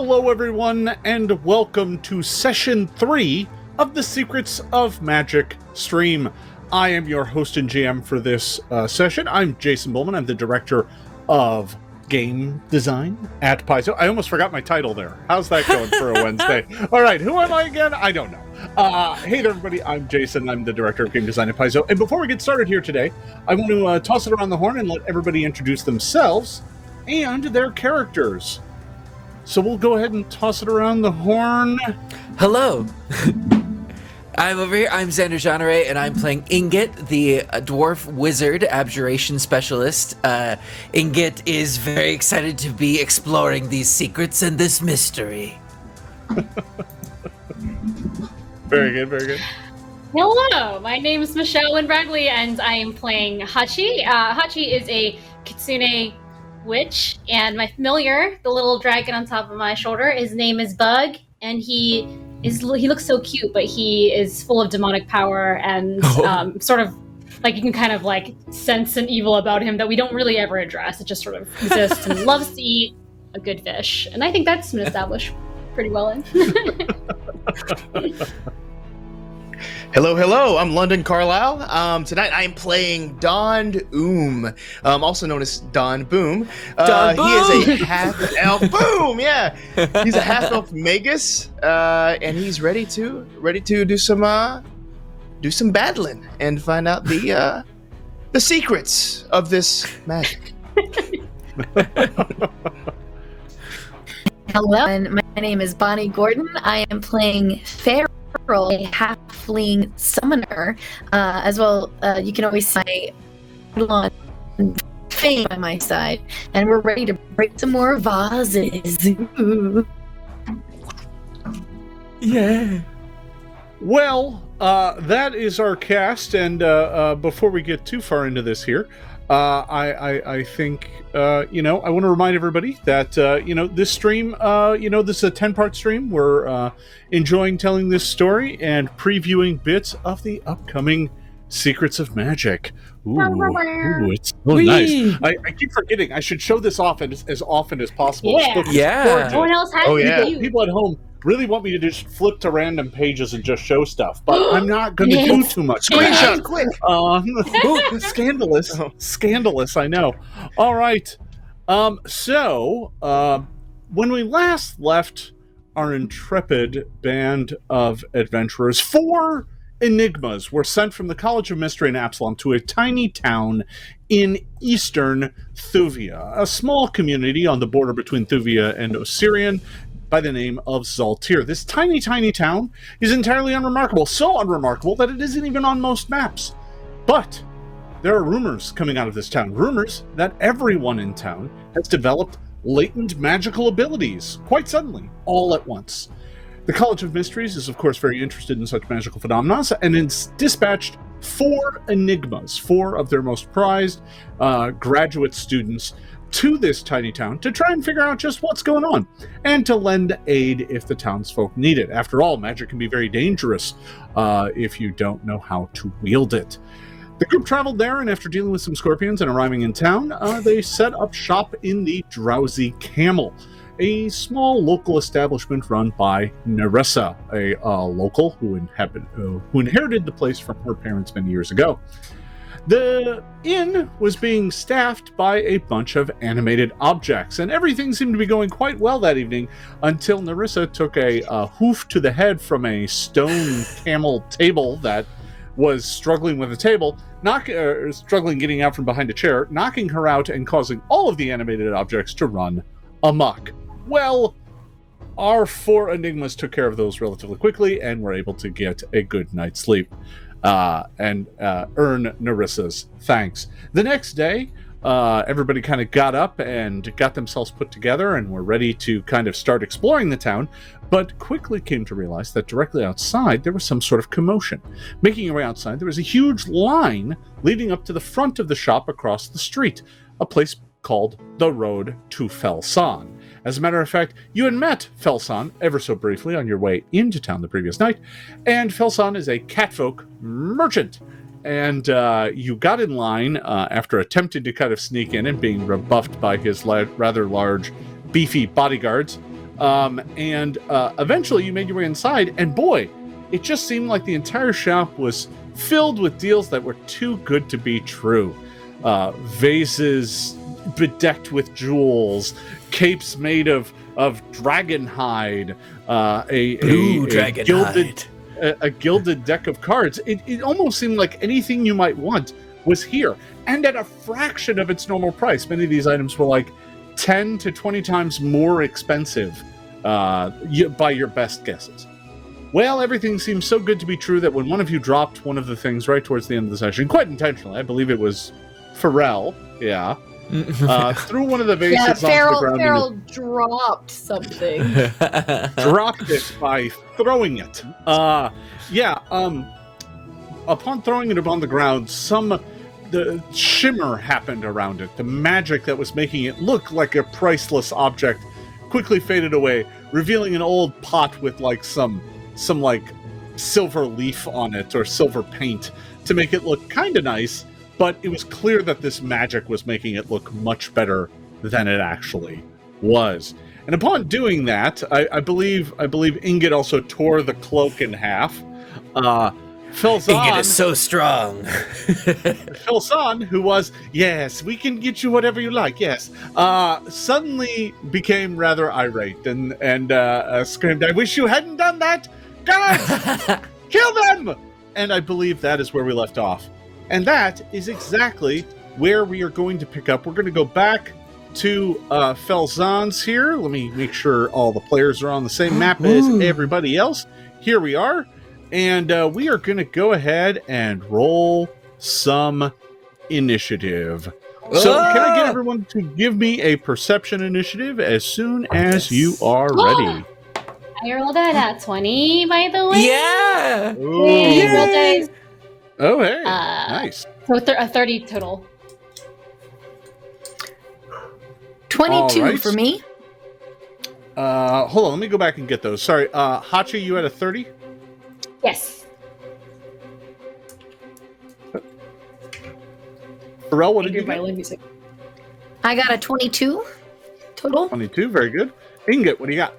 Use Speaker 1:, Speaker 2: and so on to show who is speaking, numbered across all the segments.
Speaker 1: Hello, everyone, and welcome to Session 3 of the Secrets of Magic stream. I am your host and GM for this session. I'm Jason Bowman. I'm the Director of Game Design at Paizo. I almost forgot my title there. How's that going for a Wednesday? All right, who am I again? I don't know. Hey there, everybody. I'm Jason. I'm the Director of Game Design at Paizo. And before we get started here today, I want to toss it around the horn and let everybody introduce themselves and their characters. So we'll go ahead and toss it around the horn.
Speaker 2: Hello. I'm over here. I'm Xander, Jeanneret, and I'm playing Ingot, the dwarf wizard abjuration specialist. Ingot is very excited to be exploring these secrets and this mystery.
Speaker 1: Very good, very good.
Speaker 3: Hello, my name is Michelle Wynn-Bradley, and I am playing Hachi. Hachi is a kitsune witch, and my familiar, the little dragon on top of my shoulder, his name is Bug, and he looks so cute, but he is full of demonic power and sort of like you can kind of like sense an evil about him that we don't really ever address. It just sort of exists and loves to eat a good fish, and I think that's been established pretty well in.
Speaker 4: Hello, I'm London Carlisle. Tonight I am playing Don also known as Don Boom.
Speaker 2: Don Boom!
Speaker 4: He is a half-elf. Boom! Yeah! He's a half-elf Magus, and he's ready to do some battling and find out the secrets of this magic.
Speaker 5: Hello, and my name is Bonnie Gordon. I am playing Fairel, a halfling summoner, as well. You can always see my fame by my side, and we're ready to break some more vases. Ooh.
Speaker 2: Yeah.
Speaker 1: Well, that is our cast, and before we get too far into this here, I think, I want to remind everybody that, this stream, this is a 10-part stream. We're enjoying telling this story and previewing bits of the upcoming Secrets of Magic. Ooh, it's so nice. I keep forgetting. I should show this off as often as possible.
Speaker 3: Yeah. No one else has to.
Speaker 1: People at home really want me to just flip to random pages and just show stuff, but I'm not going to do too much.
Speaker 4: Screenshot, quick!
Speaker 1: Scandalous, I know. All right. So, when we last left our intrepid band of adventurers, 4 enigmas were sent from the College of Mystery in Absalom to a tiny town in eastern Thuvia, a small community on the border between Thuvia and Osirian, by the name of Zaltir. This tiny, tiny town is entirely unremarkable, so unremarkable that it isn't even on most maps. But there are rumors coming out of this town, rumors that everyone in town has developed latent magical abilities, quite suddenly, all at once. The College of Mysteries is, of course, very interested in such magical phenomena, and it's dispatched 4 enigmas, 4 of their most prized graduate students, to this tiny town to try and figure out just what's going on and to lend aid if the townsfolk need it. After all, magic can be very dangerous if you don't know how to wield it. The group traveled there, and after dealing with some scorpions and arriving in town, they set up shop in the Drowsy Camel, a small local establishment run by Nerissa, a local who inherited the place from her parents many years ago. The inn was being staffed by a bunch of animated objects, and everything seemed to be going quite well that evening until Nerissa took a hoof to the head from a stone camel table that was struggling with a table, struggling getting out from behind a chair, knocking her out and causing all of the animated objects to run amok. Well, our 4 enigmas took care of those relatively quickly and were able to get a good night's sleep. And earn Nerissa's thanks. The next day, everybody kind of got up and got themselves put together and were ready to kind of start exploring the town, but quickly came to realize that directly outside there was some sort of commotion. Making your way outside, there was a huge line leading up to the front of the shop across the street, a place called the Road to Felsan. As a matter of fact, you had met Felsan ever so briefly on your way into town the previous night, and Felsan is a catfolk merchant. And you got in line after attempting to kind of sneak in and being rebuffed by his rather large, beefy bodyguards. And eventually you made your way inside, and boy, it just seemed like the entire shop was filled with deals that were too good to be true. Vases bedecked with jewels, capes made of dragon hide, a gilded deck of cards. It almost seemed like anything you might want was here, and at a fraction of its normal price. Many of these items were like 10 to 20 times more expensive by your best guesses. Well, everything seemed so good to be true that when one of you dropped one of the things right towards the end of the session, quite intentionally, I believe it was Fairel, threw one of the vases onto the ground.
Speaker 5: Fairel dropped something.
Speaker 1: Dropped it by throwing it. Upon throwing it upon the ground, the shimmer happened around it. The magic that was making it look like a priceless object quickly faded away, revealing an old pot with like some like silver leaf on it or silver paint to make it look kind of nice, but it was clear that this magic was making it look much better than it actually was. And upon doing that, I believe Ingot also tore the cloak in half.
Speaker 2: Ingot is so strong.
Speaker 1: Philson, who was, yes, we can get you whatever you like, yes, suddenly became rather irate and screamed, I wish you hadn't done that! Guards! Kill them! And I believe that is where we left off. And that is exactly where we are going to pick up. We're going to go back to Felzon's here. Let me make sure all the players are on the same map as everybody else. Here we are. And we are going to go ahead and roll some initiative. So can I get everyone to give me a perception initiative as soon as you are ready?
Speaker 3: I rolled at 20, by the way.
Speaker 2: Yeah!
Speaker 3: Roll dice.
Speaker 1: Oh, hey. Nice.
Speaker 3: So a 30 total.
Speaker 5: 22
Speaker 1: right.
Speaker 5: for me.
Speaker 1: Hold on, let me go back and get those. Sorry, Hachi, you had a 30?
Speaker 3: Yes.
Speaker 1: Pharrell, what did you get?
Speaker 3: Music.
Speaker 5: I got a 22 total.
Speaker 1: 22, very good. Ingot, what do you got?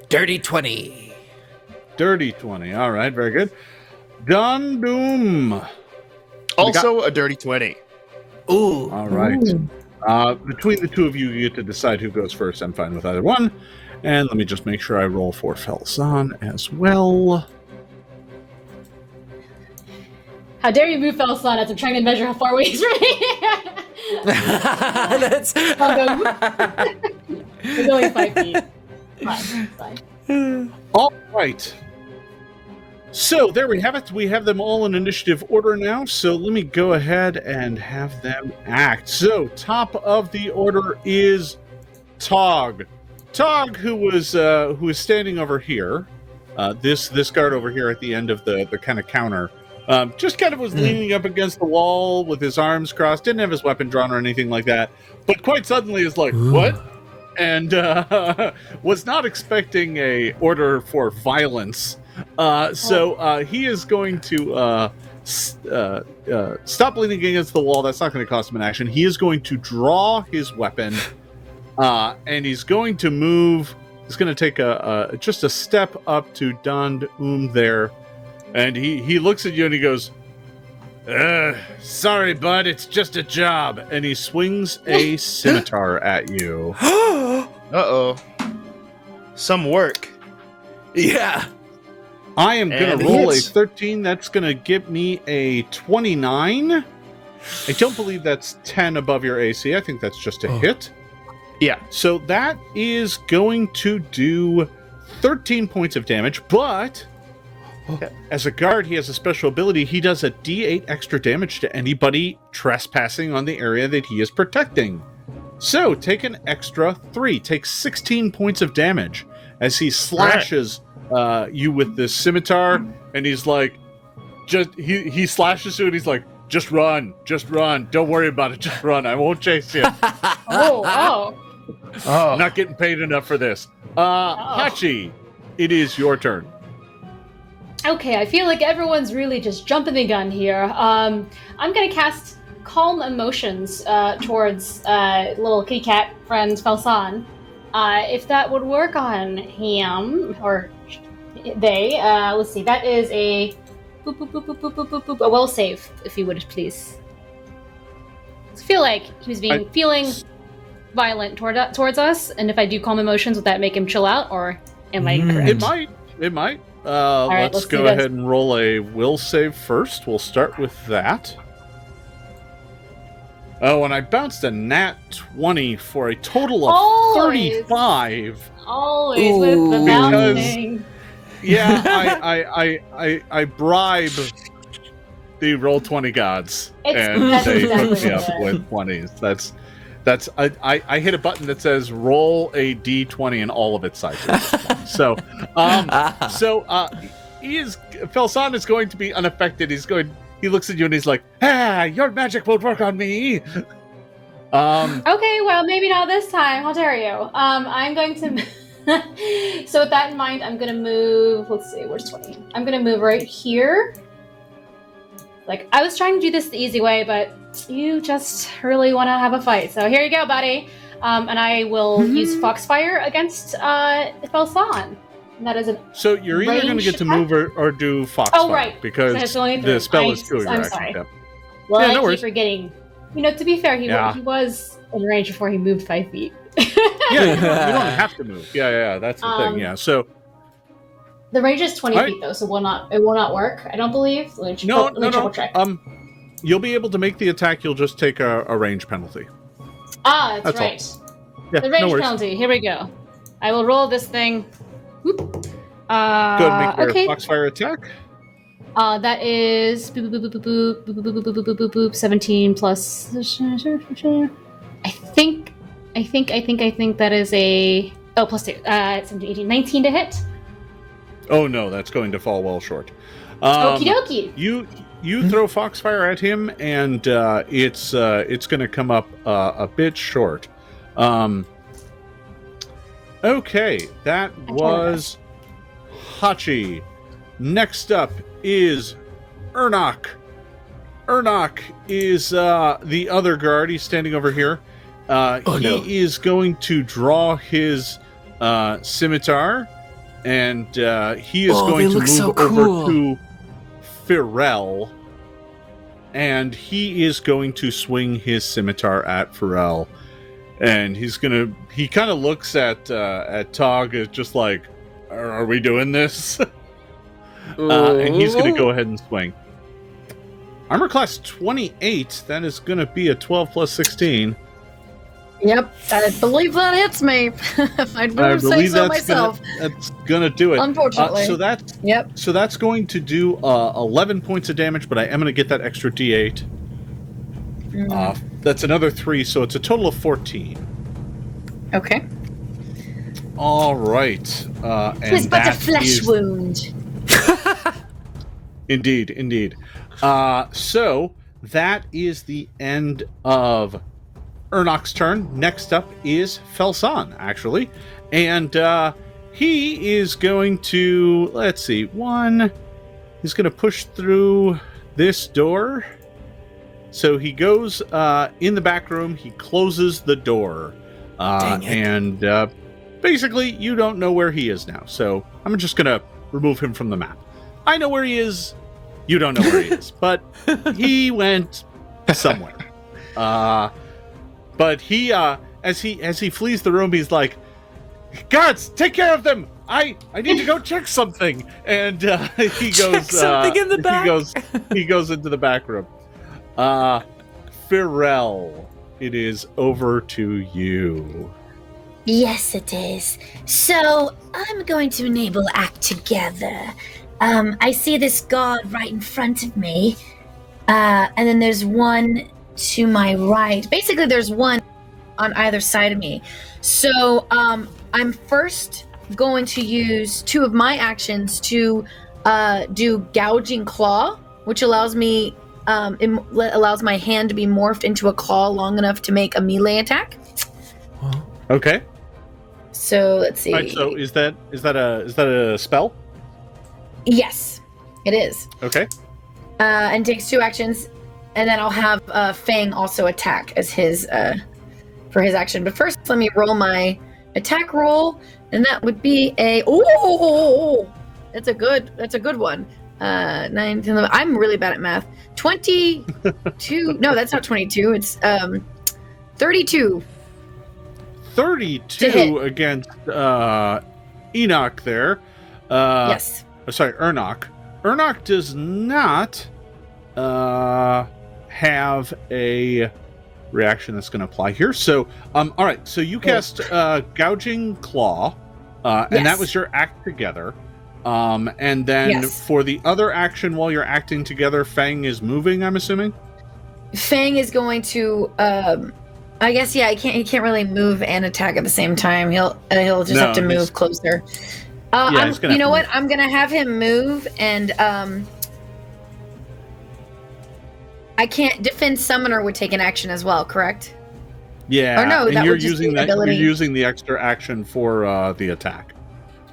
Speaker 2: Dirty 20.
Speaker 1: Dirty 20, all right, very good. Doom.
Speaker 4: Also a dirty 20.
Speaker 2: Ooh.
Speaker 1: All right. Between the two of you, you get to decide who goes first. I'm fine with either one. And let me just make sure I roll for Felson as well.
Speaker 3: How dare you move Felson as I'm trying to measure how far away he's from me.
Speaker 2: That's...
Speaker 3: It's only 5 feet. Fine.
Speaker 1: All right. So there we have it. We have them all in initiative order now. So let me go ahead and have them act. So top of the order is Tog. Tog, who was standing over here. This guard over here at the end of the kind of counter. Just kind of was leaning up against the wall with his arms crossed. Didn't have his weapon drawn or anything like that. But quite suddenly is like, what? And was not expecting a order for violence. So he is going to stop leaning against the wall. That's not going to cost him an action. He is going to draw his weapon, and he's going to move. He's going to take just a step up to Dund there, and he looks at you and he goes, "Sorry, bud, it's just a job." And he swings a scimitar at you.
Speaker 4: Uh-oh. Some work.
Speaker 2: Yeah.
Speaker 1: I am going to roll
Speaker 4: hits.
Speaker 1: a 13. That's going to give me a 29. I don't believe that's 10 above your AC. I think that's just a hit.
Speaker 4: Yeah.
Speaker 1: So that is going to do 13 points of damage, but as a guard, he has a special ability. He does a D8 extra damage to anybody trespassing on the area that he is protecting. So take an extra 3. Take 16 points of damage as he slashes you with this scimitar, and he's like, he slashes you and he's like, just run, don't worry about it, just run, I won't chase you.
Speaker 3: Oh.
Speaker 1: I'm not getting paid enough for this. Hachi, it is your turn.
Speaker 3: Okay, I feel like everyone's really just jumping the gun here. I'm gonna cast Calm Emotions towards little kitty cat friend Felson. if that would work on him or they. Let's see. That is a a will save, if you would please. I feel like he was feeling violent towards us, and if I do calm emotions, would that make him chill out, or am I correct?
Speaker 1: It might.
Speaker 3: Right,
Speaker 1: let's go ahead and roll a will save first. We'll start with that. Oh, and I bounced a nat 20 for a total of 35.
Speaker 3: Always with the bouncing.
Speaker 1: Yeah, I bribe the roll 20 gods, and they hook me up with 20s. I hit a button that says roll a d20 in all of its sizes. So Felsan is going to be unaffected. He looks at you and he's like, your magic won't work on me.
Speaker 3: Okay, well, maybe not this time. How dare you? I'm going to. So with that in mind, I'm gonna move. Let's see, where's 20? I'm gonna move right here. Like, I was trying to do this the easy way, but you just really want to have a fight. So here you go, buddy. And I will use Foxfire against Felsan. And that is
Speaker 1: So you're either going to get to move or do Foxfire.
Speaker 3: Oh, right.
Speaker 1: Because the spell is 2 of your
Speaker 3: I'm
Speaker 1: action.
Speaker 3: sorry.
Speaker 1: Yep.
Speaker 3: Well,
Speaker 1: Yeah,
Speaker 3: I
Speaker 1: no
Speaker 3: keep
Speaker 1: worries.
Speaker 3: forgetting. To be fair, he was in range before he moved 5 feet.
Speaker 1: Yeah, you don't have to move. Yeah, that's the thing. Yeah, so
Speaker 3: the range is 20 feet though, so it will not work. I don't believe. Let me triple check.
Speaker 1: You'll be able to make the attack. You'll just take a range penalty.
Speaker 3: That's right.
Speaker 1: Yeah,
Speaker 3: The range
Speaker 1: no worries.
Speaker 3: penalty. Here we go. I will roll this thing. Whoop.
Speaker 1: Go ahead and make your Foxfire attack.
Speaker 3: That is 17 plus. I think that is a plus 2. 17, 18, 19 to hit.
Speaker 1: Oh no, that's going to fall well short.
Speaker 3: Okie dokie.
Speaker 1: You throw Foxfire at him, and it's going to come up a bit short. Okay, that was Hachi. Next up is Ernok. Ernok is the other guard. He's standing over here. He is going to draw his scimitar, and he is going to move over to Fairel, and he is going to swing his scimitar at Fairel. And he kind of looks at Tog as just like, are we doing this? And he's going to go ahead and swing. Armor class 28, that is going to be a 12 plus 16.
Speaker 5: Yep, I believe that hits me. I'd better say so myself.
Speaker 1: That's going to do it.
Speaker 5: Unfortunately.
Speaker 1: So that's going to do 11 points of damage, but I am going to get that extra d8. That's another 3, so it's a total of 14.
Speaker 5: Okay.
Speaker 1: All right.
Speaker 5: It was but a flesh wound.
Speaker 1: Indeed. So that is the end of Ernok's turn. Next up is Felsan, actually. And he is going to, let's see, he's going to push through this door. So he goes in the back room, he closes the door. And basically, you don't know where he is now. So I'm just going to remove him from the map. I know where he is. You don't know where he is. But he went somewhere. But he, as he flees the room, he's like, "Gods, take care of them! I need to go check something." And he goes
Speaker 2: check something in the back.
Speaker 1: He goes into the back room. Fairel, it is over to you.
Speaker 5: Yes, it is. So I'm going to enable Act Together. I see this guard right in front of me, and then there's one to my right. Basically, there's one on either side of me. So I'm first going to use 2 of my actions to do Gouging Claw, which allows me allows my hand to be morphed into a claw long enough to make a melee attack.
Speaker 1: Okay.
Speaker 5: So let's see.
Speaker 1: Right, so is that a spell?
Speaker 5: Yes, it is.
Speaker 1: Okay.
Speaker 5: And takes 2 actions, and then I'll have Fang also attack as his for his action. But first, let me roll my attack roll, and that would be a that's a good one. 9, 10, 11. I'm really bad at math. 22. No, that's not 22. It's 32.
Speaker 1: 32 against Enoch there.
Speaker 5: Yes.
Speaker 1: Sorry, Ernok. Ernok does not have a reaction that's going to apply here. So, all right. So you cast Gouging Claw, and that was your act together. And then for the other action while you're acting together, Fang is moving, I'm assuming?
Speaker 5: Fang is going to I guess he can't really move and attack at the same time. He'll just have to move closer. You know what? I'm gonna have him move, and I can't defend summoner would take an action as well, correct?
Speaker 1: Yeah.
Speaker 5: Or no,
Speaker 1: and
Speaker 5: that
Speaker 1: you're
Speaker 5: would just
Speaker 1: using
Speaker 5: be an ability.
Speaker 1: You're using the extra action for the attack.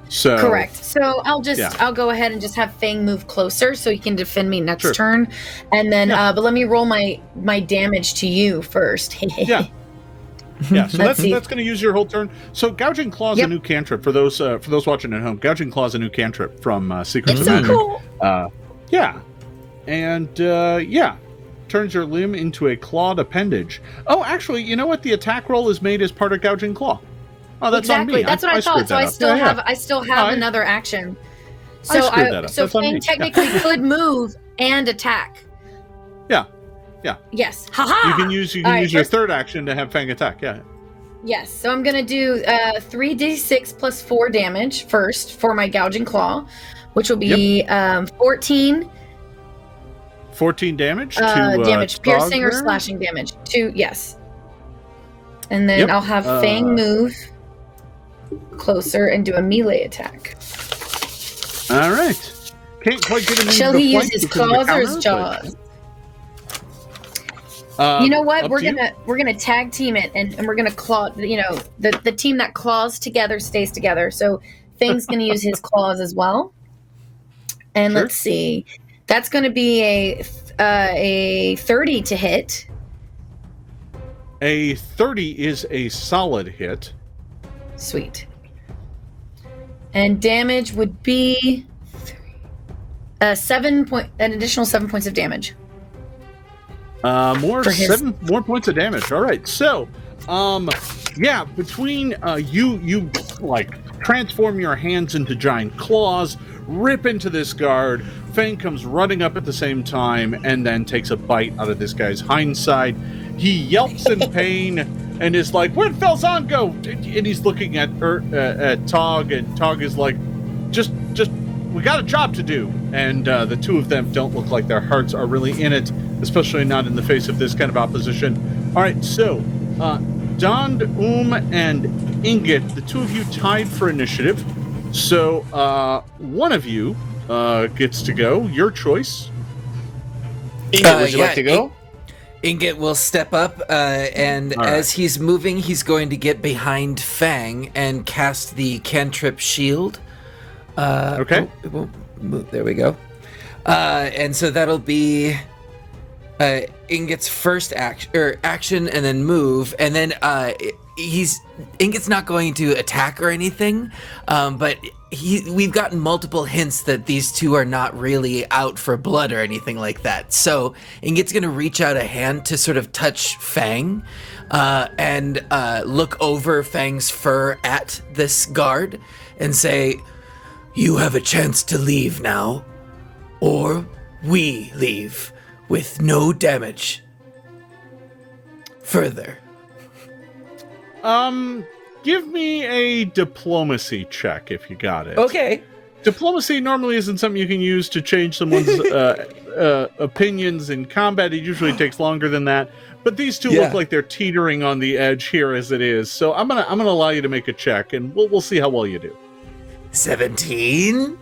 Speaker 1: So
Speaker 5: correct. So I'll go ahead and just have Fang move closer so he can defend me next turn, and then but let me roll my damage to you first.
Speaker 1: Yeah. Yeah, so that's going to use your whole turn. So Gouging Claw is a new cantrip for those watching at home. Gouging Claw is a new cantrip from Secrets of Magic.
Speaker 5: Cool.
Speaker 1: Yeah, and turns your limb into a clawed appendage. Oh, actually, you know what? The attack roll is made as part of Gouging Claw. Oh, that's on me.
Speaker 5: That's what I thought. So I still have another action. So Fang technically could move and attack.
Speaker 1: Yeah.
Speaker 5: Yes. Haha.
Speaker 1: You can use your third action to have Fang attack. Yeah.
Speaker 5: Yes. So I'm gonna do 3d6 plus 4 damage first for my Gouging Claw, which will be 14.
Speaker 1: 14 damage to
Speaker 5: damage, piercing or
Speaker 1: there?
Speaker 5: slashing damage. And then I'll have Fang move closer and do a melee attack.
Speaker 1: All right. Can't quite get him.
Speaker 5: Shall he use his claws or his jaws? You know what? We're gonna tag team it, and we're gonna claw. You know, the team that claws together stays together. So Fang's gonna use his claws as well. And let's see, that's gonna be a 30 to hit.
Speaker 1: A 30 is a solid hit.
Speaker 5: Sweet. And damage would be an additional 7 points of damage.
Speaker 1: More points of damage. All right. So, between you like transform your hands into giant claws, rip into this guard. Fang comes running up at the same time and then takes a bite out of this guy's hindside. He yelps in pain and is like, "Where'd Felzan go?" And he's looking at Tog, and Tog is like, just we got a job to do. And the two of them don't look like their hearts are really in it, especially not in the face of this kind of opposition. All right, so Dond, and Ingot, the two of you tied for initiative. So one of you gets to go. Your choice.
Speaker 4: Ingot, would you like to go?
Speaker 2: Ingot will step up, and as he's moving, he's going to get behind Fang and cast the cantrip shield.
Speaker 1: Okay.
Speaker 2: It won't move. There we go. And so that'll be Ingot's first action, and then move, and then Ingot's not going to attack or anything, but we've gotten multiple hints that these two are not really out for blood or anything like that. So Ingot's going to reach out a hand to sort of touch Fang, and look over Fang's fur at this guard and say, "You have a chance to leave now, or we leave with no damage further."
Speaker 1: Give me a diplomacy check if you got it.
Speaker 2: Okay.
Speaker 1: Diplomacy normally isn't something you can use to change someone's opinions in combat. It usually takes longer than that. But these two look like they're teetering on the edge here as it is. So I'm gonna allow you to make a check, and we'll see how well you do.
Speaker 2: 17.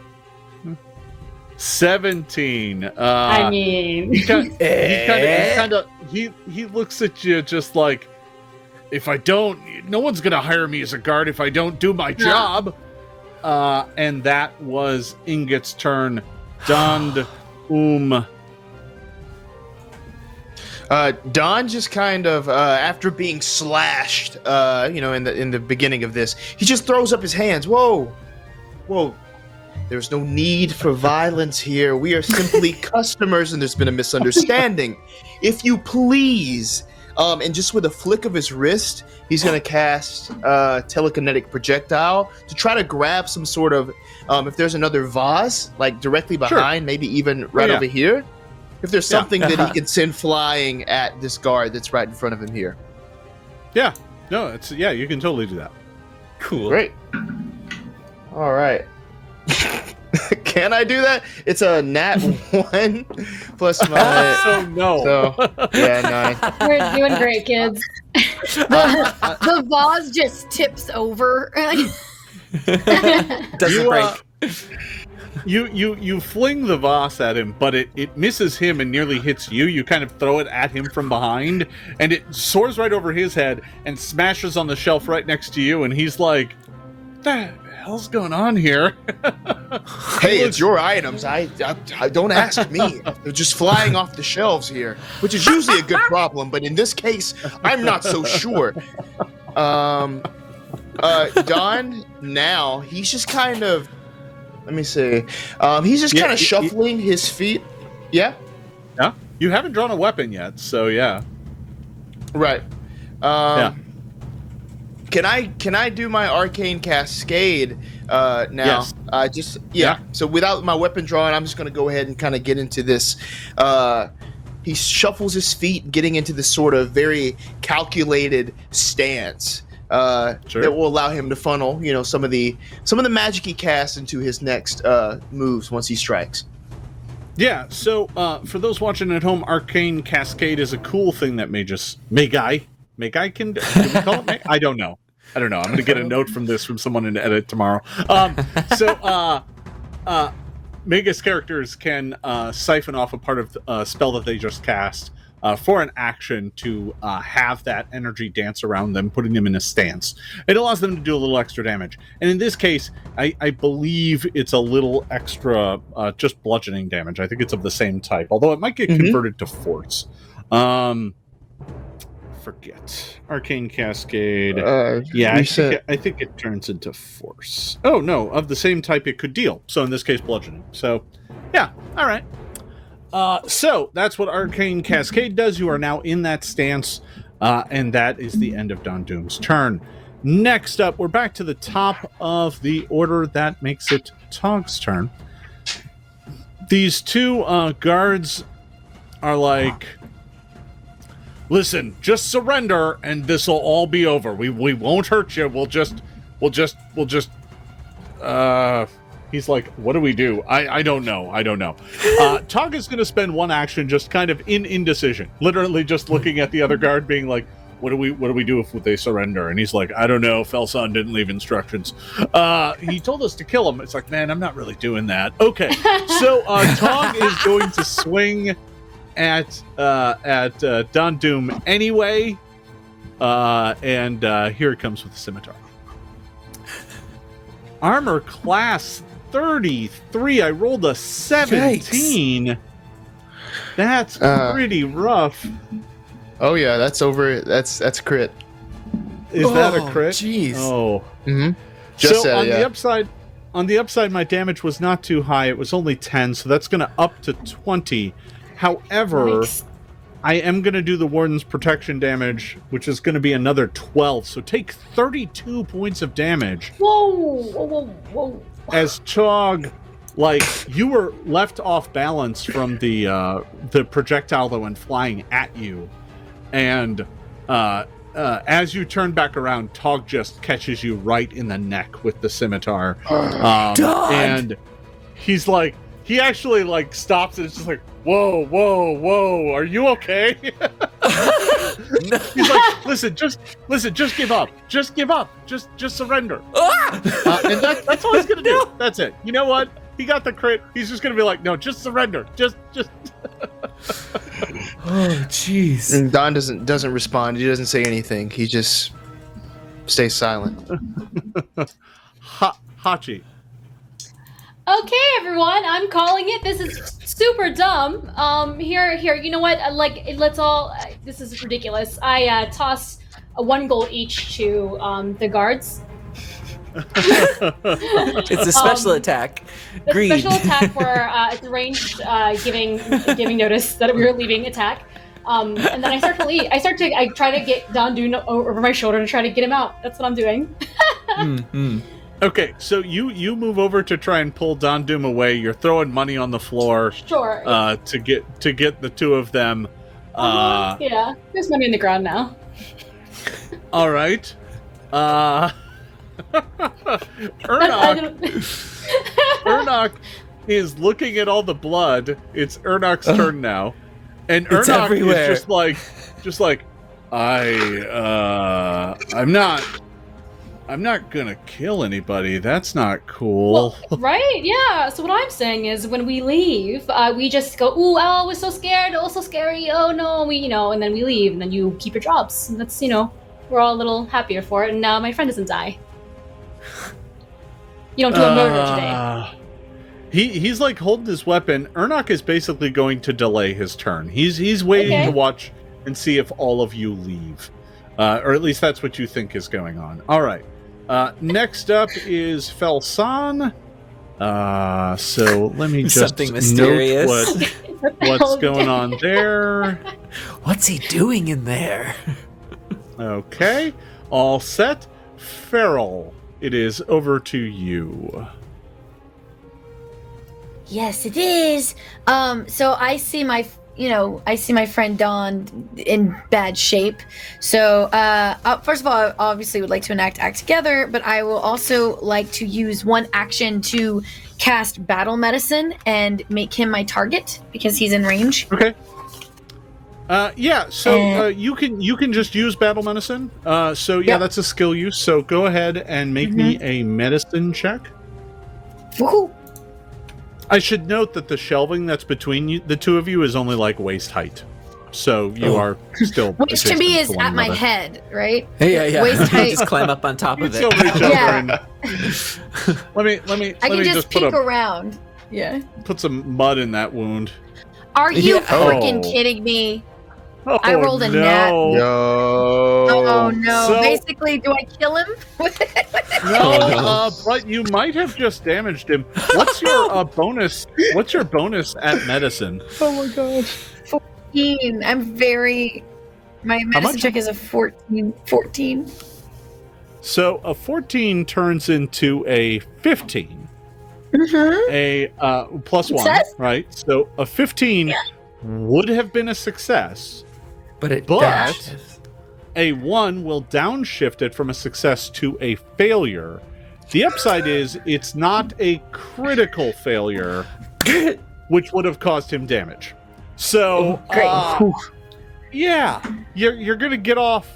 Speaker 1: 17.
Speaker 3: I mean,
Speaker 1: he looks at you just like, if I don't, no one's gonna hire me as a guard if I don't do my job. And that was Ingot's turn. Dond,
Speaker 4: Don just kind of, after being slashed, in the beginning of this, he just throws up his hands. Whoa. There's no need for violence here. We are simply customers, and there's been a misunderstanding. If you please. And just with a flick of his wrist, he's going to cast telekinetic projectile to try to grab some sort of, if there's another vase, like directly behind, maybe even right over here. If there's something that he can send flying at this guard that's right in front of him here.
Speaker 1: Yeah. No, you can totally do that.
Speaker 2: Cool.
Speaker 4: Great. All right. Can I do that? It's a nat 1 plus my... So, yeah, 9.
Speaker 3: We're doing great, kids.
Speaker 5: The vase just tips over.
Speaker 2: Doesn't break.
Speaker 1: You fling the vase at him, but it misses him and nearly hits you. You kind of throw it at him from behind, and it soars right over his head and smashes on the shelf right next to you, and he's like, what the hell's going on here?
Speaker 4: Hey, it's your items. I don't ask me. They're just flying off the shelves here, which is usually a good problem, but in this case, I'm not so sure. Don, now, he's just kind of, let me see. He's just kind of shuffling his feet. Yeah?
Speaker 1: Yeah? You haven't drawn a weapon yet, so yeah.
Speaker 4: Right.
Speaker 1: Yeah.
Speaker 4: Can I do my arcane cascade now?
Speaker 1: Yes.
Speaker 4: So without my weapon drawn, I'm just gonna go ahead and kind of get into this. He shuffles his feet, getting into this sort of very calculated stance that will allow him to funnel, some of the magic he casts into his next moves once he strikes.
Speaker 1: Yeah. So for those watching at home, arcane cascade is a cool thing that Magai can we call it? I don't know. I'm going to get a note from someone in edit tomorrow. Magus characters can siphon off a part of a spell that they just cast for an action to have that energy dance around them, putting them in a stance. It allows them to do a little extra damage. And in this case, I believe it's a little extra, just bludgeoning damage. I think it's of the same type, although it might get converted to force. Forget arcane cascade. I think it turns into force. Oh no, of the same type it could deal. So in this case, bludgeoning. So yeah, all right. So that's what arcane cascade does. You are now in that stance, and that is the end of Don Doom's turn. Next up, we're back to the top of the order. That makes it Tog's turn. These two guards are like, listen, just surrender and this will all be over. We won't hurt you. We'll just he's like, what do we do? I don't know. Tog is going to spend one action just kind of in indecision, literally just looking at the other guard being like, what do we do if they surrender? And he's like, I don't know. Felson didn't leave instructions. He told us to kill him. It's like, man, I'm not really doing that. Okay. So Tog is going to swing at Don Doom anyway, and here it comes with the scimitar. Armor class 33. I rolled a 17. Yikes. That's pretty rough.
Speaker 4: Oh yeah, that's over. That's crit.
Speaker 1: Is that a crit?
Speaker 2: Jeez.
Speaker 1: Oh.
Speaker 4: Mm-hmm.
Speaker 1: On the upside, my damage was not too high. It was only 10, so that's going to up to 20. However, nice. I am going to do the Warden's protection damage, which is going to be another 12. So take 32 points of damage.
Speaker 3: Whoa.
Speaker 1: As Tog, you were left off balance from the projectile that went flying at you. And as you turn back around, Tog just catches you right in the neck with the scimitar. And he's like, he actually stops and it's just like, whoa, are you okay? He's like, listen, just give up. Just give up. Just surrender. And that's all he's gonna do. That's it. You know what? He got the crit. He's just gonna be like, no, just surrender. Just
Speaker 2: Oh, jeez.
Speaker 4: And Don doesn't respond. He doesn't say anything. He just stays silent.
Speaker 1: Hachi.
Speaker 3: Okay, everyone, I'm calling it. This is super dumb. Here. You know what? Let's all. This is ridiculous. I toss one gold each to the guards.
Speaker 2: It's a special attack.
Speaker 3: A
Speaker 2: Greed.
Speaker 3: special attack for it's ranged, giving notice that we were leaving attack. And then I start to leave. I try to get Don over my shoulder and try to get him out. That's what I'm doing.
Speaker 1: Okay, so you move over to try and pull Don Doom away. You're throwing money on the floor.
Speaker 3: Sure.
Speaker 1: To get the two of them.
Speaker 3: Yeah, there's money in the ground now.
Speaker 1: All right. Ernok is looking at all the blood. It's Ernok's turn now, and
Speaker 2: It's
Speaker 1: Ernok
Speaker 2: everywhere.
Speaker 1: is just like, I'm not gonna kill anybody. That's not cool.
Speaker 3: Well, right? Yeah. So what I'm saying is, when we leave, we just go, "Ooh, oh, we're so scared. Oh, so scary. Oh no, and then we leave, and then you keep your jobs. And that's, we're all a little happier for it. And now my friend doesn't die. You don't do a murder today."
Speaker 1: He's like holding his weapon. Ernok is basically going to delay his turn. He's waiting to watch and see if all of you leave, or at least that's what you think is going on. All right. Next up is Felsan. So let me just
Speaker 2: Something mysterious.
Speaker 1: note what's going on there.
Speaker 2: What's he doing in there?
Speaker 1: Okay, all set. Fairel, it is over to you.
Speaker 5: Yes, it is. So I see my friend Dawn in bad shape. So, first of all, I obviously would like to enact Act Together, but I will also like to use one action to cast Battle Medicine and make him my target because he's in range.
Speaker 1: Okay. Yeah. So you can just use Battle Medicine. That's a skill use. So go ahead and make me a medicine check.
Speaker 5: Woohoo!
Speaker 1: I should note that the shelving that's between the two of you is only like waist height. So you are still.
Speaker 5: Which to me is
Speaker 1: one
Speaker 5: at my
Speaker 1: another.
Speaker 5: head, right?
Speaker 2: Yeah.
Speaker 5: Waist height.
Speaker 2: Just climb up on top
Speaker 1: You
Speaker 2: of
Speaker 1: can
Speaker 2: it.
Speaker 1: still reach over
Speaker 5: Yeah.
Speaker 1: and let me
Speaker 5: I can just
Speaker 1: put
Speaker 5: peek around. Yeah.
Speaker 1: put some mud in that wound.
Speaker 5: Are you
Speaker 2: Yeah.
Speaker 5: freaking
Speaker 1: Oh.
Speaker 5: kidding me?
Speaker 1: Oh,
Speaker 5: I rolled a
Speaker 1: no.
Speaker 5: nat.
Speaker 4: Yo.
Speaker 5: Oh no!
Speaker 1: So-
Speaker 5: Basically, do I kill him?
Speaker 1: No, but you might have just damaged him. What's your bonus? What's your bonus at medicine?
Speaker 4: Oh my god.
Speaker 5: 14. My medicine
Speaker 1: much?
Speaker 5: check is a 14. 14.
Speaker 1: So a 14 turns into a 15.
Speaker 5: Mm-hmm.
Speaker 1: A plus one,
Speaker 5: Success?
Speaker 1: right? So a 15 would have been a success.
Speaker 2: But
Speaker 1: But a 1 will downshift it from a success to a failure. The upside is it's not a critical failure, which would have caused him damage. So,
Speaker 5: Great.
Speaker 1: yeah, you're going to get off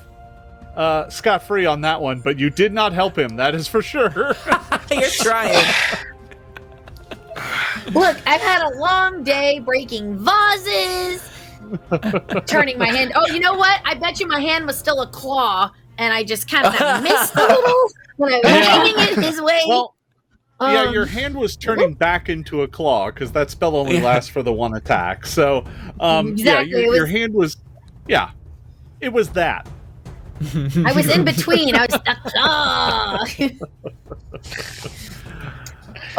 Speaker 1: scot-free on that one, but you did not help him, that is for sure.
Speaker 2: You're trying.
Speaker 5: Look, I've had a long day breaking vases, turning my hand. Oh, you know what? I bet you my hand was still a claw, and I just kind of missed a little when I was aiming it his way.
Speaker 1: Well, yeah, your hand was turning back into a claw because that spell only lasts for the one attack. So,
Speaker 5: Exactly,
Speaker 1: your hand was, it was that.
Speaker 5: I was in between. I was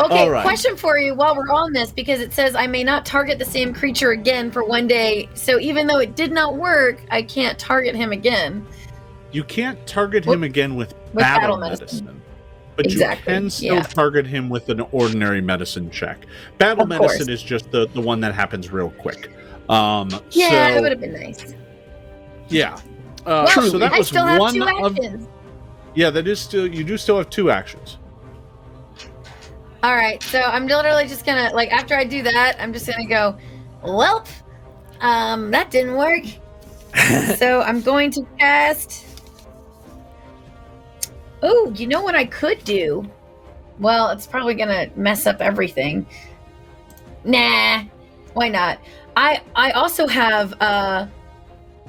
Speaker 5: Okay,
Speaker 1: All right.
Speaker 5: question for you while we're on this, because it says I may not target the same creature again for one day. So even though it did not work, I can't target him again.
Speaker 1: You can't target him again with
Speaker 5: battle
Speaker 1: battle
Speaker 5: medicine.
Speaker 1: medicine. But
Speaker 5: Exactly,
Speaker 1: you can still
Speaker 5: yeah.
Speaker 1: target him with an ordinary medicine check. Battle
Speaker 5: Of
Speaker 1: medicine
Speaker 5: course.
Speaker 1: is just the one that happens real quick.
Speaker 5: Yeah,
Speaker 1: so,
Speaker 5: it would have been nice.
Speaker 1: Yeah.
Speaker 5: Well,
Speaker 1: So that
Speaker 5: I
Speaker 1: was
Speaker 5: still have
Speaker 1: one
Speaker 5: 2
Speaker 1: of.
Speaker 5: actions.
Speaker 1: Yeah, that is still. You do still have 2 actions.
Speaker 5: All right, so I'm literally just gonna, like, after I do that, I'm just gonna go, welp, that didn't work. So I'm going to cast. Oh, you know what I could do? Well, it's probably gonna mess up everything. Nah, why not? I also have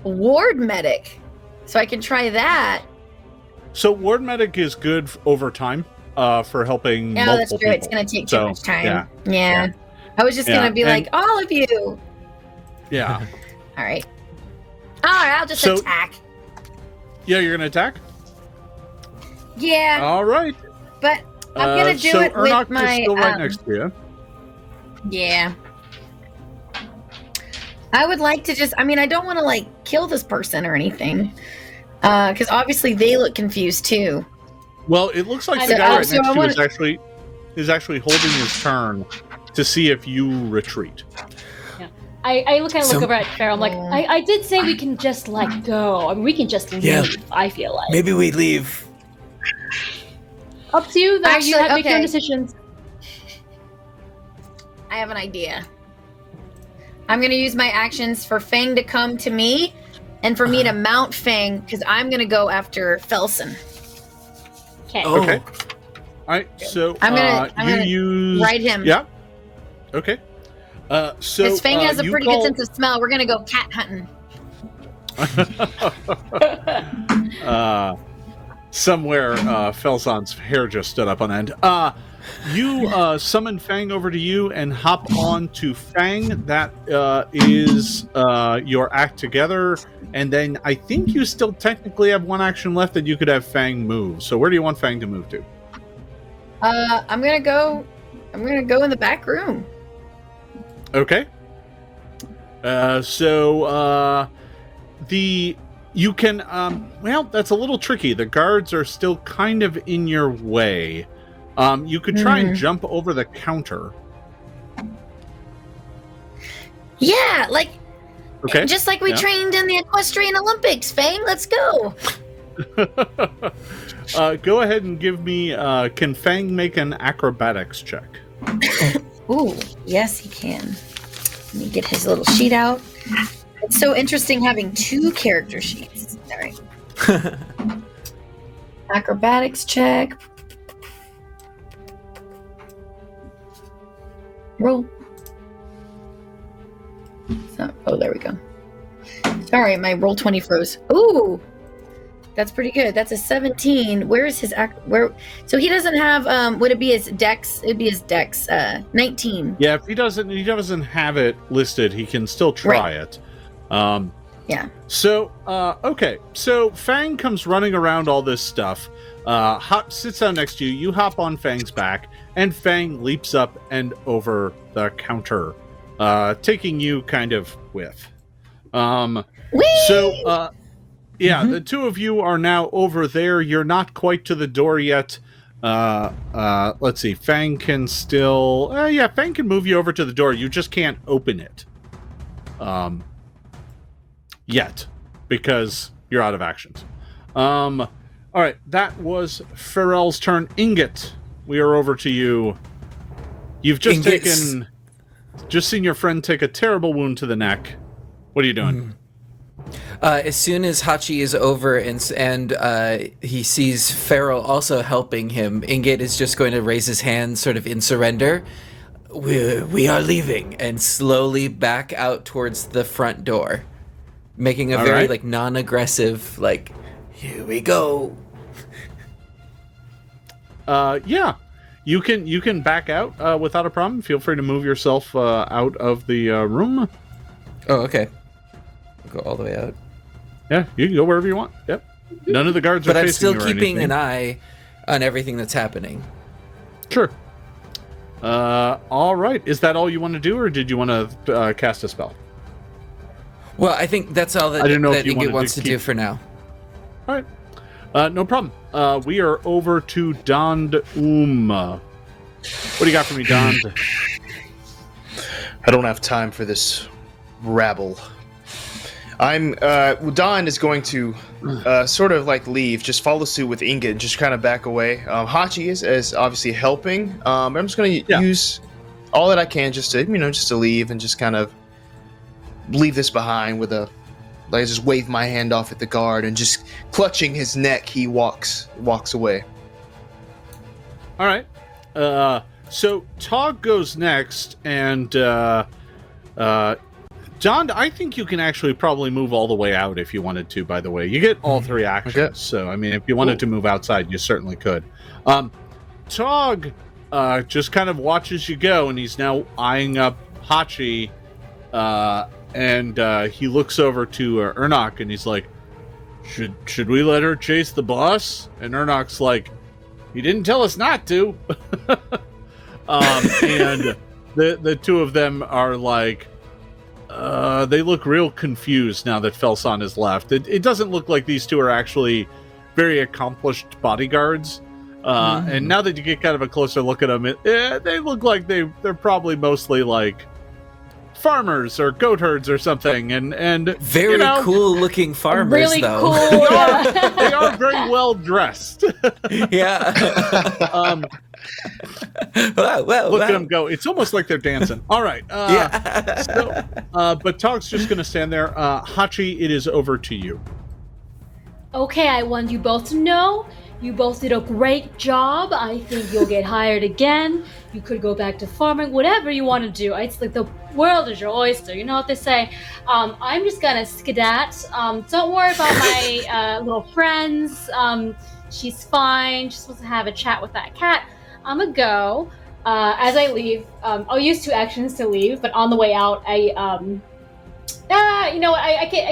Speaker 5: Ward Medic, so I can try that.
Speaker 1: So Ward Medic is good over time. for helping
Speaker 5: No, that's
Speaker 1: multiple
Speaker 5: true.
Speaker 1: people.
Speaker 5: It's going to take too
Speaker 1: So,
Speaker 5: much time.
Speaker 1: Yeah.
Speaker 5: Yeah. I was just going to be
Speaker 1: and-
Speaker 5: like, all of you.
Speaker 1: Yeah.
Speaker 5: All right. All right, I'll just attack.
Speaker 1: Yeah, you're going to attack?
Speaker 5: Yeah,
Speaker 1: All right.
Speaker 5: but I'm going to do
Speaker 1: so
Speaker 5: it
Speaker 1: Ernok
Speaker 5: with my...
Speaker 1: is still right next to you.
Speaker 5: Yeah. I would like to just... I mean, I don't want to, like, kill this person or anything. Because obviously they look confused, too.
Speaker 1: Well, it looks like the
Speaker 3: So-
Speaker 1: guy right
Speaker 5: so
Speaker 1: next
Speaker 5: I
Speaker 1: to you
Speaker 5: wanna-
Speaker 1: is actually holding his turn to see if you retreat.
Speaker 3: I kind of
Speaker 2: So-
Speaker 3: look over at Fairel. I'm like, I did say we can just let go. I mean, we can just leave.
Speaker 2: Yeah.
Speaker 3: I feel like
Speaker 2: Maybe we leave.
Speaker 3: up to you. Though you
Speaker 5: Actually,
Speaker 3: have make your own
Speaker 5: okay.
Speaker 3: decisions.
Speaker 5: I have an idea. I'm going to use my actions for Fang to come to me and for me to mount Fang because I'm going to go after Felson.
Speaker 3: Okay.
Speaker 2: Oh.
Speaker 1: Okay. All right. So
Speaker 5: I'm
Speaker 1: you
Speaker 5: gonna
Speaker 1: use
Speaker 5: ride him.
Speaker 1: Yeah. Okay. So
Speaker 5: Because Fang has a
Speaker 1: you
Speaker 5: pretty
Speaker 1: call-
Speaker 5: good sense of smell. We're going to go cat hunting.
Speaker 1: Somewhere, Felson's hair just stood up on end. You summon Fang over to you and hop on to Fang. That is your act together. And then I think you still technically have one action left that you could have Fang move. So where do you want Fang to move to?
Speaker 5: I'm going to go in the back room.
Speaker 1: Okay. You can well, that's a little tricky. The guards are still kind of in your way. You could try and jump over the counter.
Speaker 5: Yeah, like
Speaker 1: Okay.
Speaker 5: just like we
Speaker 1: Yeah.
Speaker 5: trained in the Equestrian Olympics, Fang. Let's go.
Speaker 1: Go ahead and give me can Fang make an acrobatics check?
Speaker 5: Ooh, yes, he can. Let me get his little sheet out. It's so interesting having two character sheets. All right. Acrobatics check. Roll. Oh, there we go. Sorry, my roll 20 froze. Ooh, that's pretty good. That's a 17. Where is his where? So he doesn't have. Would it be his dex? It'd be his dex. 19.
Speaker 1: Yeah, if he doesn't have it listed, he can still try it.
Speaker 5: Yeah.
Speaker 1: So, okay. So Fang comes running around all this stuff. Sits down next to you. You hop on Fang's back, and Fang leaps up and over the counter, taking you kind of with.
Speaker 5: Whee!
Speaker 1: So, yeah, the two of you are now over there. You're not quite to the door yet. Let's see. Fang can still... Fang can move you over to the door. You just can't open it. Yet. Because you're out of actions. All right. That was Fairel's turn. Ingot, we are over to you. You've just just seen your friend take a terrible wound to the neck. What are you doing?
Speaker 2: As soon as Hachi is over and he sees Fairel also helping him, Ingot is just going to raise his hand sort of in surrender. We are leaving, and slowly back out towards the front door, making a
Speaker 1: All
Speaker 2: very
Speaker 1: right.
Speaker 2: non-aggressive, here we go.
Speaker 1: Yeah. You can back out without a problem. Feel free to move yourself out of the room.
Speaker 2: Oh, okay. I'll go all the way out.
Speaker 1: Yeah, you can go wherever you want. Yep. None of the guards are
Speaker 2: But I'm
Speaker 1: facing
Speaker 2: still
Speaker 1: you or
Speaker 2: keeping
Speaker 1: anything.
Speaker 2: an eye on everything that's happening.
Speaker 1: Sure. All right. Is that all you want to do, or did you want to cast a spell?
Speaker 2: Well, I think that's all that,
Speaker 1: I didn't know
Speaker 2: that
Speaker 1: if you
Speaker 2: Ingot
Speaker 1: wanted to
Speaker 2: wants to do
Speaker 1: keep-
Speaker 2: for now.
Speaker 1: All right. No problem. We are over to Dond What do you got for me, Dond?
Speaker 4: I don't have time for this rabble. Don is going to sort of leave, just follow suit with Ingot, and just kind of back away. Hachi is obviously helping. I'm just going to use all that I can just to leave and just kind of leave this behind with I just wave my hand off at the guard and just clutching his neck, he walks away.
Speaker 1: All right. So Tog goes next, and John, I think you can actually probably move all the way out if you wanted to, by the way. You get all three actions.
Speaker 4: Okay.
Speaker 1: So, I mean, if you wanted to move outside, you certainly could. Tog just kind of watches you go, and he's now eyeing up Hachi, and he looks over to Ernok, and he's like, should we let her chase the boss? And Ernok's like, he didn't tell us not to. And the two of them are like, they look real confused now that Felson is left. It doesn't look like these two are actually very accomplished bodyguards. And now that you get kind of a closer look at them, they look like they're probably mostly like farmers or goat herds or something. And
Speaker 2: very cool looking farmers,
Speaker 3: really
Speaker 2: though.
Speaker 3: Cool.
Speaker 1: They are very well dressed.
Speaker 2: Yeah.
Speaker 1: Look at them go. It's almost like they're dancing. All right. But Tog's just going to stand there. Hachi, it is over to you.
Speaker 3: Okay, I want you both to know you both did a great job. I think you'll get hired again. You could go back to farming, whatever you want to do. It's like the world is your oyster. You know what they say. I'm just gonna skedat. Don't worry about my little friends. She's fine. Just supposed to have a chat with that cat. I'm gonna go. As I leave, I'll use 2 actions to leave, but on the way out, I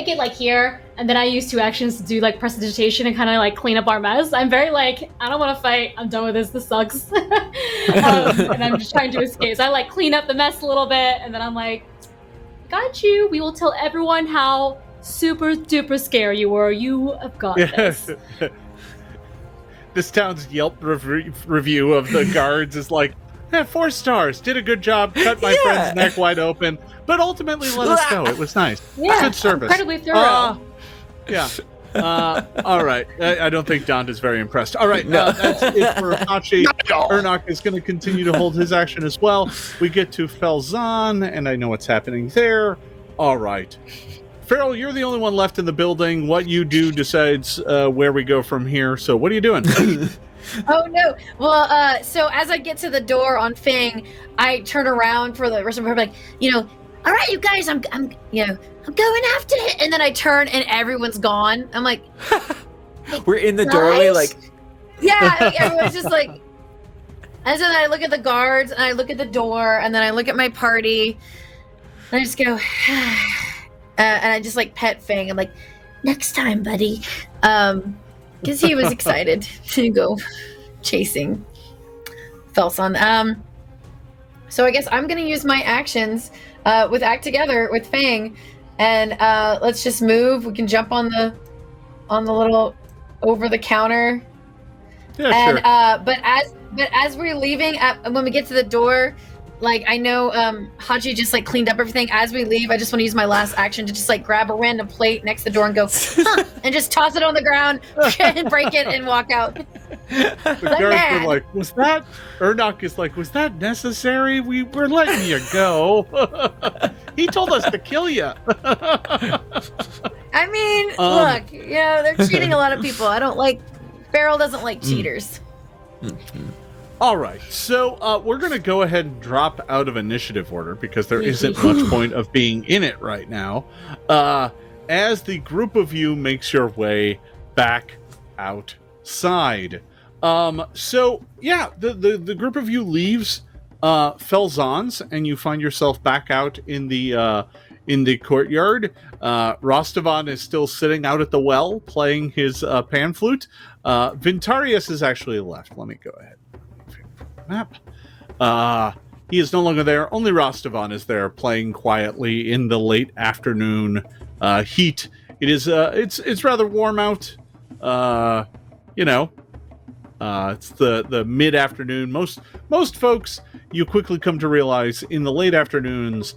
Speaker 3: get like here, and then I use 2 actions to do like prestidigitation and kind of like clean up our mess. I'm very like, I don't want to fight. I'm done with this. This sucks. And I'm just trying to escape. So I like clean up the mess a little bit, and then I'm like, got you. We will tell everyone how super duper scared you were. You have got this.
Speaker 1: This town's Yelp review of the guards is like, 4 stars. Did a good job. Cut my friend's neck wide open. But ultimately let us go. It was nice.
Speaker 3: Yeah,
Speaker 1: good service.
Speaker 3: Incredibly thorough.
Speaker 1: Yeah. All right. I don't think Dond is very impressed. All right. That's it for Hachi. Ernok is going to continue to hold his action as well. We get to Felzan, and I know what's happening there. All right. Fairel, you're the only one left in the building. What you do decides where we go from here. So what are you doing?
Speaker 5: Oh no! Well, so as I get to the door on Fang, I turn around for the rest of the like, all right, you guys, I'm going after it, and then I turn and everyone's gone. I'm like,
Speaker 2: we're in the doorway, like,
Speaker 5: yeah, everyone's just like, and so then I look at the guards and I look at the door and then I look at my party, and I just go, and I just like pet Fang. I'm like, next time, buddy. Because he was excited to go chasing Felson. So I guess I'm going to use my actions with Act Together with Fang, and let's just move. We can jump on the little over the counter.
Speaker 1: Yeah,
Speaker 5: and
Speaker 1: sure.
Speaker 5: But as we're leaving, when we get to the door, like I know Hachi just like cleaned up everything. As we leave, I just want to use my last action to just like grab a random plate next to the door and go, and just toss it on the ground and break it and walk out.
Speaker 1: The guards were like, was that? Ernok is like, was that necessary? We're letting you go. He told us to kill you.
Speaker 5: I mean, look, they're cheating a lot of people. I don't like, Fairel doesn't like cheaters.
Speaker 1: All right, so we're going to go ahead and drop out of initiative order because there isn't much point of being in it right now. As the group of you makes your way back outside. So, yeah, the group of you leaves Felzan's, and you find yourself back out in the courtyard. Rostavan is still sitting out at the well playing his pan flute. Vintarius is actually left. Let me go ahead. Map. He is no longer there. Only Rostavan is there playing quietly in the late afternoon heat. It is it's rather warm out. It's the mid-afternoon. Most folks, you quickly come to realize in the late afternoons,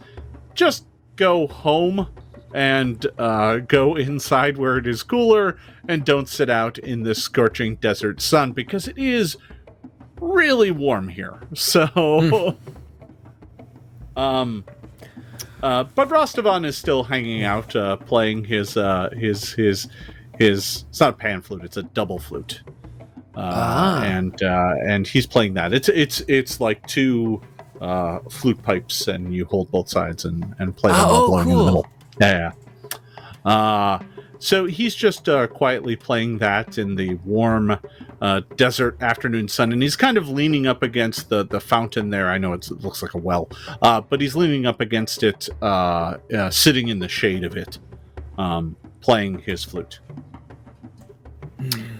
Speaker 1: just go home and go inside where it is cooler, and don't sit out in this scorching desert sun because it is really warm here. So but Rostavan is still hanging out, playing his it's not a pan flute, it's a double flute. And he's playing that. It's like 2 flute pipes, and you hold both sides and play them all blowing in the middle. Yeah. So he's just quietly playing that in the warm desert afternoon sun, and he's kind of leaning up against the fountain there. I know it looks like a well, but he's leaning up against it, sitting in the shade of it, playing his flute.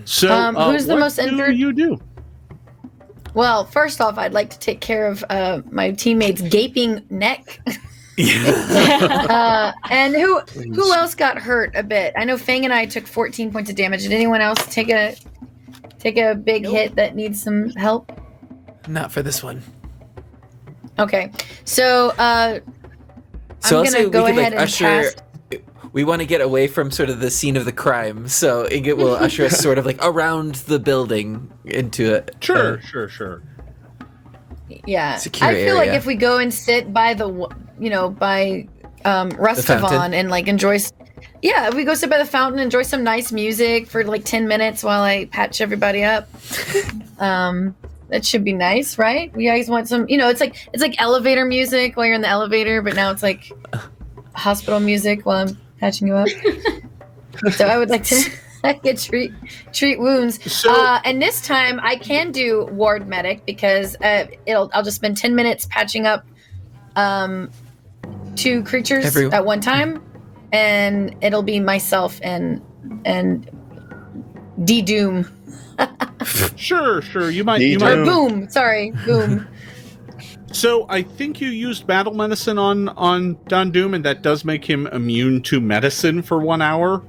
Speaker 1: So
Speaker 5: who's the
Speaker 1: what
Speaker 5: most injured?
Speaker 1: do you do?
Speaker 5: Well, first off, I'd like to take care of my teammate's gaping neck. And who else got hurt a bit? I know Fang and I took 14 points of damage. Did anyone else take a big hit that needs some help?
Speaker 2: Not for this one.
Speaker 5: Okay, so I'm gonna go ahead and cast.
Speaker 2: We want to get away from sort of the scene of the crime, so Ingot will usher us sort of like around the building into it.
Speaker 1: Sure.
Speaker 5: Yeah,
Speaker 2: secure
Speaker 5: I feel like
Speaker 2: area.
Speaker 5: if we go and sit by by Rustavon and like enjoy. Yeah, if we go sit by the fountain, enjoy some nice music for like 10 minutes while I patch everybody up. That should be nice, right? You guys want some? It's like elevator music while you're in the elevator, but now it's like hospital music while I'm patching you up. So I would like to treat wounds.
Speaker 1: So,
Speaker 5: and this time I can do ward medic because I'll just spend 10 minutes patching up 2 creatures at one time, and it'll be myself and D-Doom.
Speaker 1: sure. You might.
Speaker 5: Or Boom.
Speaker 1: So I think you used battle medicine on Don Doom, and that does make him immune to medicine for 1 hour.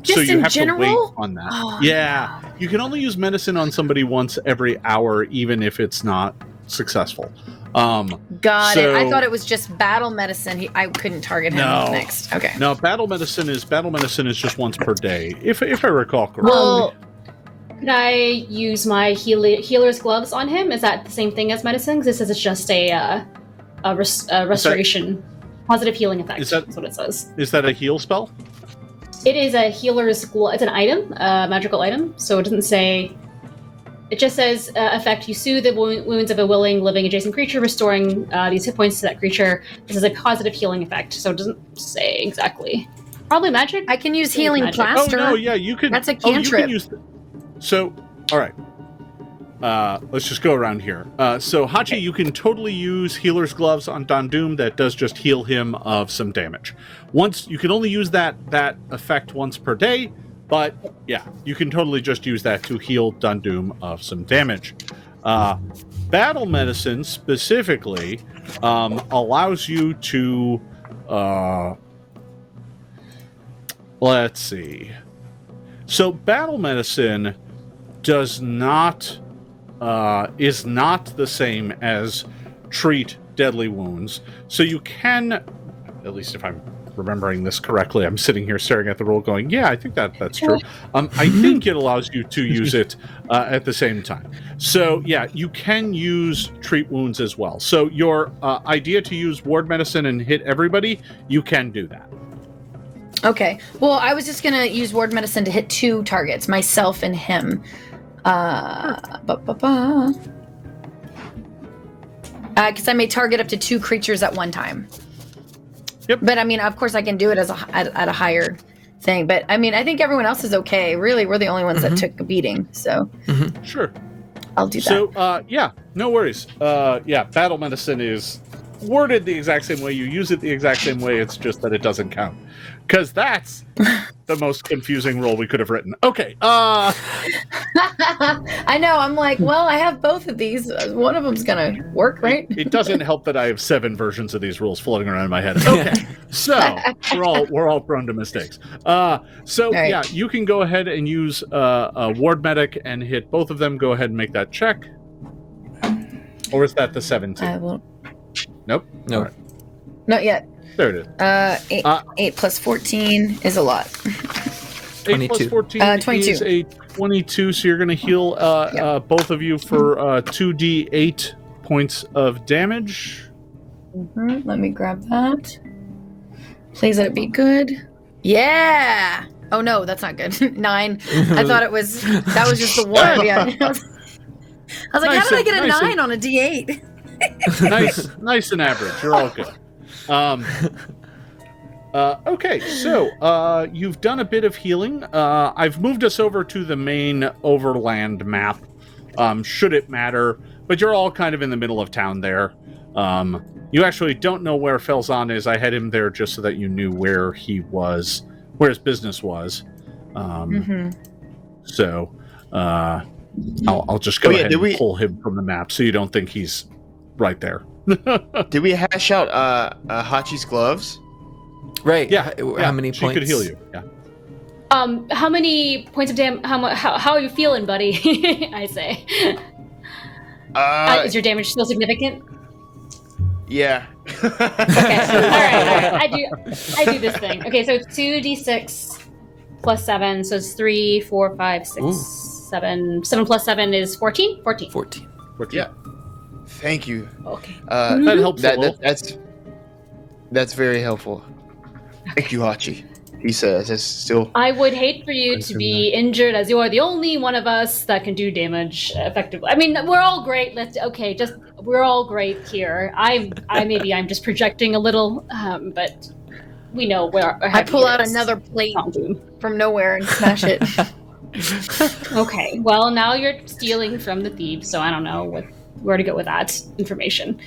Speaker 5: Just
Speaker 1: so you
Speaker 5: in
Speaker 1: have
Speaker 5: general?
Speaker 1: to wait on that.
Speaker 5: Oh,
Speaker 1: yeah, you can only use medicine on somebody once every hour, even if it's not successful.
Speaker 5: Got it. I thought it was just battle medicine. I couldn't target him next. Okay.
Speaker 1: No, battle medicine is just once per day, if I recall correctly.
Speaker 5: Well,
Speaker 3: Could I use my healer's gloves on him? Is that the same thing as medicine? Because this is just a restoration, positive healing effect. That's what it says.
Speaker 1: Is that a heal spell?
Speaker 3: It is a healer's glove. It's an item, a magical item. So it doesn't say. It just says effect. You soothe the wounds of a willing, living adjacent creature, restoring these hit points to that creature. This is a positive healing effect. So it doesn't say exactly. Probably magic.
Speaker 5: I can use healing
Speaker 3: magic.
Speaker 5: plaster.
Speaker 1: Oh no, yeah, you can.
Speaker 5: That's a cantrip.
Speaker 1: So, all right. Let's just go around here. So, Hachi, you can totally use healer's gloves on Don Doom. That does just heal him of some damage. You can only use that effect once per day, but yeah, you can totally just use that to heal Don Doom of some damage. Battle medicine specifically allows you to. Let's see. So, battle medicine is not the same as treat deadly wounds. So you can, at least if I'm remembering this correctly, I'm sitting here staring at the roll going, yeah, I think that's true. I think it allows you to use it at the same time. So yeah, you can use treat wounds as well. So your idea to use ward medicine and hit everybody, you can do that.
Speaker 5: Okay. Well, I was just gonna use ward medicine to hit 2 targets, myself and him. Because I may target up to 2 creatures at one time.
Speaker 1: Yep.
Speaker 5: But I mean, of course, I can do it at a higher thing. But I mean, I think everyone else is okay. Really, we're the only ones that took a beating. So
Speaker 1: Sure.
Speaker 5: I'll do that.
Speaker 1: So yeah, no worries. Yeah, battle medicine is worded the exact same way. You use it the exact same way. It's just that it doesn't count. Because that's the most confusing roll we could have written. Okay.
Speaker 5: I know. I'm like, well, I have both of these. One of them's going to work, right?
Speaker 1: It doesn't help that I have 7 versions of these rules floating around in my head. Okay. So we're all prone to mistakes. Right. Yeah, you can go ahead and use a ward medic and hit both of them. Go ahead and make that check. Or is that the 17?
Speaker 5: I won't.
Speaker 1: Nope.
Speaker 2: No.
Speaker 1: Right.
Speaker 5: Not yet.
Speaker 1: There it is.
Speaker 5: 8 plus 14 is a lot.
Speaker 1: 8 plus 14
Speaker 5: 22.
Speaker 1: is a 22, so you're going to heal both of you for 2d8 points of damage.
Speaker 5: Mm-hmm. Let me grab that. Please let it be good. Yeah! Oh no, that's not good. 9. I thought that was just the 1. Yeah. I was like, how did I get a 9 on a d8?
Speaker 1: nice and average. You're all good. Okay, so you've done a bit of healing. I've moved us over to the main overland map, should it matter, but you're all kind of in the middle of town there. You actually don't know where Felzan is. I had him there just so that you knew where he was, where his business was. So I'll just go ahead and pull him from the map so you don't think he's right there.
Speaker 4: Did we hash out Hachi's gloves?
Speaker 2: Right.
Speaker 1: Yeah.
Speaker 2: How many
Speaker 1: she
Speaker 2: points?
Speaker 1: could heal you. Yeah.
Speaker 3: How many points of damage? How are you feeling, buddy? I say. Is your damage still significant?
Speaker 4: Yeah.
Speaker 3: Okay. All right. I do this thing. Okay, so 2d6 plus 7, so it's 3, 4, 5, 6,
Speaker 2: Ooh.
Speaker 3: 7. 7 plus 7 is 14? 14.
Speaker 2: 14.
Speaker 4: Yeah. Thank you.
Speaker 3: Okay.
Speaker 1: That helps a little.
Speaker 4: That's very helpful. Thank you, Hachi. He says it's still.
Speaker 3: I would hate for you to be injured, as you are the only one of us that can do damage effectively. I mean, we're all great. We're all great here. I'm just projecting a little, but we know where.
Speaker 5: I pull out another plate from nowhere and smash it.
Speaker 3: Okay. Well, now you're stealing from the thieves, so I don't know where to go with that information.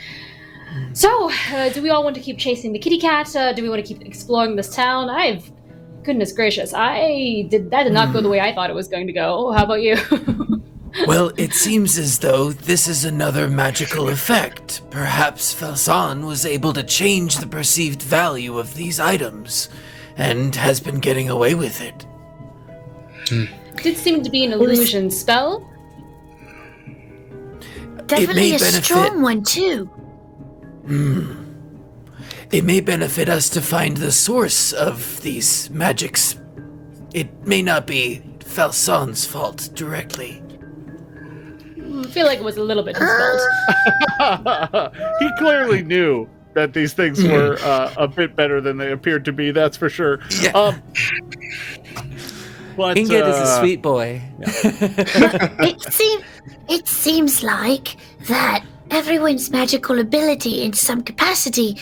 Speaker 3: So, do we all want to keep chasing the kitty cat? Do we want to keep exploring this town? Goodness gracious, that did not go the way I thought it was going to go. How about you?
Speaker 2: Well, it seems as though this is another magical effect. Perhaps Felzan was able to change the perceived value of these items, and has been getting away with it.
Speaker 3: Did seem to be an illusion spell.
Speaker 5: Definitely a strong one, too.
Speaker 2: It may benefit us to find the source of these magics. It may not be Felzan's fault directly.
Speaker 3: I feel like it was a little bit his fault.
Speaker 1: He clearly knew that these things were a bit better than they appeared to be, that's for sure.
Speaker 2: Yeah.
Speaker 1: But,
Speaker 2: Ingot is a sweet boy.
Speaker 5: Yeah. It seems like that everyone's magical ability in some capacity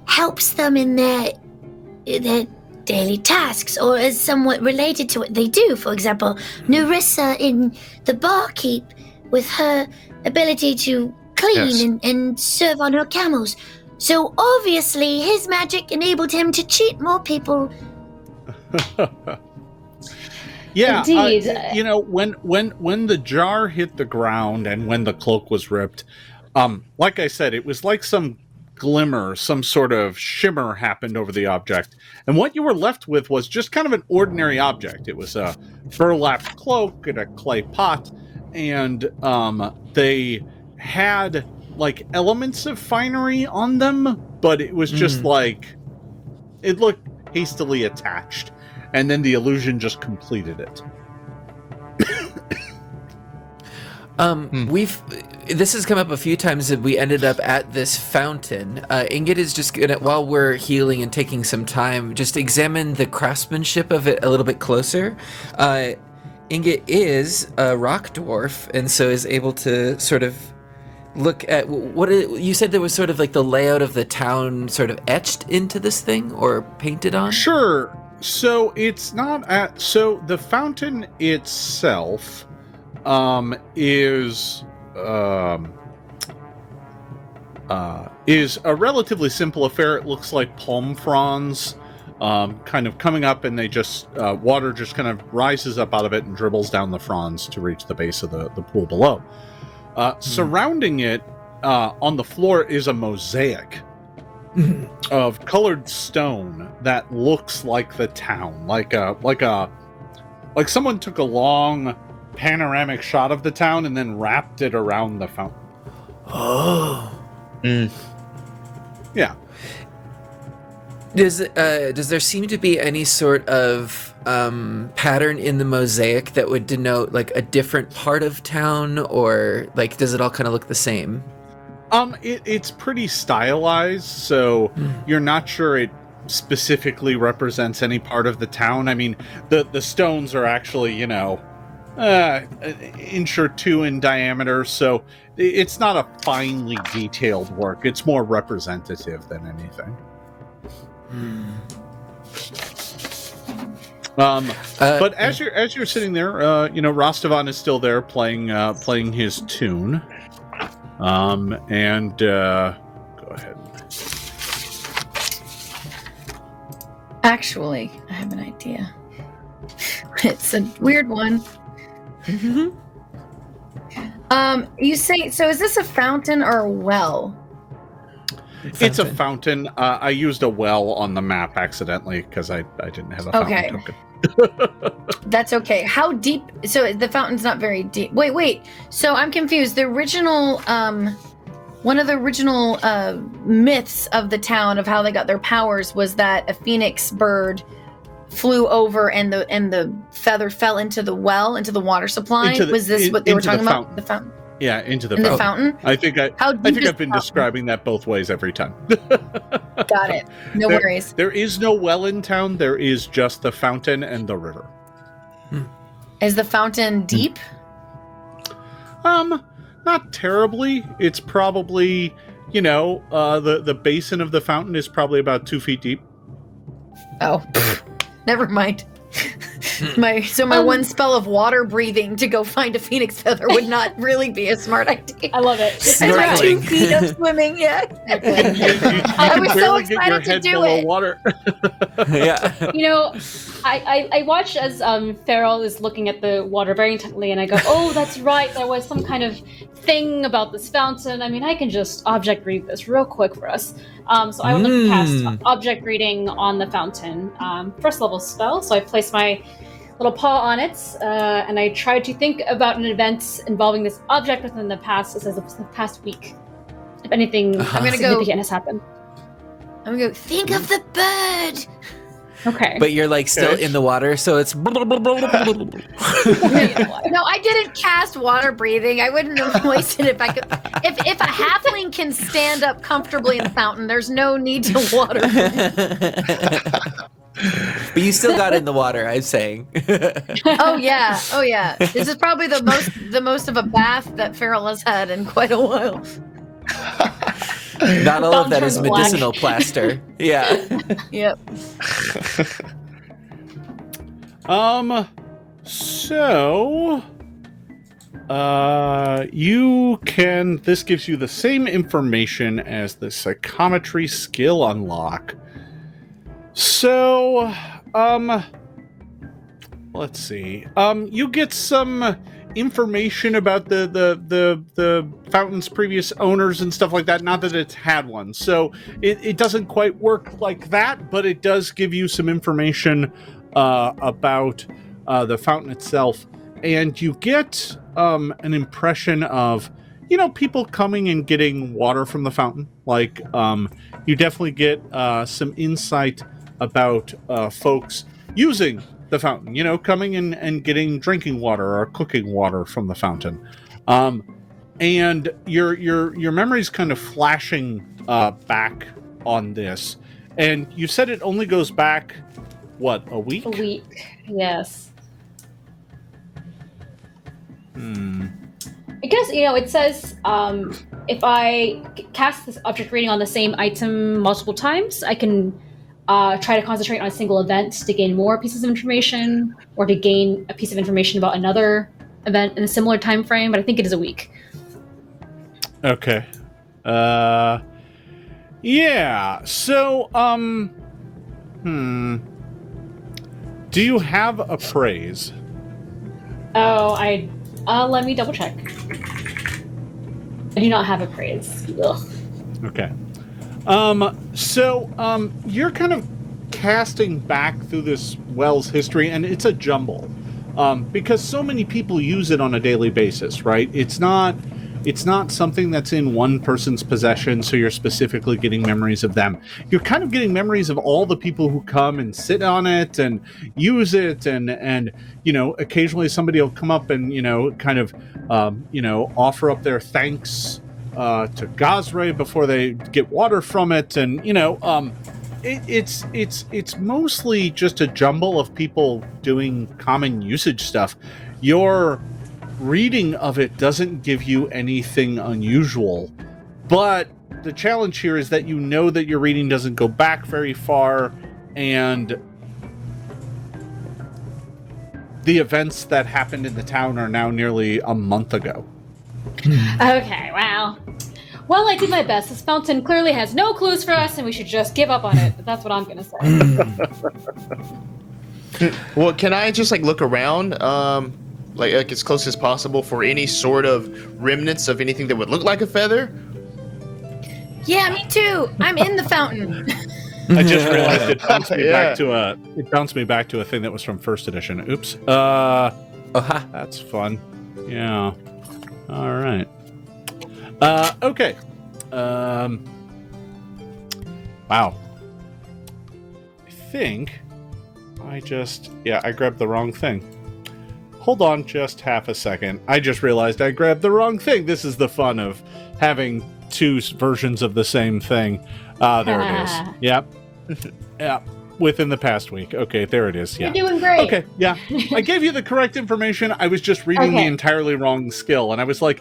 Speaker 5: helps them in their daily tasks, or is somewhat related to what they do. For example, Nerissa in the barkeep with her ability to clean and serve on her camels. So obviously his magic enabled him to cheat more people.
Speaker 1: Yeah,
Speaker 3: indeed.
Speaker 1: When the jar hit the ground and when the cloak was ripped, like I said, it was like some glimmer, some sort of shimmer happened over the object. And what you were left with was just kind of an ordinary object. It was a burlap cloak and a clay pot, and they had like elements of finery on them, but it was just like, it looked hastily attached. And then the illusion just completed it.
Speaker 2: This has come up a few times that we ended up at this fountain. Ingot is just gonna, while we're healing and taking some time, just examine the craftsmanship of it a little bit closer. Ingot is a rock dwarf, and so is able to sort of look at you said there was sort of like the layout of the town sort of etched into this thing or painted on?
Speaker 1: Sure. So it's not so the fountain itself is a relatively simple affair. It looks like palm fronds kind of coming up, and they just water just kind of rises up out of it and dribbles down the fronds to reach the base of the pool below. Surrounding it on the floor is a mosaic of colored stone that looks like the town, like someone took a long panoramic shot of the town and then wrapped it around the fountain.
Speaker 2: Oh.
Speaker 1: Yeah.
Speaker 2: Does there seem to be any sort of pattern in the mosaic that would denote like a different part of town, or like does it all kind of look the same?
Speaker 1: It's pretty stylized, so you're not sure it specifically represents any part of the town. I mean, the stones are actually, an inch or two in diameter, so it's not a finely detailed work. It's more representative than anything. But as you're sitting there, Rastavan is still there playing his tune. Go ahead.
Speaker 5: Actually, I have an idea. It's a weird one. You say, so is this a fountain or a well?
Speaker 1: It's a fountain. I used a well on the map accidentally because I didn't have a fountain token.
Speaker 5: That's okay. How deep? So the fountain's not very deep. Wait. So I'm confused. The original, one of the original myths of the town of how they got their powers was that a phoenix bird flew over and the feather fell into the well, into the water supply. Was this what they were talking about? The fountain.
Speaker 1: Yeah, into the
Speaker 5: fountain.
Speaker 1: I think I've been describing that both ways every time.
Speaker 5: Got it. No worries.
Speaker 1: There is no well in town. There is just the fountain and the river.
Speaker 5: Is the fountain deep?
Speaker 1: Not terribly. It's probably, the basin of the fountain is probably about 2 feet deep.
Speaker 5: Oh, never mind. My one spell of water breathing to go find a phoenix feather would not really be a smart idea.
Speaker 3: I love it.
Speaker 5: It's my 2 feet of swimming, yeah. I was so excited to do it.
Speaker 1: Water.
Speaker 2: Yeah.
Speaker 3: I watch as Fairel is looking at the water very intently, and I go, "Oh, that's right. There was some kind of thing about this fountain. I mean, I can just object read this real quick for us." So I would like to cast object reading on the fountain, first level spell. So I place my little paw on it, and I try to think about an event involving this object within the past. It says the past week. If anything significant has happened.
Speaker 5: I'm gonna go think of the bird.
Speaker 3: Okay.
Speaker 2: But you're like still in the water, so it's.
Speaker 5: No, I didn't cast water breathing. I wouldn't have wasted it if I could. If a halfling can stand up comfortably in the fountain, there's no need to water.
Speaker 2: But you still got in the water, I'm saying.
Speaker 5: Oh yeah. This is probably the most of a bath that Fairel has had in quite a while.
Speaker 2: Not all of that is medicinal plaster. Yeah.
Speaker 5: Yep.
Speaker 1: So this gives you the same information as the psychometry skill unlock. So, let's see. You get some information about the fountain's previous owners and stuff like that. Not that it's had one, so it doesn't quite work like that, but it does give you some information about the fountain itself, and you get an impression of people coming and getting water from the fountain. Like you definitely get some insight about folks using the fountain, coming in and getting drinking water or cooking water from the fountain. And your memory's kind of flashing back on this. And you said it only goes back, what, a week?
Speaker 3: A week, yes. I guess, it says if I cast this object reading on the same item multiple times, I can try to concentrate on a single event to gain more pieces of information, or to gain a piece of information about another event in a similar time frame, but I think it is a week.
Speaker 1: Okay. Yeah. So, do you have a praise?
Speaker 3: Oh, let me double check. I do not have a praise. Ugh.
Speaker 1: Okay. So you're kind of casting back through this well's history, and it's a jumble, because so many people use it on a daily basis, right? It's not something that's in one person's possession, so you're specifically getting memories of them. You're kind of getting memories of all the people who come and sit on it and use it, and occasionally somebody will come up and kind of offer up their thanks to Gazre before they get water from it, and it's mostly just a jumble of people doing common usage stuff. Your reading of it doesn't give you anything unusual, but the challenge here is that that your reading doesn't go back very far, and the events that happened in the town are now nearly a month ago.
Speaker 3: Okay, wow. Well, I did my best. This fountain clearly has no clues for us, and we should just give up on it. That's what I'm gonna say.
Speaker 4: Well, can I just like look around, like as close as possible for any sort of remnants of anything that would look like a feather?
Speaker 5: Yeah, me too. I'm in the fountain.
Speaker 1: I just realized it bounced me
Speaker 4: Yeah.
Speaker 1: back to a thing that was from first edition. Oops. That's fun. Yeah. All right. Okay. Wow. I think I grabbed the wrong thing. Hold on just half a second. I just realized I grabbed the wrong thing. This is the fun of having two versions of the same thing. There it is. Yep. Yeah. Within the past week. Okay, there it is. Yeah.
Speaker 3: You're doing great.
Speaker 1: Okay, yeah. I gave you the correct information. I was just reading the entirely wrong skill, and I was like,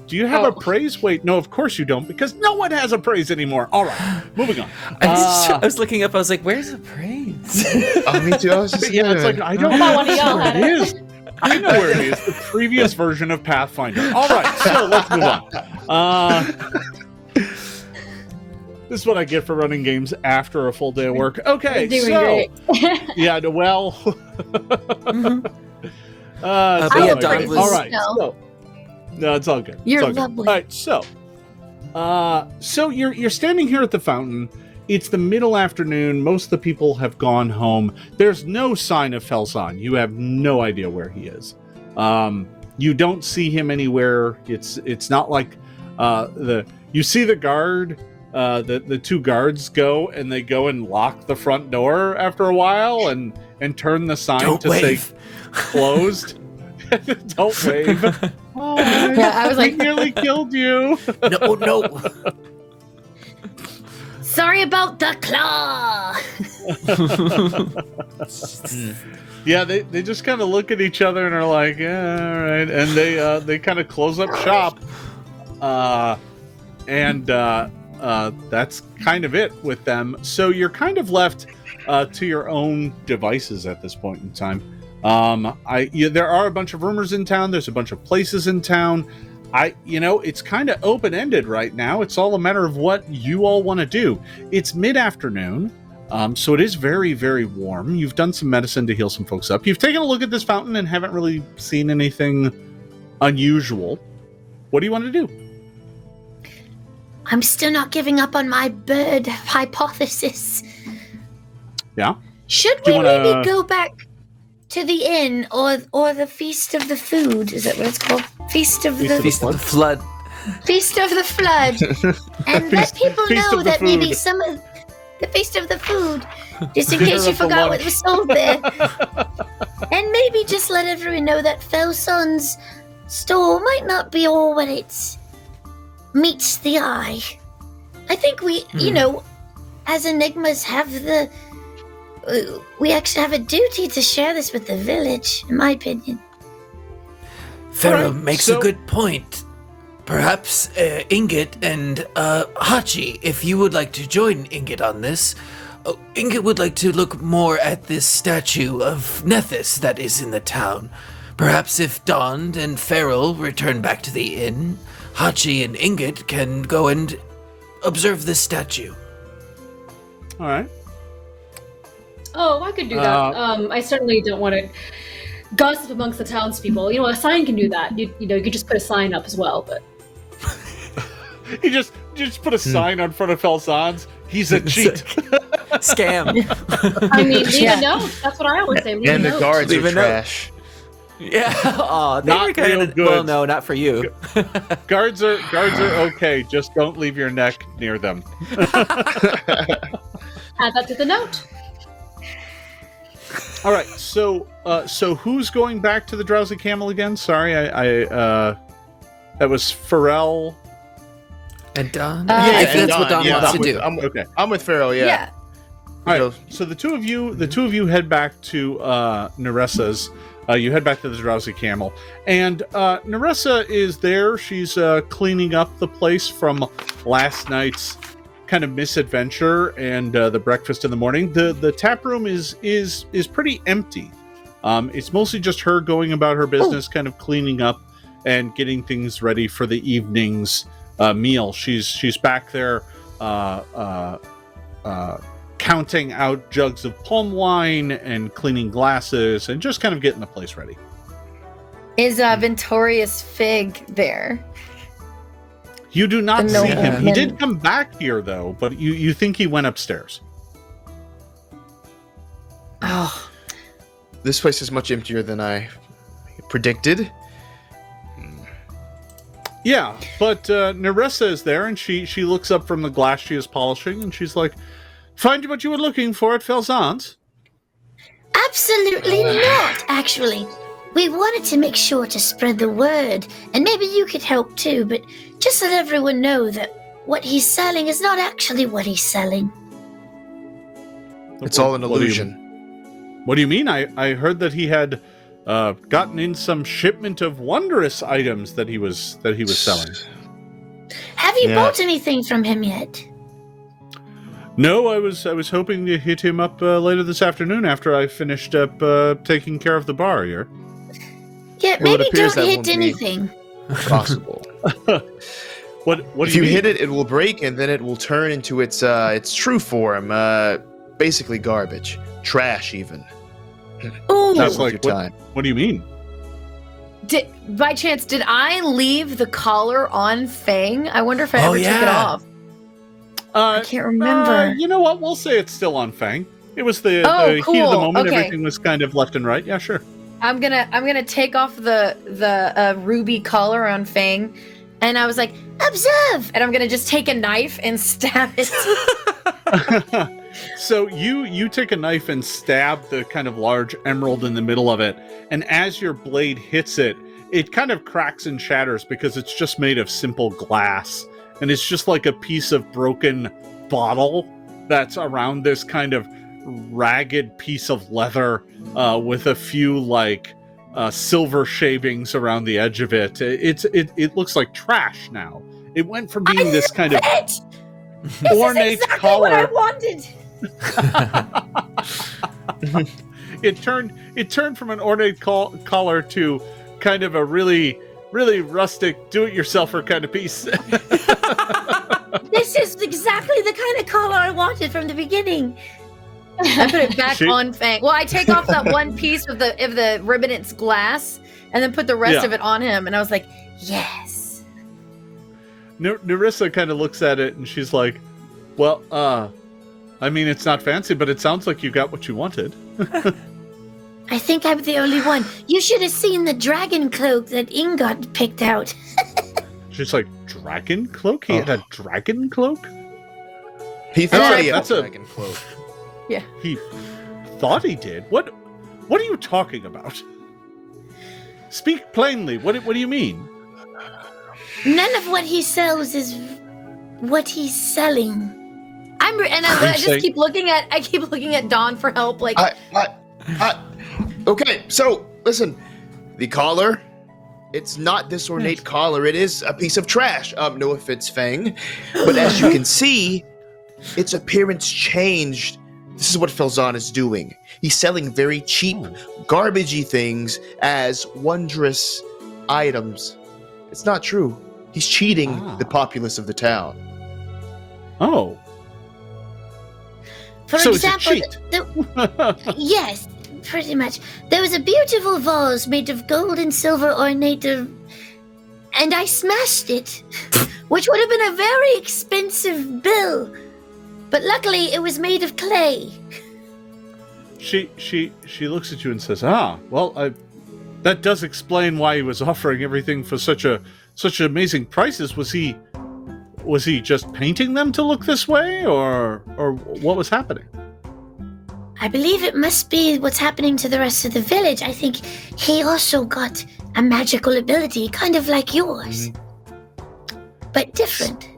Speaker 1: do you have a praise? Wait, no, of course you don't, because no one has a praise anymore. All right, moving on.
Speaker 2: I was looking up, I was like, where's the praise?
Speaker 4: Oh, me too. I was just
Speaker 1: Yeah, it's like, I don't
Speaker 3: Not
Speaker 1: know
Speaker 3: one of y'all
Speaker 1: where
Speaker 3: had
Speaker 1: it
Speaker 3: it.
Speaker 1: is. I know where it is. The previous version of Pathfinder. All right, so let's move on. This is what I get for running games after a full day of work. Okay,
Speaker 3: You're doing
Speaker 1: so
Speaker 3: great.
Speaker 1: yeah, well.
Speaker 2: But yeah,
Speaker 1: so,
Speaker 2: Don was-
Speaker 1: all right.
Speaker 5: No.
Speaker 1: So, no, it's all good.
Speaker 5: You're
Speaker 1: It's all good.
Speaker 5: lovely.
Speaker 1: All right, so you're standing here at the fountain. It's the middle afternoon. Most of the people have gone home. There's no sign of Felson. You have no idea where he is. You don't see him anywhere. It's not like you see the guard. The two guards go and they go and lock the front door after a while and turn the sign
Speaker 2: Don't
Speaker 1: to
Speaker 2: wave.
Speaker 1: say closed. Don't wave. Oh,
Speaker 5: I was like-
Speaker 1: we nearly killed you.
Speaker 2: No.
Speaker 5: Sorry about the claw.
Speaker 1: Yeah, they just kind of look at each other and are like, yeah, all right, and they kind of close up shop, and that's kind of it with them. So you're kind of left to your own devices at this point in time. There are a bunch of rumors in town. There's a bunch of places in town. It's kind of open-ended right now. It's all a matter of what you all want to do. It's mid-afternoon, so it is very, very warm. You've done some medicine to heal some folks up. You've taken a look at this fountain and haven't really seen anything unusual. What do you want to do?
Speaker 5: I'm still not giving up on my bird hypothesis.
Speaker 1: Yeah?
Speaker 5: Should
Speaker 1: Do
Speaker 5: we
Speaker 1: you wanna-
Speaker 5: maybe go back to the inn or the Feast of the Food? Is that what it's called? Feast of the
Speaker 2: Feast of the Flood.
Speaker 5: Feast of the Flood. And let people
Speaker 1: Feast
Speaker 5: know
Speaker 1: of the
Speaker 5: that maybe
Speaker 1: Food.
Speaker 5: some of the Feast of the Food, just in
Speaker 1: Dinner
Speaker 5: case you
Speaker 1: of the
Speaker 5: forgot what
Speaker 1: lunch.
Speaker 5: was sold there. And maybe just let everyone know that Felson's store might not be all what it meets the eye. I think we, as Enigmas have we actually have a duty to share this with the village, in my opinion.
Speaker 2: Fairel
Speaker 1: Alright,
Speaker 2: makes
Speaker 1: so-
Speaker 2: a good point. Perhaps Ingot and Hachi, if you would like to join Ingot on this, Ingot would like to look more at this statue of Nethys that is in the town. Perhaps if Dond and Fairel return back to the inn, Hachi and Ingot can go and observe this statue.
Speaker 1: All right.
Speaker 3: Oh, I could do that. I certainly don't want to gossip amongst the townspeople. A sign can do that. You could just put a sign up as well. But
Speaker 1: You just put a sign on front of Felson's. He's a cheat.
Speaker 2: Scam.
Speaker 3: I mean, leave
Speaker 5: Yeah.
Speaker 3: a note. That's what I always say. Leave
Speaker 4: And
Speaker 3: a
Speaker 4: the
Speaker 3: note.
Speaker 4: guards
Speaker 2: Leave
Speaker 4: are
Speaker 2: a note.
Speaker 4: trash.
Speaker 2: Yeah. Aw, they
Speaker 1: Not
Speaker 2: were kind
Speaker 1: real
Speaker 2: of
Speaker 1: good.
Speaker 2: Well, no, not for you.
Speaker 1: Guards are okay. Just don't leave your neck near them.
Speaker 3: Add that to the note.
Speaker 1: All right. So who's going back to the Drowsy Camel again? Sorry, I that was Fairel.
Speaker 2: And Don?
Speaker 5: Yeah,
Speaker 2: I
Speaker 5: and
Speaker 2: think that's what
Speaker 4: Don,
Speaker 2: Don
Speaker 4: yeah,
Speaker 2: wants
Speaker 4: I'm
Speaker 2: to
Speaker 4: with-
Speaker 2: do.
Speaker 4: I'm,
Speaker 1: Okay.
Speaker 4: I'm with Fairel, yeah.
Speaker 1: All right. So the two of you head back to Neressa's. You head back to the Drowsy Camel, and Neressa is there. She's cleaning up the place from last night's kind of misadventure and the breakfast in the morning. The tap room is pretty empty. It's mostly just her going about her business, kind of cleaning up and getting things ready for the evening's meal. She's back there counting out jugs of palm wine and cleaning glasses and just kind of getting the place ready.
Speaker 5: Is Ventorius Fig there?
Speaker 1: You do not
Speaker 5: The
Speaker 1: see him.
Speaker 5: nobleman.
Speaker 1: He did come back here, though, but you think he went upstairs.
Speaker 5: Oh,
Speaker 4: This place is much emptier than I predicted.
Speaker 1: Yeah, but Nerissa is there, and she looks up from the glass she is polishing, and she's like, "Find what you were looking for at Felzant?"
Speaker 6: Absolutely not, actually. We wanted to make sure to spread the word, and maybe you could help too, but just let everyone know that what he's selling is not actually what he's selling.
Speaker 4: It's all an
Speaker 1: What do you-
Speaker 4: illusion.
Speaker 1: What do you mean? I heard that he had gotten in some shipment of wondrous items that he was selling.
Speaker 6: Have you
Speaker 4: Yeah.
Speaker 6: bought anything from him yet?
Speaker 1: No, I was hoping to hit him up later this afternoon after I finished up taking care of the bar here.
Speaker 6: Yeah,
Speaker 4: Well, it
Speaker 6: maybe
Speaker 4: appears
Speaker 6: don't
Speaker 4: that
Speaker 6: hit
Speaker 4: won't be-
Speaker 6: anything.
Speaker 4: Possible.
Speaker 1: What
Speaker 4: If
Speaker 1: do
Speaker 4: you
Speaker 1: you mean?
Speaker 4: hit it, it will break, and then it will turn into its true form. Basically garbage, trash, even.
Speaker 6: Ooh,
Speaker 1: That's
Speaker 4: Not worth
Speaker 1: like
Speaker 4: your
Speaker 1: what-
Speaker 4: time.
Speaker 1: What do you mean?
Speaker 5: by chance, did I leave the collar on Fang? I wonder if I
Speaker 2: Oh,
Speaker 5: ever took it
Speaker 2: yeah.
Speaker 5: off. I can't remember.
Speaker 1: You know what? We'll say it's still on Fang. It was the
Speaker 5: Oh,
Speaker 1: heat of the
Speaker 5: cool.
Speaker 1: moment.
Speaker 5: Okay.
Speaker 1: Everything was kind of left and right. Yeah, sure.
Speaker 5: I'm gonna take off the ruby collar on Fang, and I was like, observe, and I'm gonna just take a knife and stab it.
Speaker 1: So you take a knife and stab the kind of large emerald in the middle of it, and as your blade hits it, it kind of cracks and shatters because it's just made of simple glass, and it's just like a piece of broken bottle that's around this kind of ragged piece of leather with a few like silver shavings around the edge of it. It looks like trash now. It went from being this kind of
Speaker 6: it! This
Speaker 1: ornate
Speaker 6: is exactly
Speaker 1: collar.
Speaker 6: what I wanted.
Speaker 1: It turned from an ornate collar to kind of a really rustic do-it-yourselfer kind of piece.
Speaker 6: This is exactly the kind of collar I wanted from the beginning.
Speaker 5: I put it back
Speaker 1: She-
Speaker 5: on Fang. Well, I take off that one piece of the ribbon, it's glass, and then put the rest
Speaker 1: Yeah.
Speaker 5: of it on him, and I was like, yes.
Speaker 1: Nerissa kind of looks at it and she's like, well, I mean, it's not fancy, but it sounds like you got what you wanted.
Speaker 6: I think I'm the only one. You should have seen the dragon cloak that Ingot picked out.
Speaker 1: She's like, dragon cloak? He had a dragon cloak?
Speaker 4: He thought
Speaker 1: like-
Speaker 4: he had
Speaker 1: that's
Speaker 4: a
Speaker 1: a-
Speaker 4: dragon cloak.
Speaker 1: He thought he did. What are you talking about? Speak plainly. What do you mean?
Speaker 6: None of what he sells is what he's selling.
Speaker 5: I
Speaker 1: saying-
Speaker 5: just keep looking at Dawn for help. Like,
Speaker 4: Okay, so listen, the collar. It's not this ornate collar. It is a piece of trash. No offense, Fang, but as you can see, its appearance changed. This is what Felzan is doing. He's selling very cheap, garbagey things as wondrous items. It's not true. He's cheating the populace of the town.
Speaker 1: Oh,
Speaker 6: For
Speaker 1: so it's a
Speaker 6: example,
Speaker 1: cheat.
Speaker 6: yes, pretty much. There was a beautiful vase made of gold and silver ornate of, and I smashed it, which would have been a very expensive bill. But luckily, it was made of clay.
Speaker 1: She looks at you and says, well, that does explain why he was offering everything for such amazing prices. Was he just painting them to look this way, or what was happening?
Speaker 6: I believe it must be what's happening to the rest of the village. I think he also got a magical ability, kind of like yours, but different.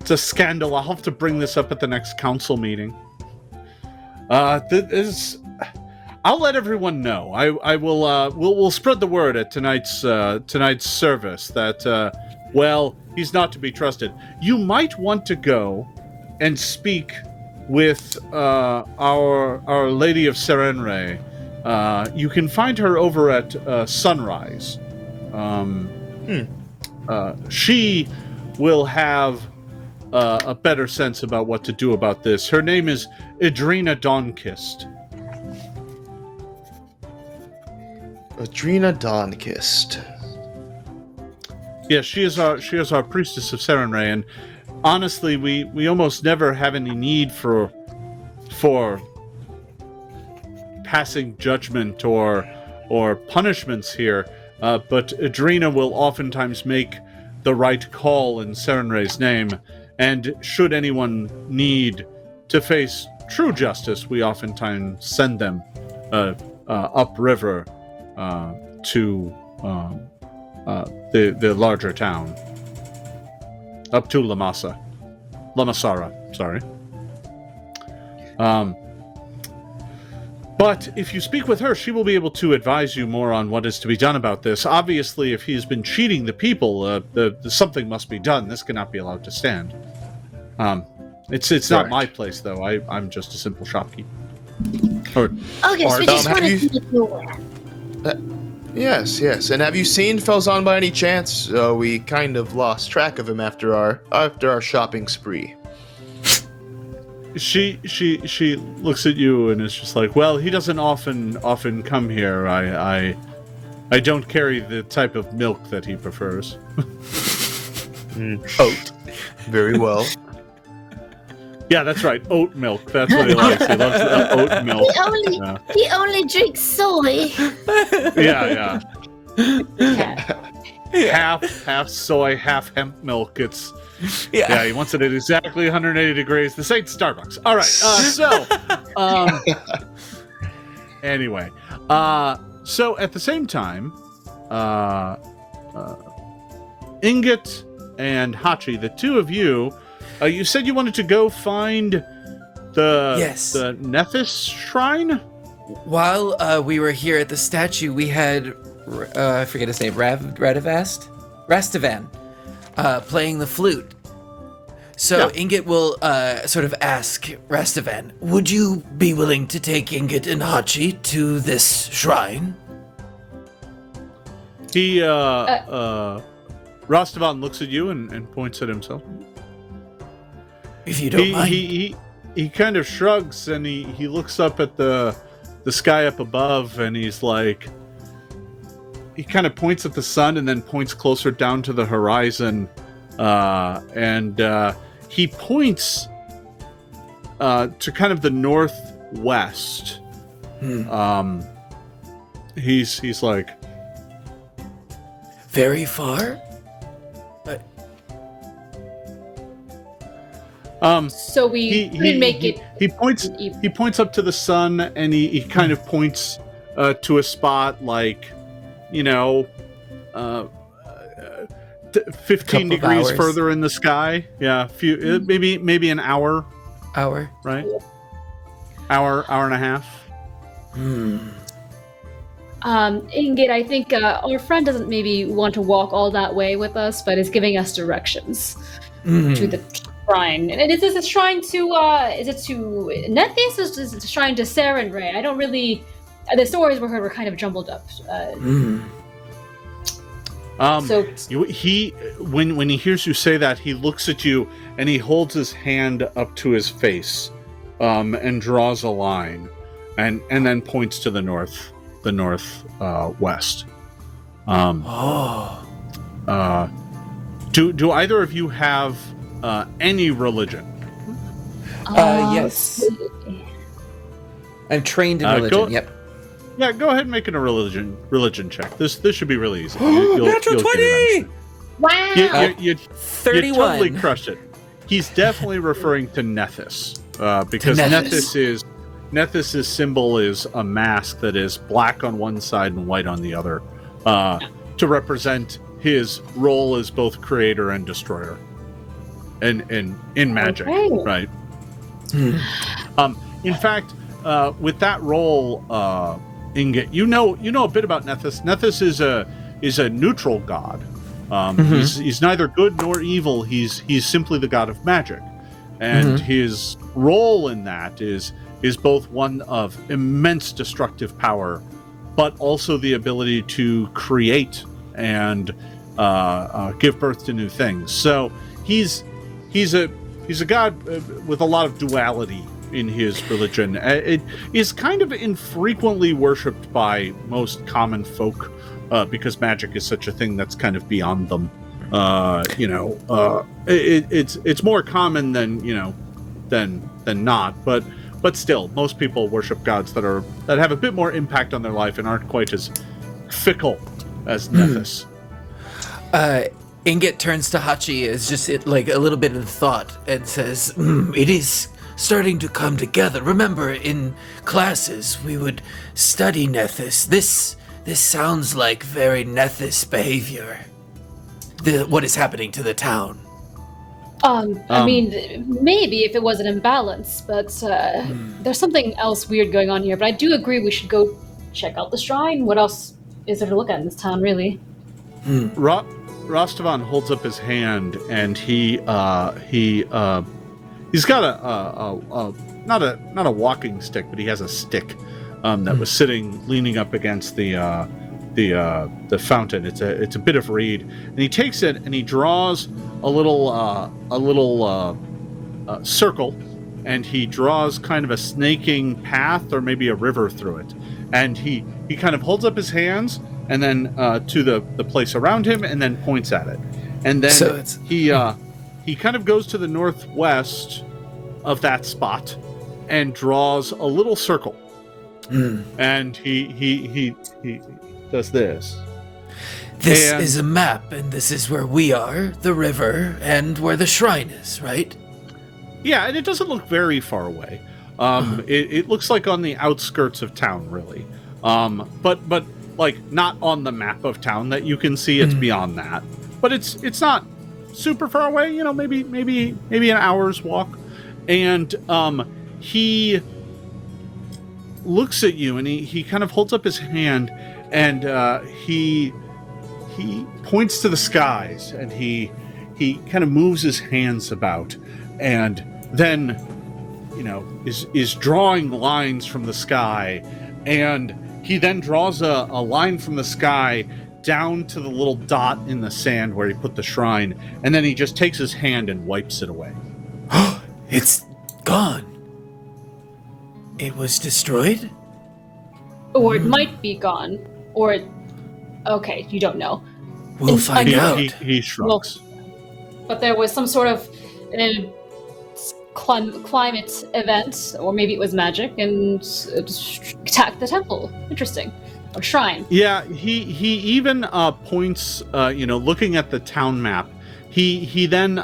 Speaker 1: It's a scandal. I'll have to bring this up at the next council meeting. I'll let everyone know. I will. We'll spread the word at tonight's service that he's not to be trusted. You might want to go and speak with our Lady of Serenre. you can find her over at Sunrise. She will have a better sense about what to do about this. Her name is Adrena Dawnkist.
Speaker 4: Adrena Dawnkist.
Speaker 1: Yeah, she is our priestess of Serenray, and honestly, we almost never have any need for passing judgment or punishments here. But Adrena will oftentimes make the right call in Serenray's name, and should anyone need to face true justice, we oftentimes send them upriver to the larger town, up to Lamasara, sorry. But if you speak with her, she will be able to advise you more on what is to be done about this. Obviously, if he's been cheating the people, something must be done. This cannot be allowed to stand. It's not my place, though. I'm just a simple shopkeeper.
Speaker 6: Okay, so we just wanted to make you aware.
Speaker 4: Yes. And have you seen Felzan by any chance? We kind of lost track of him after our shopping spree.
Speaker 1: She looks at you and is just like, well, he doesn't often come here. I don't carry the type of milk that he prefers.
Speaker 4: Oat. Very well.
Speaker 1: Yeah, that's right. Oat milk. That's what he likes. He loves oat milk.
Speaker 6: He only drinks soy.
Speaker 1: Yeah. Half soy, half hemp milk. Yeah, he wants it at exactly 180 degrees. This ain't Starbucks. All right. Anyway. So at the same time, Ingot and Hachi, the two of you, you said you wanted to go find the Nethys shrine?
Speaker 2: While we were here at the statue, we had, I forget his name, Rastavan, playing the flute. So Ingot will sort of ask Rastavan, would you be willing to take Ingot and Hachi to this shrine?
Speaker 1: He, Rastavan looks at you and points at himself.
Speaker 2: If you don't mind.
Speaker 1: He kind of shrugs and he looks up at the sky up above and he's like, he kind of points at the sun and then points closer down to the horizon, and he points to kind of the northwest. He's like,
Speaker 2: very far?
Speaker 3: So we couldn't make it.
Speaker 1: He points up to the sun, and he kind of points to a spot like, 15 degrees further in the sky. Yeah, maybe an hour.
Speaker 2: Hour,
Speaker 1: right? Hour and a half.
Speaker 3: Ingot, I think our friend doesn't maybe want to walk all that way with us, but is giving us directions to the shrine. And is this a shrine to, is it to Nethys, or is it a shrine to Serenray? I don't really, the stories we heard were kind of jumbled up.
Speaker 1: So when he hears you say that, he looks at you and he holds his hand up to his face, and draws a line, and then points to the northwest. Do either of you have any religion?
Speaker 2: Yes. I'm trained in religion. Yep.
Speaker 1: Yeah, go ahead and make it a religion check. This should be really easy.
Speaker 2: Natural 20!
Speaker 3: Wow!
Speaker 1: You
Speaker 2: 31.
Speaker 1: totally crushed it. He's definitely referring to Nethys, because Nethys' symbol is a mask that is black on one side and white on the other, to represent his role as both creator and destroyer, in magic, right? In fact, with that role, Ingot, you know a bit about Nethys. Nethys is a neutral god. He's neither good nor evil. He's simply the god of magic, and his role in that is is both one of immense destructive power, but also the ability to create and give birth to new things. So he's a god with a lot of duality in his religion. It is kind of infrequently worshipped by most common folk because magic is such a thing that's kind of beyond them. It's more common than than not, but still, most people worship gods that have a bit more impact on their life and aren't quite as fickle as Nethys.
Speaker 2: Ingot turns to Hachi as just like a little bit of thought and says, "It is starting to come together. Remember, in classes we would study Nethys. This sounds like very Nethys behavior. What is happening to the town?"
Speaker 3: I mean, maybe if it was an imbalance, but there's something else weird going on here. But I do agree we should go check out the shrine. What else is there to look at in this town, really?
Speaker 1: Rastavan holds up his hand, and he's got not a walking stick, but he has a stick that was leaning up against the fountain. It's a bit of reed, and he takes it and he draws a little circle, and he draws kind of a snaking path or maybe a river through it, and he kind of holds up his hands and then to the place around him, and then points at it, and then he kind of goes to the northwest of that spot and draws a little circle, and he does this.
Speaker 2: This is a map, and this is where we are, the river, and where the shrine is, right?
Speaker 1: Yeah, and it doesn't look very far away. It looks like on the outskirts of town, really. But like not on the map of town that you can see. It's beyond that, but it's not super far away. Maybe an hour's walk. And he looks at you, and he kind of holds up his hand, and he points to the skies, and he kind of moves his hands about, and then is drawing lines from the sky, and he then draws a line from the sky down to the little dot in the sand where he put the shrine, and then he just takes his hand and wipes it away.
Speaker 2: It's gone. It was destroyed?
Speaker 3: Or it might be gone. Or okay, you don't know.
Speaker 2: We'll find out.
Speaker 1: He shrugs.
Speaker 3: But there was some sort of climate event, or maybe it was magic, and it attacked the temple. Interesting. Or shrine.
Speaker 1: Yeah, he even points, looking at the town map, he then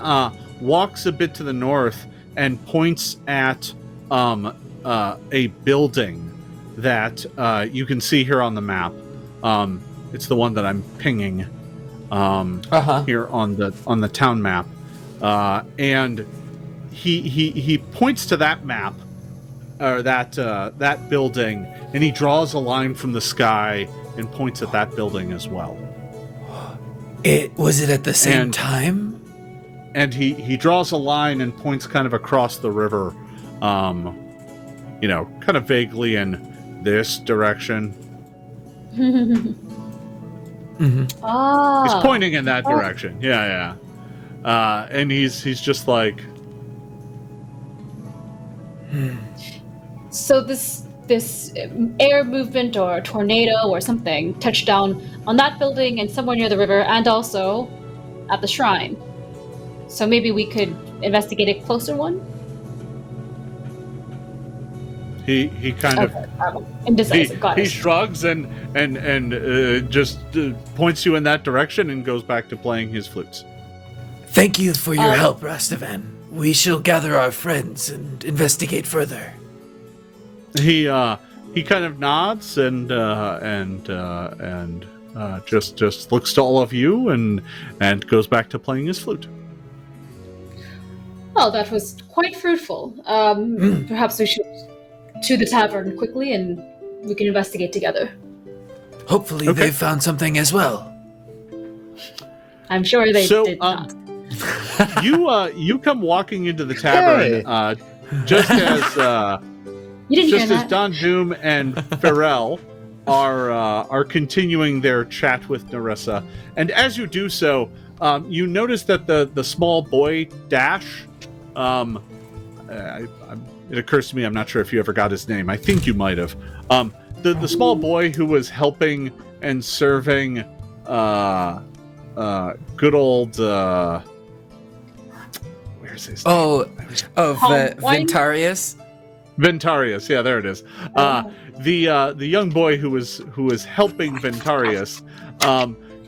Speaker 1: walks a bit to the north and points at a building that you can see here on the map. It's the one that I'm pinging here on the town map, and he points to that map, or that building, and he draws a line from the sky and points at that building as well.
Speaker 2: Was it at the same time?
Speaker 1: And he draws a line and points kind of across the river, kind of vaguely in this direction.
Speaker 3: Ah.
Speaker 1: He's pointing in that direction. Yeah. And he's just like.
Speaker 3: So this air movement or tornado or something touched down on that building and somewhere near the river, and also at the shrine. So maybe we could investigate a closer one.
Speaker 1: He kind of
Speaker 3: indecisive. Got
Speaker 1: he
Speaker 3: it.
Speaker 1: shrugs and just points you in that direction and goes back to playing his flutes.
Speaker 2: Thank you for your help, Rastavan. We shall gather our friends and investigate further.
Speaker 1: He kind of nods and just looks to all of you and goes back to playing his flute.
Speaker 3: Well, that was quite fruitful. Perhaps we should to the tavern quickly, and we can investigate together.
Speaker 2: Hopefully they found something as well.
Speaker 3: I'm sure they did not.
Speaker 1: You come walking into the tavern just as
Speaker 3: You didn't
Speaker 1: just
Speaker 3: hear
Speaker 1: as
Speaker 3: that.
Speaker 1: Don Doom and Fairel are continuing their chat with Nerissa, and as you do so, you notice that the small boy Dash, it occurs to me, I'm not sure if you ever got his name. I think you might have. The small boy who was helping and serving good old where's his name?
Speaker 2: Ventarius.
Speaker 1: Ventarius, yeah, there it is. The young boy who was helping Ventarius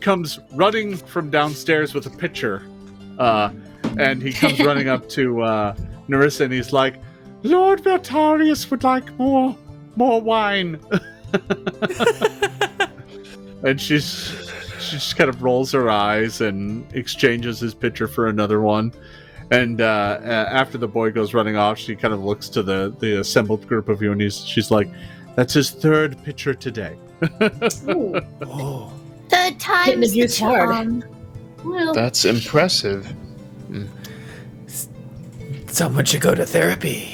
Speaker 1: comes running from downstairs with a pitcher, and he comes running up to Nerissa, and he's like, "Lord Ventarius would like more wine." And she just kind of rolls her eyes and exchanges his pitcher for another one. And after the boy goes running off, she kind of looks to the assembled group of you, and she's like, "That's his third pitcher today."
Speaker 2: Oh.
Speaker 6: Third
Speaker 3: Hitting the
Speaker 6: time's the
Speaker 3: juice hard.
Speaker 6: charm.
Speaker 3: Well,
Speaker 4: That's impressive.
Speaker 2: Someone should go to therapy.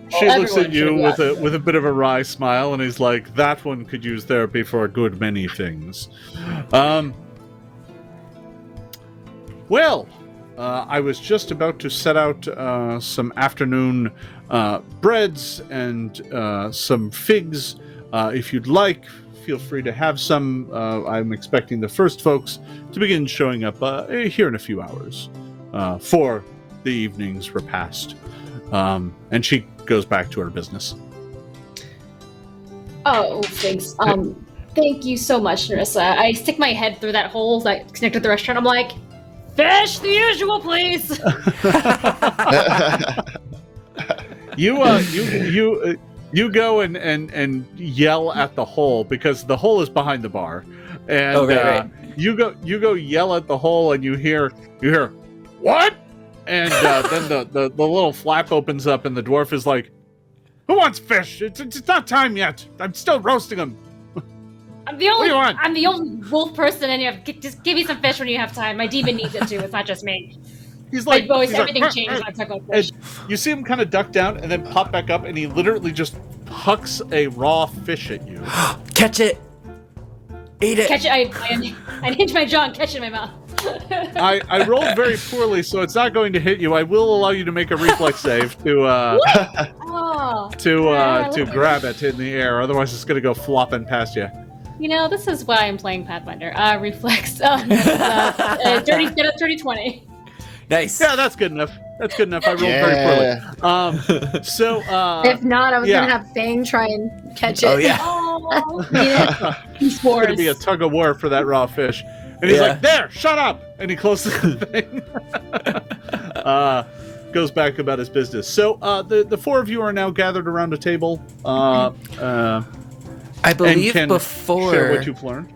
Speaker 1: She looks
Speaker 3: everyone
Speaker 1: at you
Speaker 3: should,
Speaker 1: with a bit of a wry smile, and he's like, "That one could use therapy for a good many things." Well, I was just about to set out some afternoon breads and some figs. If you'd like, feel free to have some. I'm expecting the first folks to begin showing up here in a few hours for the evening's repast. And she goes back to her business.
Speaker 3: oh, thanks. Thank you so much, Nerissa. I stick my head through that hole that connected to the restaurant. I'm like, fish, the usual, please.
Speaker 1: You go and yell at the hole, because the hole is behind the bar, and
Speaker 2: right.
Speaker 1: you go yell at the hole, and you hear what? And then the little flap opens up, and the dwarf is like, "Who wants fish? It's not time yet. I'm still roasting them."
Speaker 3: I'm the only
Speaker 1: What do you want?
Speaker 3: I'm the only wolf person, and you have just give me some fish when you have time. My demon needs it too. It's not just me.
Speaker 1: He's
Speaker 3: My
Speaker 1: like,
Speaker 3: voice,
Speaker 1: he's like,
Speaker 3: everything changed when I talk about fish.
Speaker 1: and you see him kind of duck down and then pop back up, and he literally just hucks a raw fish at you.
Speaker 2: Catch it. Eat it.
Speaker 3: Catch it! I hinge my jaw and catch it in my mouth.
Speaker 1: I rolled very poorly, so it's not going to hit you. I will allow you to make a reflex save to
Speaker 3: Oh,
Speaker 1: grab it in the air. Otherwise, it's going to go flopping past you.
Speaker 3: you know, this is why I'm playing Pathfinder. Reflex. Dirty 20.
Speaker 2: Nice.
Speaker 1: Yeah, that's good enough. I rolled very poorly. So
Speaker 5: If not, I was
Speaker 1: yeah.
Speaker 5: gonna have Fang try and catch it.
Speaker 2: Oh yeah.
Speaker 3: Oh,
Speaker 5: Yeah.
Speaker 1: it's going to be a tug of war for that raw fish. And he's
Speaker 2: Yeah.
Speaker 1: like, "There, shut up!" And he closes the thing. Goes back about his business. So the four of you are now gathered around a table.
Speaker 2: I
Speaker 1: And
Speaker 2: believe
Speaker 1: can
Speaker 2: before.
Speaker 1: share what you've learned.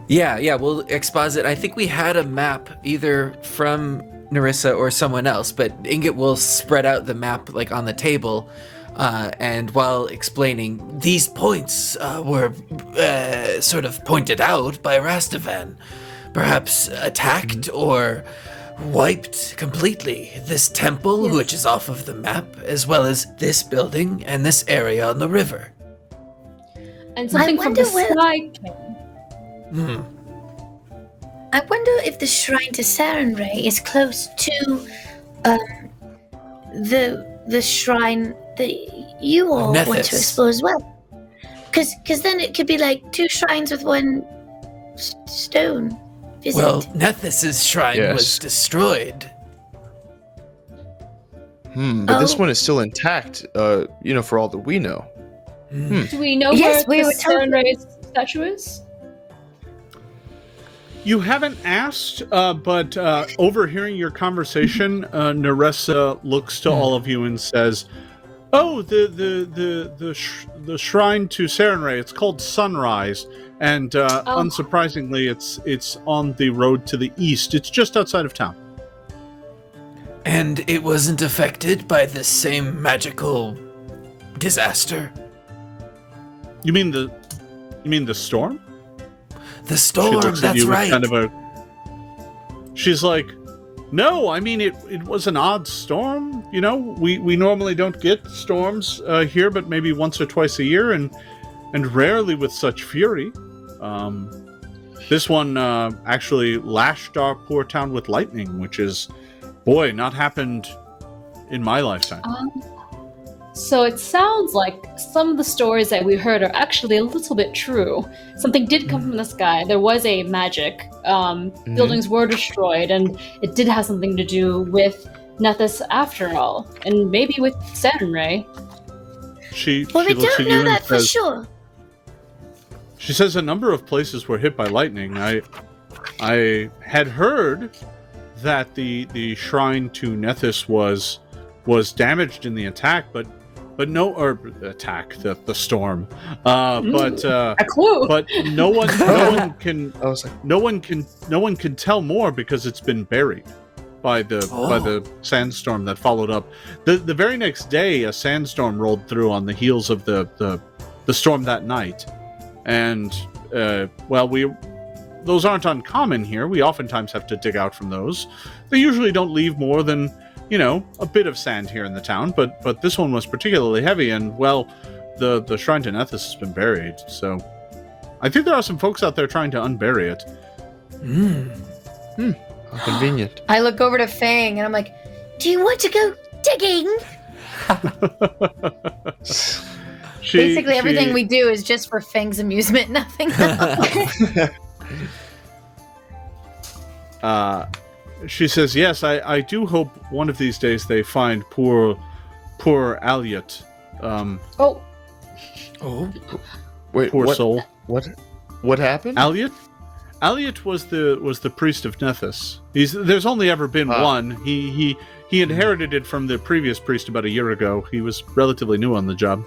Speaker 2: Yeah, we'll exposit. I think we had a map either from Nerissa or someone else, but Ingot will spread out the map like on the table, and while explaining, these points were sort of pointed out by Rastavan, perhaps attacked or wiped completely this temple, which is off of the map, as well as this building and this area on the river.
Speaker 3: and something
Speaker 6: I
Speaker 3: from the
Speaker 6: wonder where-
Speaker 3: sky came.
Speaker 6: I wonder if the shrine to Sarenrae is close to the shrine that you all want
Speaker 2: Nethys.
Speaker 6: to explore as well. Because then it could be like two shrines with one stone. Visit.
Speaker 2: Well, Nethys' shrine was
Speaker 4: Yes.
Speaker 2: destroyed.
Speaker 4: But this
Speaker 6: Oh.
Speaker 4: one is still intact, for all that we know.
Speaker 3: Do we know
Speaker 6: Yes, we
Speaker 3: where
Speaker 6: were
Speaker 3: the
Speaker 6: told-
Speaker 3: Sarenrae's statue is?
Speaker 1: You haven't asked, but overhearing your conversation, Nerissa looks to all of you and says, "Oh, the shrine to Sarenrae. It's called Sunrise, and unsurprisingly, it's on the road to the east. It's just outside of town."
Speaker 2: And it wasn't affected by the same magical disaster?
Speaker 1: You mean the storm?
Speaker 2: The
Speaker 1: She
Speaker 2: storm,
Speaker 1: looks at
Speaker 2: that's
Speaker 1: you with
Speaker 2: right.
Speaker 1: kind of she's like, No, I mean, it was an odd storm. You know, we normally don't get storms here, but maybe once or twice a year, and rarely with such fury. This one actually lashed our poor town with lightning, which is, boy, not happened in my lifetime.
Speaker 3: So it sounds like some of the stories that we heard are actually a little bit true. Something did come from the sky. There was a magic. Buildings were destroyed, and it did have something to do with Nethys after all, and maybe with Saturn.
Speaker 1: She
Speaker 6: Well, we
Speaker 1: looks
Speaker 6: don't
Speaker 1: at you
Speaker 6: know
Speaker 1: and
Speaker 6: that for
Speaker 1: says,
Speaker 6: sure.
Speaker 1: She says a number of places were hit by lightning. I had heard that the shrine to Nethys was damaged in the attack, but no, or attack the storm. But
Speaker 3: A clue.
Speaker 1: but no one can tell more because it's been buried by the sandstorm that followed up. The very next day, a sandstorm rolled through on the heels of the storm that night. And, those aren't uncommon here. We oftentimes have to dig out from those. They usually don't leave more than, a bit of sand here in the town, but this one was particularly heavy, and, the shrine to Nethys has been buried, so I think there are some folks out there trying to unbury it.
Speaker 4: How convenient.
Speaker 5: I look over to Fang and I'm like,
Speaker 6: Do you want to go digging?
Speaker 5: basically everything we do is just for Fang's amusement, nothing else.
Speaker 1: She says, yes, I do hope one of these days they find poor Aliot.
Speaker 4: Wait,
Speaker 1: poor soul.
Speaker 4: What happened?
Speaker 1: Aliot was the priest of Nethys. There's only ever been one. He inherited it from the previous priest about a year ago. He was relatively new on the job.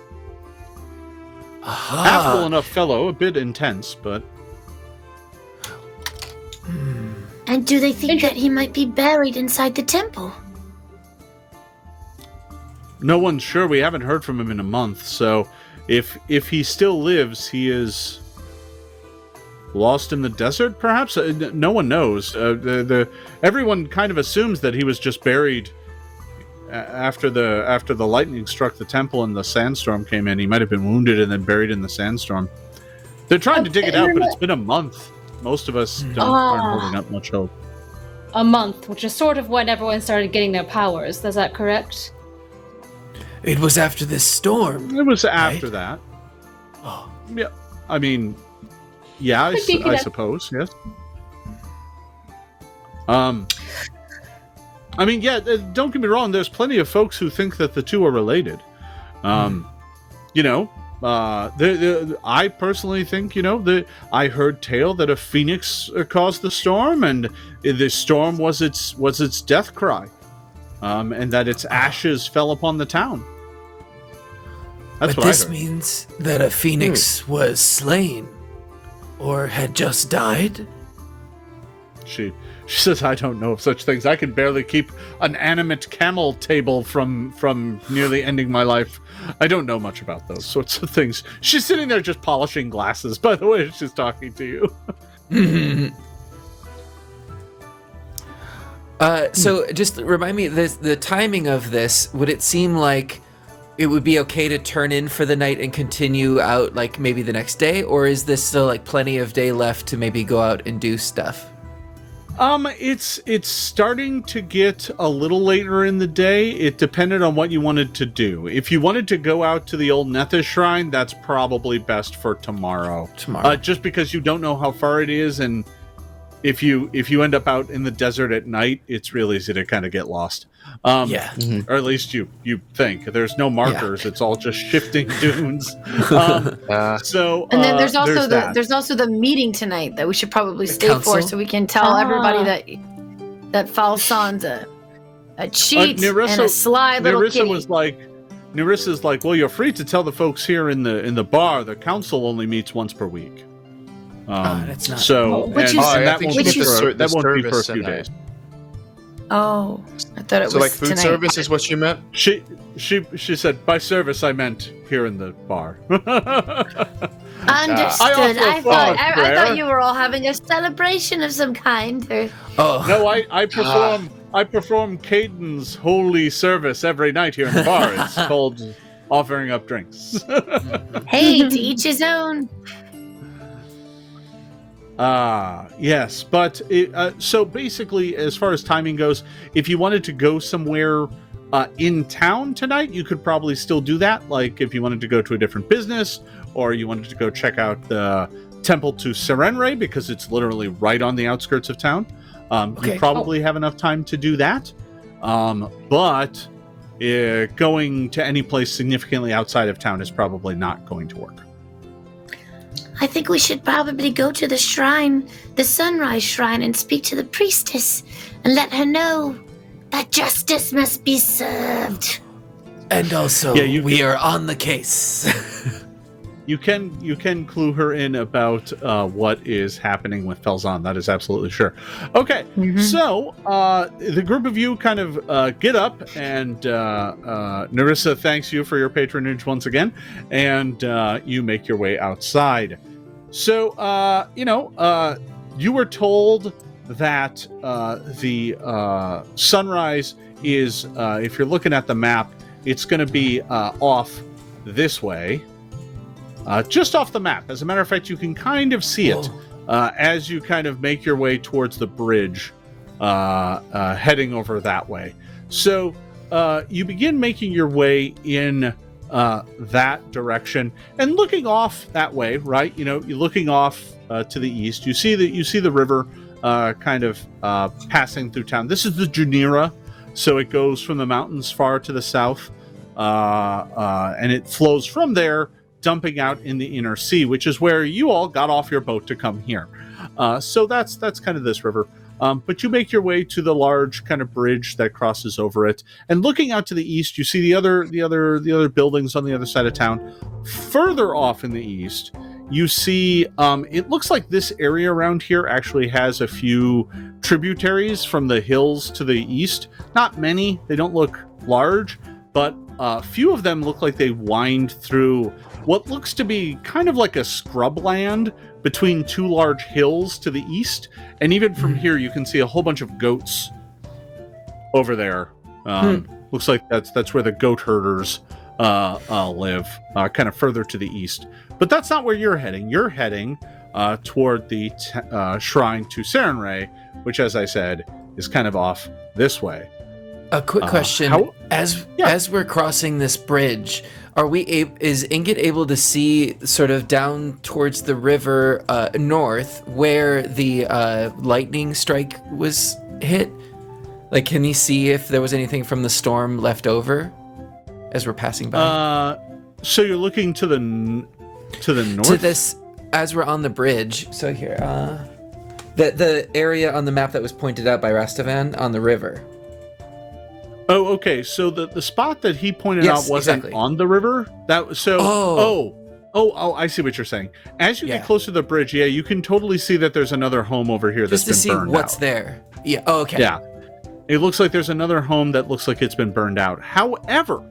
Speaker 1: Affable enough fellow, a bit intense, but...
Speaker 6: And do they think that he might be buried inside the temple?
Speaker 1: No one's sure. We haven't heard from him in a month, so if he still lives, he is lost in the desert, perhaps? No one knows. Everyone kind of assumes that he was just buried after the lightning struck the temple and the sandstorm came in. He might have been wounded and then buried in the sandstorm. They're trying to dig it out, but it's been a month. Most of us aren't holding up much hope.
Speaker 3: A month, which is sort of when everyone started getting their powers. Is that correct?
Speaker 2: It was after this storm.
Speaker 1: It was after that.
Speaker 2: Oh.
Speaker 1: Yeah. I mean, yeah, I suppose, yes. I mean, yeah, don't get me wrong, there's plenty of folks who think that the two are related. I personally think, I heard tale that a phoenix caused the storm, and the storm was its death cry, and that its ashes fell upon the town. That's what I heard.
Speaker 2: This means that a phoenix was slain, or had just died?
Speaker 1: She says, I don't know of such things. I can barely keep an animate camel table from nearly ending my life. I don't know much about those sorts of things. She's sitting there just polishing glasses, by the way, she's talking to you.
Speaker 2: So just remind me, the timing of this, would it seem like it would be okay to turn in for the night and continue out like maybe the next day? Or is this still like plenty of day left to maybe go out and do stuff?
Speaker 1: It's starting to get a little later in the day. It depended on what you wanted to do. If you wanted to go out to the old Nethys shrine, that's probably best for tomorrow. Just because you don't know how far it is, and if you end up out in the desert at night, it's real easy to kind of get lost. Or at least you think. There's no markers. It's all just shifting dunes. So
Speaker 5: and then there's also
Speaker 1: there's
Speaker 5: also the meeting tonight that we should probably stay
Speaker 2: council?
Speaker 5: for, so we can tell everybody that Falson's a cheat and a sly little kitty.
Speaker 1: Nerissa's like, well, you're free to tell the folks here in the bar. The council only meets once per week.
Speaker 2: That's not.
Speaker 1: So that won't be for a few days.
Speaker 5: Oh, I thought it was
Speaker 4: like food
Speaker 5: tonight.
Speaker 4: service is what you meant?
Speaker 1: She said, by service I meant here in the bar.
Speaker 6: Understood. I
Speaker 5: thought you were all having a celebration of some kind. Or...
Speaker 1: No, I perform I perform Caden's holy service every night here in the bar. It's called offering up drinks.
Speaker 6: Hey, to each his own.
Speaker 1: Yes, but so basically, as far as timing goes, if you wanted to go somewhere in town tonight, you could probably still do that. Like if you wanted to go to a different business, or you wanted to go check out the temple to Serenre, because it's literally right on the outskirts of town. You probably have enough time to do that. But going to any place significantly outside of town is probably not going to work.
Speaker 6: I think we should probably go to the shrine, the Sunrise Shrine, and speak to the priestess and let her know that justice must be served.
Speaker 2: And also, we are on the case.
Speaker 1: You can clue her in about what is happening with Felzan. That is absolutely sure. Okay, so the group of you kind of get up, and Nerissa thanks you for your patronage once again, and you make your way outside. So, you were told that the sunrise is, if you're looking at the map, it's going to be off this way. Just off the map. As a matter of fact, you can kind of see it as you kind of make your way towards the bridge, heading over that way. So you begin making your way in that direction and looking off that way, right? You're looking off to the east. You see the river kind of passing through town. This is the Jeanneret, so it goes from the mountains far to the south, and it flows from there, dumping out in the inner sea, which is where you all got off your boat to come here. So that's kind of this river. But you make your way to the large kind of bridge that crosses over it, and looking out to the east, you see the other buildings on the other side of town. Further off in the east, you see it looks like this area around here actually has a few tributaries from the hills to the east. Not many; they don't look large, but a few of them look like they wind through what looks to be kind of like a scrubland between two large hills to the east. And even from here, you can see a whole bunch of goats over there. Looks like that's where the goat herders live, kind of further to the east. But that's not where you're heading. You're heading toward the shrine to Serenre, which, as I said, is kind of off this way.
Speaker 2: A quick question: as we're crossing this bridge, is Ingot able to see sort of down towards the river north where the lightning strike was hit? Like, can he see if there was anything from the storm left over as we're passing by?
Speaker 1: So you're looking to the north?
Speaker 2: To this, as we're on the bridge. So here, the area on the map that was pointed out by Rastavan on the river.
Speaker 1: Oh, okay. So the spot that he pointed out wasn't on the river. I see what you're saying. As you get closer to the bridge, you can totally see that there's another home over here that's been burned out.
Speaker 2: What's there. Yeah. Oh, okay.
Speaker 1: Yeah. It looks like there's another home that looks like it's been burned out. However,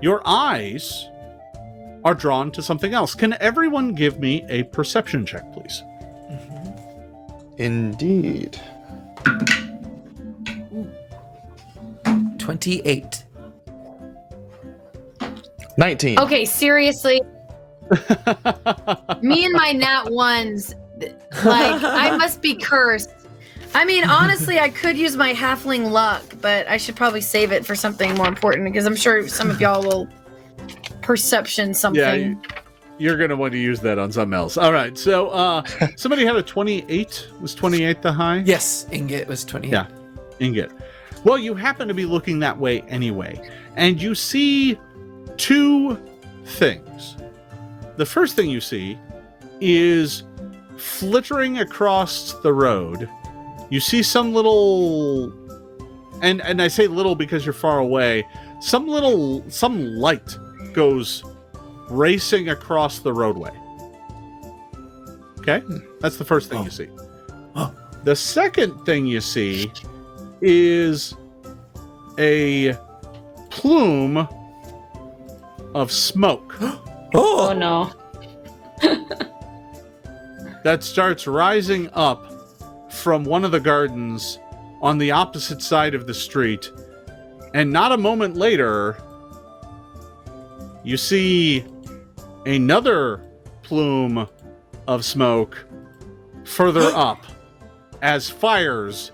Speaker 1: your eyes are drawn to something else. Can everyone give me a perception check, please?
Speaker 4: Indeed.
Speaker 2: 28.
Speaker 4: 19.
Speaker 5: Okay, seriously. Me and my nat ones, like, I must be cursed. I mean, honestly, I could use my halfling luck, but I should probably save it for something more important, because I'm sure some of y'all will perception something.
Speaker 1: Yeah, you're going to want to use that on something else. All right, so somebody had a 28. Was 28 the high?
Speaker 2: Yes, Ingot was 28.
Speaker 1: Yeah, Ingot. Well, you happen to be looking that way anyway, and you see two things. The first thing you see is flittering across the road. You see some little, and I say little because you're far away, some light goes racing across the roadway. Okay? That's the first thing you see. The second thing you see is a plume of smoke.
Speaker 3: Oh no.
Speaker 1: That starts rising up from one of the gardens on the opposite side of the street. And not a moment later, you see another plume of smoke further up as fires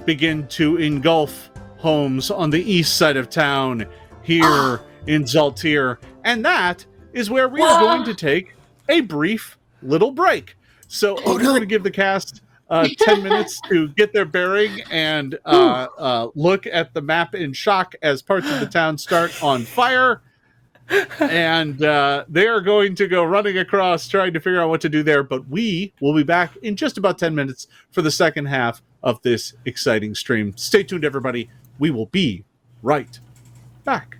Speaker 1: begin to engulf homes on the east side of town here in Zaltir. And that is where we are going to take a brief little break. So we're going to give the cast 10 minutes to get their bearing and look at the map in shock as parts of the town start on fire. And they are going to go running across trying to figure out what to do there. But we will be back in just about 10 minutes for the second half of this exciting stream. Stay tuned, everybody. We will be right back.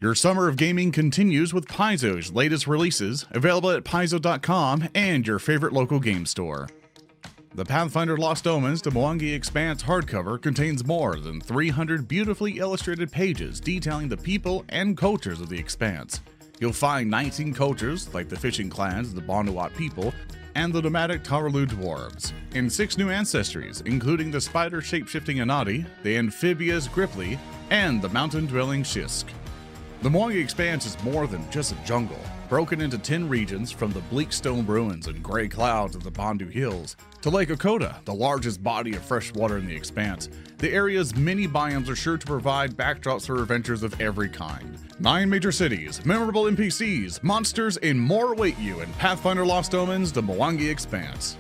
Speaker 7: Your summer of gaming continues with Paizo's latest releases, available at Paizo.com and your favorite local game store. The Pathfinder Lost Omens to Mwangi Expanse hardcover contains more than 300 beautifully illustrated pages detailing the people and cultures of the Expanse. You'll find 19 cultures, like the fishing clans of the Bonduat people and the nomadic Taralu dwarves, and 6 new ancestries, including the spider shape-shifting Anadi, the amphibious Gripply, and the mountain-dwelling Shisk. The Mwangi Expanse is more than just a jungle, broken into 10 regions from the bleak stone ruins and gray clouds of the Bondu Hills to Lake Okota, the largest body of fresh water in the Expanse. The area's many biomes are sure to provide backdrops for adventures of every kind. 9 major cities, memorable NPCs, monsters, and more await you in Pathfinder Lost Omens, the Mwangi Expanse.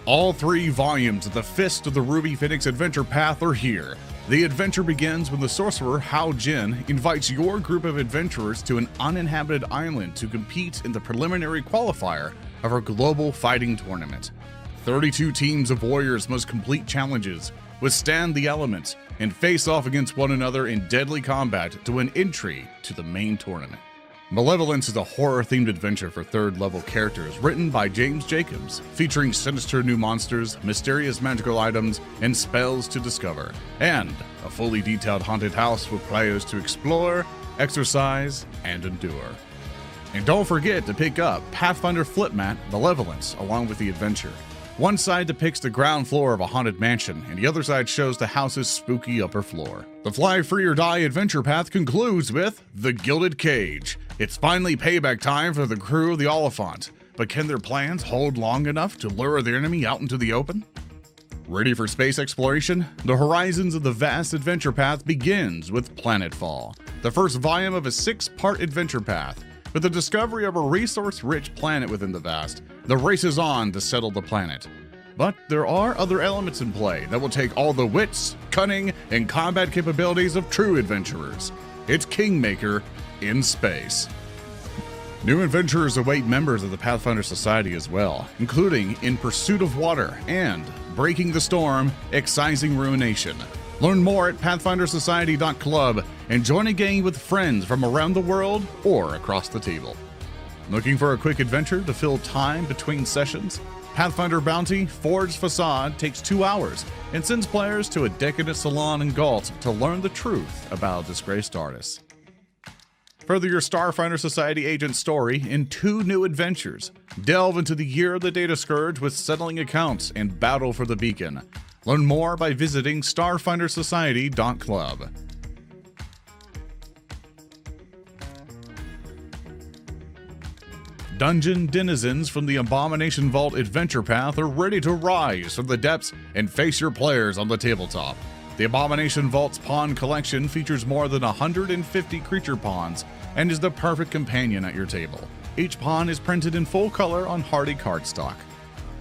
Speaker 7: All 3 volumes of the Fist of the Ruby Phoenix adventure path are here. The adventure begins when the sorcerer Hao Jin invites your group of adventurers to an uninhabited island to compete in the preliminary qualifier of our global fighting tournament. 32 teams of warriors must complete challenges, withstand the elements, and face off against one another in deadly combat to win entry to the main tournament. Malevolence is a horror-themed adventure for 3rd level characters written by James Jacobs, featuring sinister new monsters, mysterious magical items, and spells to discover, and a fully detailed haunted house for players to explore, exercise, and endure. And don't forget to pick up Pathfinder Flipmat Malevolence along with the adventure. One side depicts the ground floor of a haunted mansion, and the other side shows the house's spooky upper floor. The Fly Free or Die adventure path concludes with The Gilded Cage. It's finally payback time for the crew of the Oliphant, but can their plans hold long enough to lure their enemy out into the open? Ready for space exploration? The Horizons of the Vast adventure path begins with Planetfall, the first volume of a 6-part adventure path. With the discovery of a resource-rich planet within the Vast, the race is on to settle the planet. But there are other elements in play that will take all the wits, cunning, and combat capabilities of true adventurers. It's Kingmaker in space. New adventurers await members of the Pathfinder Society as well, including In Pursuit of Water and Breaking the Storm, Excising Ruination. Learn more at PathfinderSociety.club and join a gang with friends from around the world or across the table. Looking for a quick adventure to fill time between sessions? Pathfinder Bounty Forged Facade takes 2 hours and sends players to a decadent salon in Galt to learn the truth about disgraced artists. Further your Starfinder Society agent story in 2 new adventures. Delve into the Year of the Data Scourge with settling accounts and Battle for the Beacon. Learn more by visiting StarfinderSociety.club. Dungeon denizens from the Abomination Vault Adventure Path are ready to rise from the depths and face your players on the tabletop. The Abomination Vault's pawn collection features more than 150 creature pawns and is the perfect companion at your table. Each pawn is printed in full color on hardy cardstock.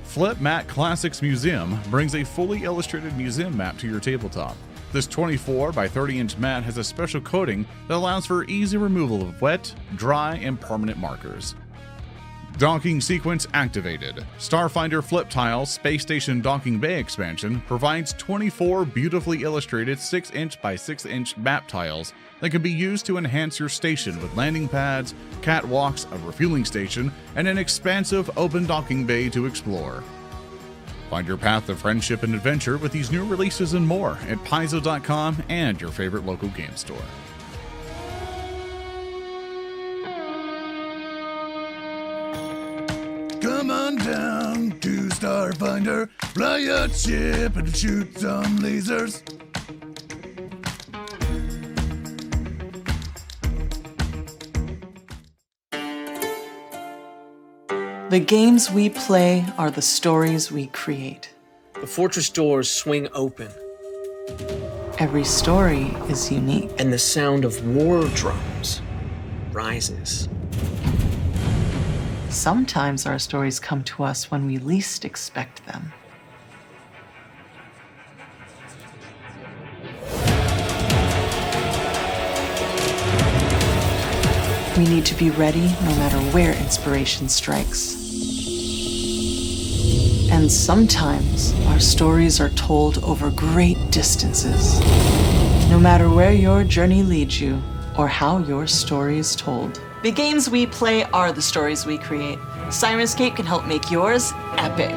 Speaker 7: Flip Mat Classics Museum brings a fully illustrated museum map to your tabletop. This 24 by 30 inch mat has a special coating that allows for easy removal of wet, dry, and permanent markers. Docking sequence activated. Starfinder Flip Tile Space Station Docking Bay expansion provides 24 beautifully illustrated 6-inch by 6-inch map tiles that can be used to enhance your station with landing pads, catwalks, a refueling station, and an expansive open docking bay to explore. Find your path of friendship and adventure with these new releases and more at Paizo.com and your favorite local game store.
Speaker 8: Come on down to Starfinder, fly a ship and shoot some lasers.
Speaker 9: The games we play are the stories we create.
Speaker 10: The fortress doors swing open,
Speaker 9: Every story is unique.
Speaker 10: and the sound of war drums rises.
Speaker 9: Sometimes our stories come to us when we least expect them. We need to be ready no matter where inspiration strikes. And sometimes our stories are told over great distances. No matter where your journey leads you or how your story is told. The games we play are the stories we create. Sirenscape can help make yours epic.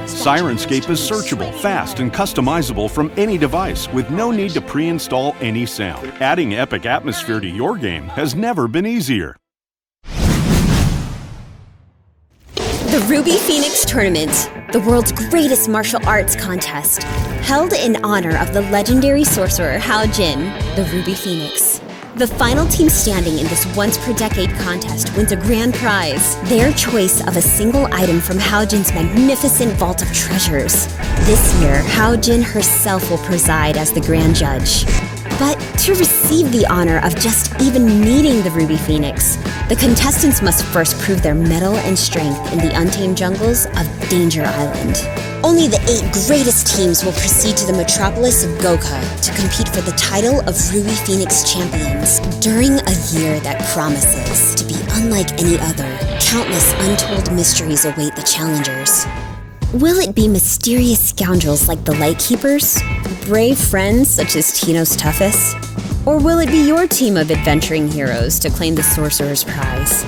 Speaker 11: Sirenscape is searchable, fast, and customizable from any device with no need to pre-install any sound. Adding epic atmosphere to your game has never been easier.
Speaker 12: The Ruby Phoenix Tournament, the world's greatest martial arts contest, held in honor of the legendary sorcerer Hao Jin, the Ruby Phoenix. The final team standing in this once-per-decade contest wins a grand prize, their choice of a single item from Hao Jin's magnificent vault of treasures. This year, Hao Jin herself will preside as the grand judge. But to receive the honor of just even meeting the Ruby Phoenix, the contestants must first prove their mettle and strength in the untamed jungles of Danger Island. Only the 8 greatest teams will proceed to the metropolis of Goka to compete for the title of Ruby Phoenix Champions. During a year that promises to be unlike any other, countless untold mysteries await the challengers. Will it be mysterious scoundrels like the Lightkeepers? Brave friends such as Tino's Toughest? Or will it be your team of adventuring heroes to claim the Sorcerer's Prize?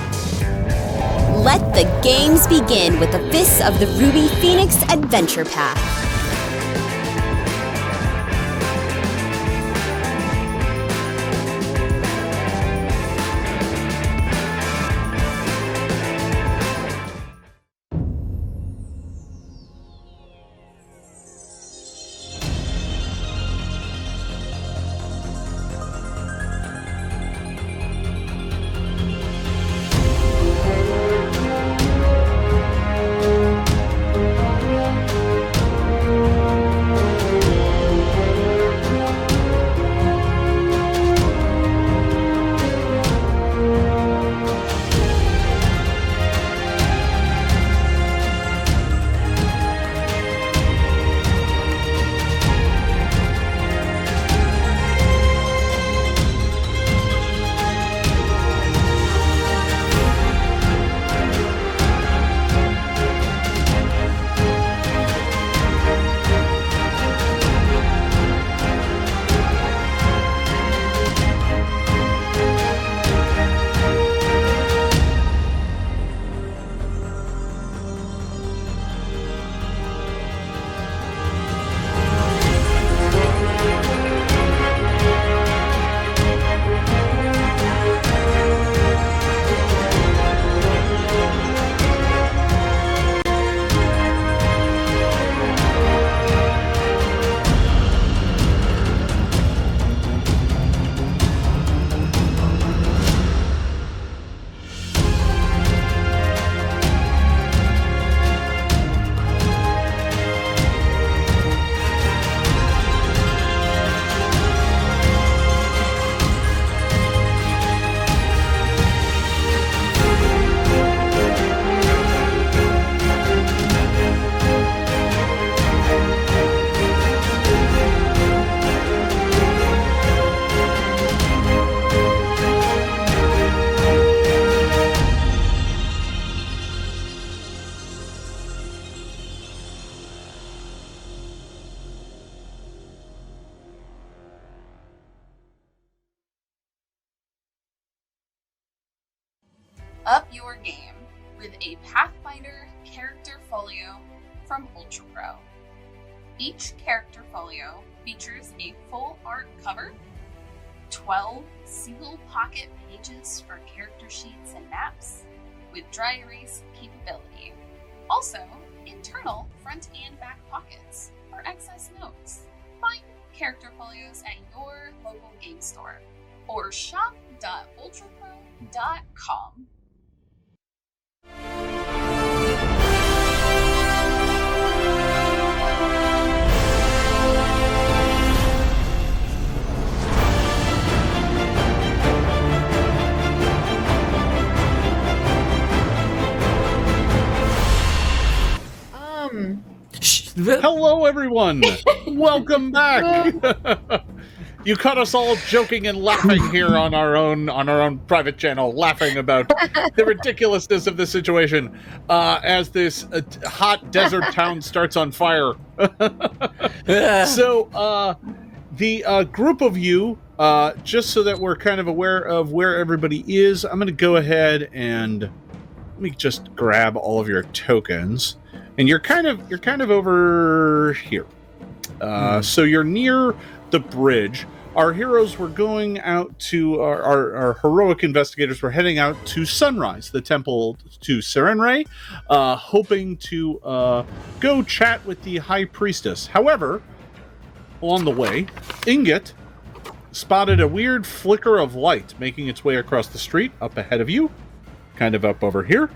Speaker 12: Let the games begin with the Fists of the Ruby Phoenix Adventure Path.
Speaker 13: Up your game with a Pathfinder character folio from Ultra Pro. Each character folio features a full art cover, 12 single pocket pages for character sheets and maps, with dry erase capability. Also, internal front and back pockets for excess notes. Find character folios at your local game store or shop.ultrapro.com.
Speaker 1: Hello, everyone. Welcome back. You caught us all joking and laughing here on our own private channel, laughing about the ridiculousness of the situation as this hot desert town starts on fire. So, the group of you, just so that we're kind of aware of where everybody is, I'm going to go ahead and let me just grab all of your tokens. And you're kind of over here. So you're near the bridge. Our heroes were going out to our heroic investigators were heading out to Sunrise, the temple to Serenray, hoping to go chat with the high priestess. However, along the way, Ingot spotted a weird flicker of light making its way across the street up ahead of you, kind of up over here.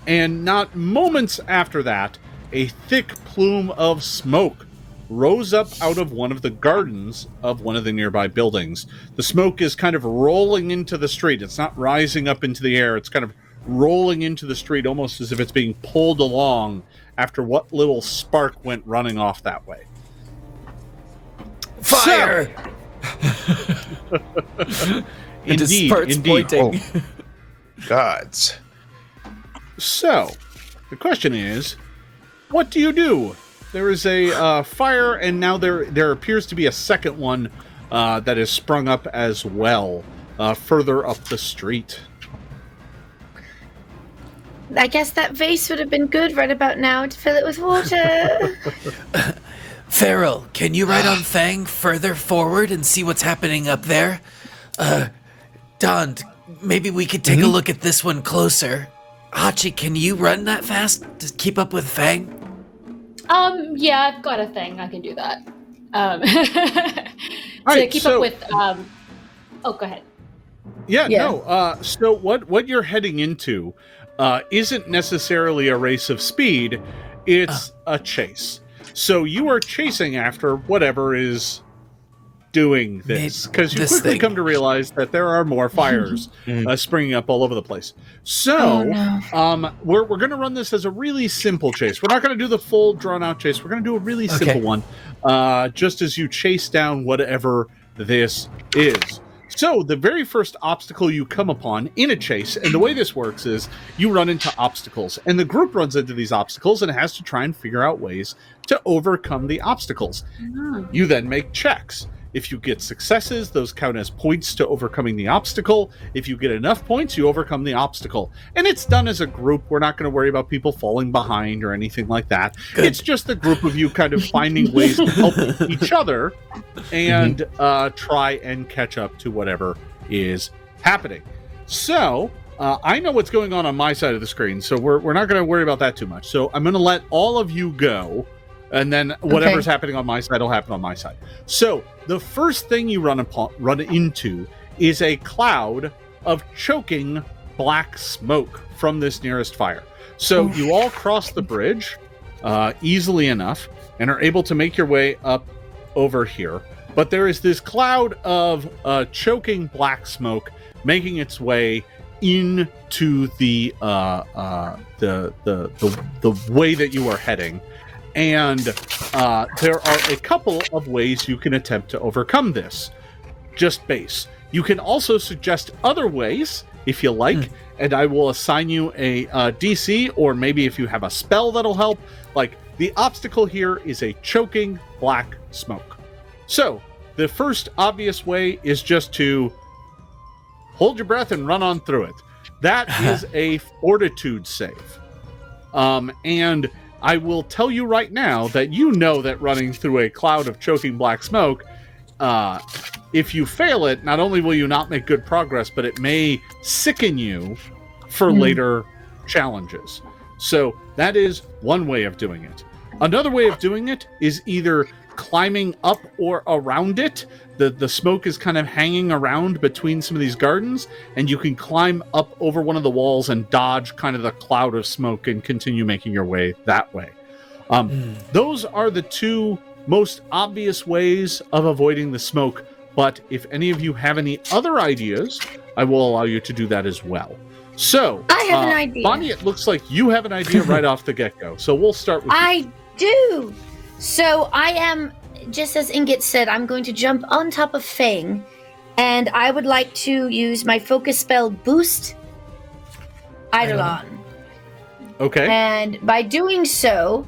Speaker 1: And not moments after that, a thick plume of smoke rose up out of one of the gardens of one of the nearby buildings. The smoke is kind of rolling into the street. It's not rising up into the air. It's kind of rolling into the street almost as if it's being pulled along after what little spark went running off that way.
Speaker 2: Fire!
Speaker 1: So, indeed.
Speaker 2: Pointing.
Speaker 4: Oh. Gods.
Speaker 1: So, the question is, what do you do? There is a fire, and now there appears to be a second one that is sprung up as well, further up the street.
Speaker 5: I guess that vase would have been good right about now to fill it with water.
Speaker 2: Fairel, can you ride on Fang further forward and see what's happening up there? Don, maybe we could take a look at this one closer. Hachi, can you run that fast to keep up with Fang?
Speaker 3: Yeah, I've got a thing. I can do that. Keep up with, oh, go ahead.
Speaker 1: Yeah. No, so what you're heading into isn't necessarily a race of speed, it's a chase. So you are chasing after whatever is doing this, because you quickly come to realize that there are more fires springing up all over the place. So we're going to run this as a really simple chase. We're not going to do the full drawn out chase. We're going to do a really simple one, just as you chase down whatever this is. So the very first obstacle you come upon in a chase, and the way this works is you run into obstacles, and the group runs into these obstacles and has to try and figure out ways to overcome the obstacles. You then make checks. If you get successes, those count as points to overcoming the obstacle. If you get enough points, you overcome the obstacle. And it's done as a group. We're not going to worry about people falling behind or anything like that. Good. It's just a group of you kind of finding ways to help each other and try and catch up to whatever is happening. So, I know what's going on my side of the screen, so we're not going to worry about that too much. So I'm going to let all of you go, and then whatever's happening on my side will happen on my side. So the first thing you run into is a cloud of choking black smoke from this nearest fire. So you all cross the bridge easily enough and are able to make your way up over here. But there is this cloud of choking black smoke making its way into the way that you are heading. And there are a couple of ways you can attempt to overcome this. Just base. You can also suggest other ways, if you like, and I will assign you a DC, or maybe if you have a spell that'll help. Like, the obstacle here is a choking black smoke. So, the first obvious way is just to hold your breath and run on through it. That is a fortitude save. And I will tell you right now that you know that running through a cloud of choking black smoke, if you fail it, not only will you not make good progress, but it may sicken you for later challenges. So that is one way of doing it. Another way of doing it is either climbing up or around it. The smoke is kind of hanging around between some of these gardens, and you can climb up over one of the walls and dodge kind of the cloud of smoke and continue making your way that way. Those are the two most obvious ways of avoiding the smoke, but if any of you have any other ideas, I will allow you to do that as well. So,
Speaker 6: I have an idea.
Speaker 1: Bonnie, it looks like you have an idea right off the get-go, so we'll start with you.
Speaker 6: I do. So I am, just as Ingot said, I'm going to jump on top of Fang, and I would like to use my focus spell Boost Eidolon.
Speaker 1: Okay.
Speaker 6: And by doing so,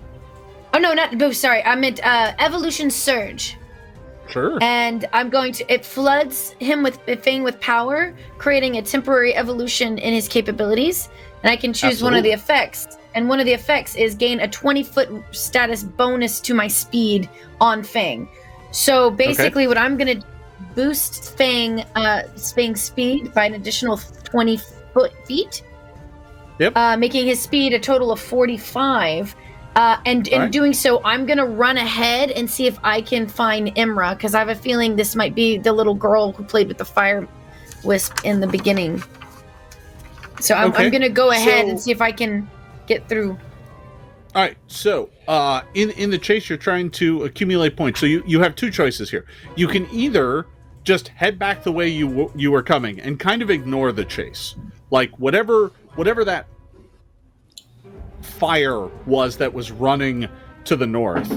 Speaker 6: oh no, not Boost, sorry, I meant Evolution Surge.
Speaker 1: Sure.
Speaker 6: And I'm going to, it floods him with Fang with power, creating a temporary evolution in his capabilities. And I can choose one of the effects. And one of the effects is gain a 20-foot status bonus to my speed on Fang. So basically what I'm going to boost Fang's speed by an additional 20 feet.
Speaker 1: Yep.
Speaker 6: Making his speed a total of 45. And in doing so, I'm going to run ahead and see if I can find Imra, because I have a feeling this might be the little girl who played with the fire wisp in the beginning. So I'm going to go ahead and see if I can get through.
Speaker 1: All right, so in the chase, you're trying to accumulate points. So you have two choices here. You can either just head back the way you were coming and kind of ignore the chase. Like, whatever that fire was that was running to the north,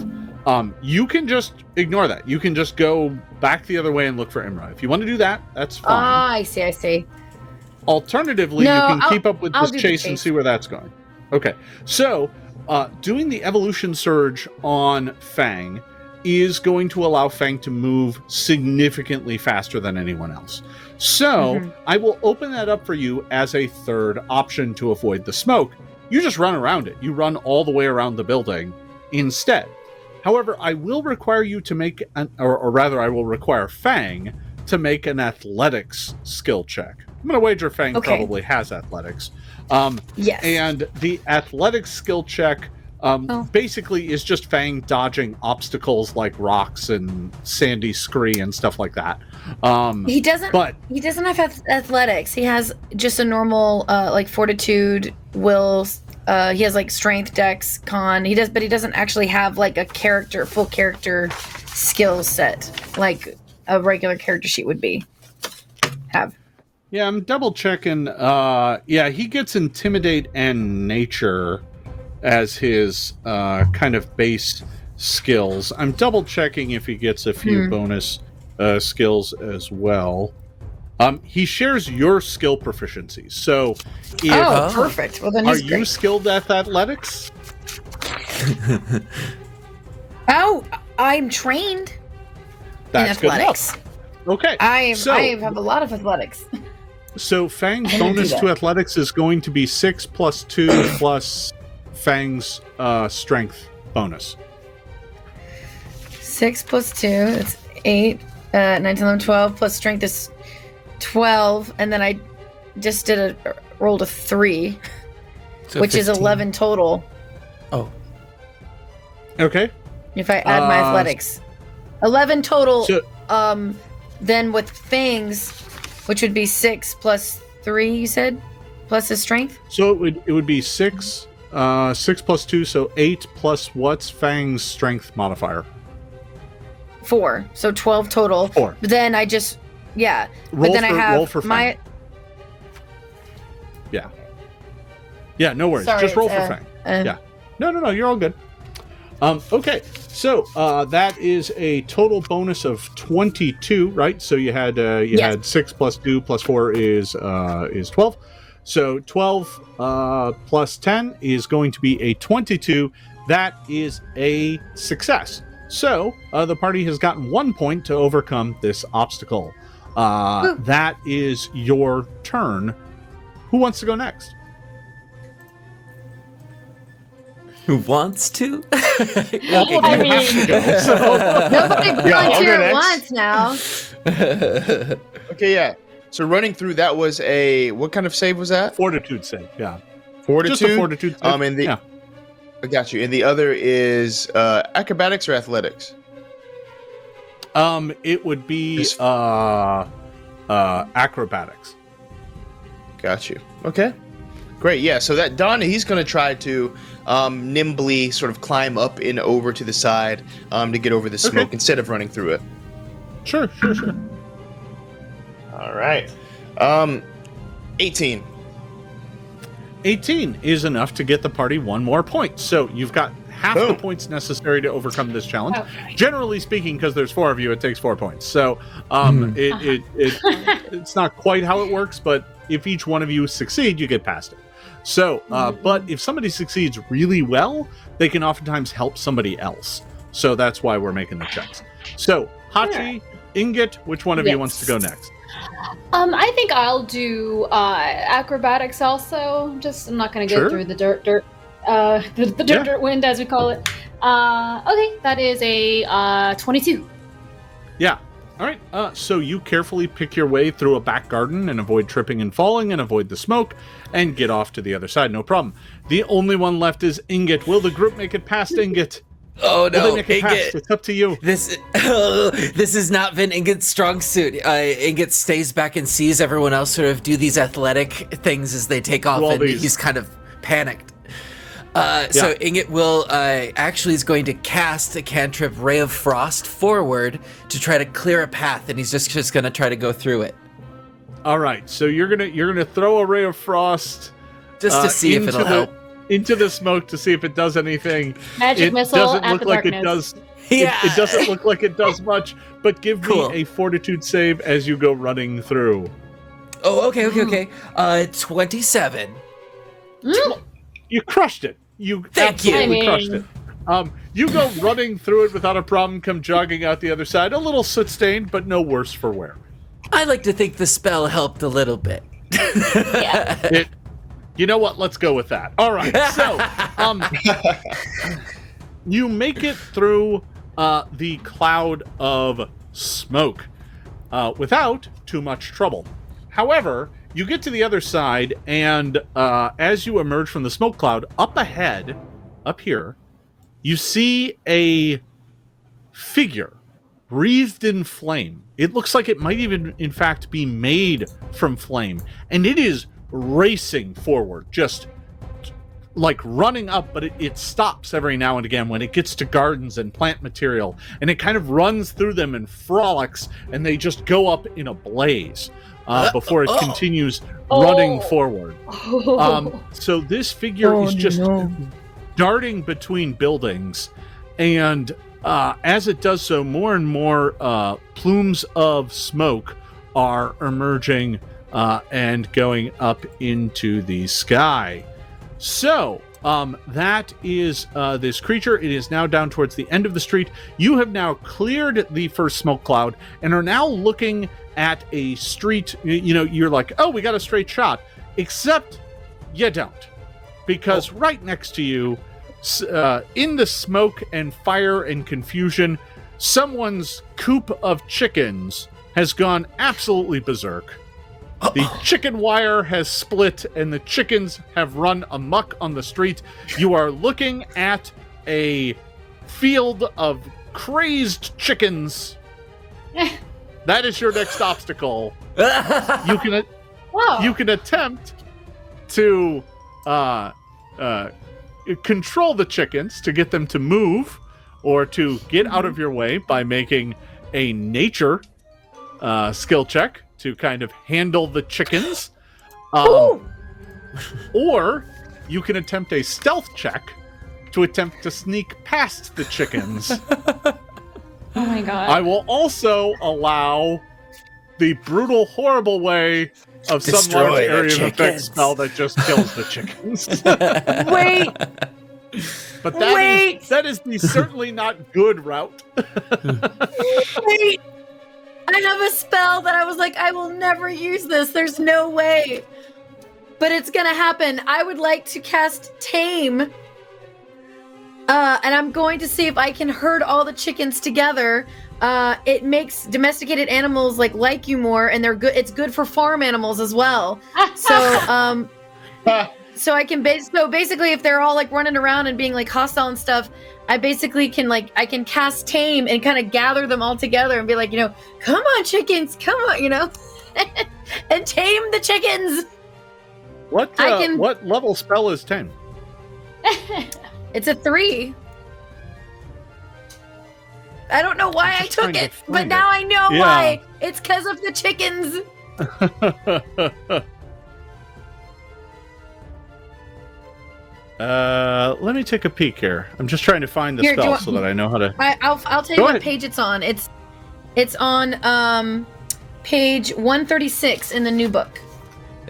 Speaker 1: you can just ignore that. You can just go back the other way and look for Imra. If you want to do that, that's fine.
Speaker 6: I see.
Speaker 1: Alternatively, you can keep up with this chase and see where that's going. Okay, so doing the evolution surge on Fang is going to allow Fang to move significantly faster than anyone else. So I will open that up for you as a third option to avoid the smoke. You just run around it. You run all the way around the building instead. However, I will require you to make, or rather, I will require Fang to make an athletics skill check. I'm going to wager Fang probably has athletics.
Speaker 6: Yes.
Speaker 1: And the athletics skill check basically is just Fang dodging obstacles like rocks and sandy scree and stuff like that.
Speaker 6: He doesn't have athletics. He has just a normal like fortitude, will. He has like strength, dex, con. But he doesn't actually have like a full character skill set like a regular character sheet would have.
Speaker 1: Yeah, I'm double checking. Yeah, he gets intimidate and nature as his kind of base skills. I'm double checking if he gets a few bonus skills as well. He shares your skill proficiencies. So,
Speaker 6: perfect. Well, then he's great.
Speaker 1: You skilled at athletics?
Speaker 6: I'm trained
Speaker 1: That's
Speaker 6: in athletics.
Speaker 1: Good enough. Okay.
Speaker 6: I have a lot of athletics.
Speaker 1: So Fang's bonus to athletics is going to be 6 + 2 plus Fang's strength bonus.
Speaker 6: 6 + 2, that's 8. 9, 10, 11, 12, plus strength is 12. And then I just rolled a 3, so which 15. Is 11 total.
Speaker 2: Oh.
Speaker 1: Okay.
Speaker 6: If I add my athletics. 11 total, then with Fang's, which would be 6 + 3, you said? Plus his strength?
Speaker 1: So it would be 6 + 2, so 8 plus what's Fang's strength modifier?
Speaker 6: 4. So 12 total.
Speaker 1: 4.
Speaker 6: But then I just, yeah.
Speaker 1: Roll
Speaker 6: but then
Speaker 1: for,
Speaker 6: I have
Speaker 1: roll for Fang. Yeah. Yeah, no worries.
Speaker 6: Sorry,
Speaker 1: just roll for Fang. Yeah. No, you're all good. Okay, so that is a total bonus of 22, right? So you had had 6 + 2 + 4 is 12. So 12 plus 10 is going to be a 22. That is a success. So the party has gotten 1 point to overcome this obstacle. That is your turn. who wants to go next?
Speaker 2: Who wants to?
Speaker 3: I mean,
Speaker 5: Nobody
Speaker 4: I'll
Speaker 5: volunteer
Speaker 4: go
Speaker 5: at
Speaker 4: next.
Speaker 5: once now.
Speaker 4: Okay, yeah. So running through, that was what kind of save was that?
Speaker 1: Fortitude save, yeah.
Speaker 4: Fortitude?
Speaker 1: Just a fortitude save.
Speaker 4: And
Speaker 1: yeah.
Speaker 4: I got you. And the other is acrobatics or athletics?
Speaker 1: It would be acrobatics.
Speaker 4: Got you. Okay. Great. Yeah. So that Don, he's going to try to nimbly sort of climb up and over to the side to get over the smoke instead of running through it.
Speaker 1: Sure.
Speaker 4: All right. 18.
Speaker 1: 18 is enough to get the party one more point. So you've got half the
Speaker 4: Boom.
Speaker 1: points necessary to overcome this challenge.
Speaker 3: Okay.
Speaker 1: Generally speaking, because there's 4 of you, it takes 4 points. So it's not quite how it works, but if each one of you succeed, you get past it. So, but if somebody succeeds really well, they can oftentimes help somebody else. So that's why we're making the checks. So, Hachi, Ingot, which one of you wants to go next?
Speaker 3: I think I'll do acrobatics also. I'm not going to go through the dirt wind, as we call it. Okay, that is a 22.
Speaker 1: Yeah. All right. So you carefully pick your way through a back garden and avoid tripping and falling and avoid the smoke and get off to the other side. No problem. The only one left is Ingot. Will the group make it past Ingot?
Speaker 2: Oh no,
Speaker 1: Will they make it past?
Speaker 2: Ingot.
Speaker 1: It's up to you.
Speaker 2: This has not been Ingot's strong suit. Ingot stays back and sees everyone else sort of do these athletic things as they take off, and he's kind of panicked. So Ingot will actually is going to cast a cantrip Ray of Frost forward to try to clear a path, and he's just going to try to go through it.
Speaker 1: All right. So you're gonna throw a Ray of Frost
Speaker 2: just to see if it'll help
Speaker 1: into the smoke to see if it does anything.
Speaker 3: Magic missile
Speaker 1: doesn't
Speaker 3: at
Speaker 1: look
Speaker 3: the
Speaker 1: like
Speaker 3: darkness.
Speaker 1: it does.
Speaker 2: Yeah.
Speaker 1: It doesn't look like it does much. But give
Speaker 2: Cool.
Speaker 1: me a fortitude save as you go running through.
Speaker 2: Oh, okay. 27.
Speaker 1: You crushed it. You
Speaker 2: Thank you.
Speaker 1: absolutely crushed it. You go running through it without a problem, come jogging out the other side. A little soot-stained, but no worse for wear.
Speaker 2: I like to think the spell helped a little bit.
Speaker 1: You know what? Let's go with that. All right. So, you make it through the cloud of smoke without too much trouble. However, you get to the other side, and as you emerge from the smoke cloud, up ahead, up here, you see a figure wreathed in flame. It looks like it might even, in fact, be made from flame. And it is racing forward, just like running up, but it stops every now and again when it gets to gardens and plant material. And it kind of runs through them and frolics, and they just go up in a blaze before it continues running forward. So this figure is just darting between buildings, and as it does so, more and more plumes of smoke are emerging and going up into the sky. So, that is this creature. It is now down towards the end of the street. You have now cleared the first smoke cloud and are now looking at a street. You know, you're like, oh, we got a straight shot. Except you don't. Because right next to you, in the smoke and fire and confusion, someone's coop of chickens has gone absolutely berserk. The chicken wire has split and the chickens have run amok on the street. You are looking at a field of crazed chickens. That is your next obstacle. You can attempt to control the chickens to get them to move or to get out of your way by making a nature skill check to kind of handle the chickens. Or you can attempt a stealth check to attempt to sneak past the chickens.
Speaker 3: Oh my god.
Speaker 1: I will also allow the brutal, horrible way of some
Speaker 2: Destroy
Speaker 1: large
Speaker 2: the
Speaker 1: area of effect
Speaker 2: chickens.
Speaker 1: spell that just kills the chickens.
Speaker 5: Wait!
Speaker 1: But that is the certainly not good route.
Speaker 5: Wait! I have a spell that I was like, I will never use this. There's no way. but it's gonna happen. I would like to cast Tame. And I'm going to see if I can herd all the chickens together. It makes domesticated animals like you more, and they're good. It's good for farm animals as well. So, so I can basically, if they're all running around and being hostile and stuff, I basically can I can cast Tame and kind of gather them all together and be come on, chickens, come on, and tame the chickens.
Speaker 1: What level spell is Tame?
Speaker 5: It's a 3. I don't know why I took it, but now I know why. It's because of the chickens.
Speaker 1: Let me take a peek here. I'm just trying to find the spell so that I know how to.
Speaker 5: I'll tell you what page it's on. It's on page 136 in the new book.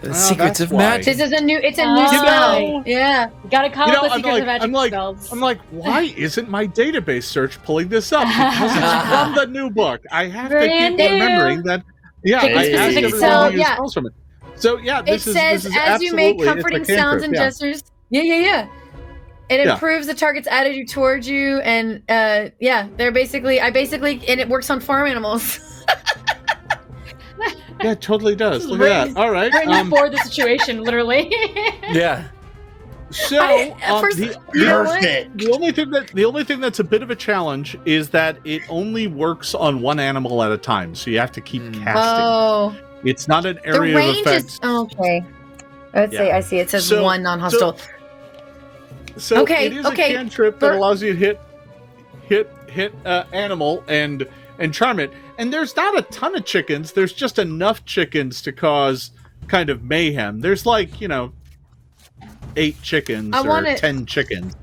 Speaker 2: The Secrets of Magic.
Speaker 5: This is a new spell. Yeah.
Speaker 3: You gotta call up the Secrets of Magic spells.
Speaker 1: I'm like, why isn't my database search pulling this up? Because it's from the new book. I have to keep remembering that. Yeah, I asked everyone to use spells from it. So yeah, this is
Speaker 5: as you make comforting sounds and gestures. Yeah. It improves the target's attitude towards you, and they're basically and it works on farm animals.
Speaker 1: Yeah, it totally does. Look at that. All right.
Speaker 3: For the situation, literally.
Speaker 2: Yeah.
Speaker 1: So the only thing that's a bit of a challenge is that it only works on one animal at a time, so you have to keep casting.
Speaker 5: Oh.
Speaker 1: It's not an area of effect.
Speaker 5: Is okay. I see. It says one non-hostile.
Speaker 1: So it is a cantrip that allows you to hit animal and charm it. And there's not a ton of chickens. There's just enough chickens to cause kind of mayhem. There's 8 chickens or 10 chickens.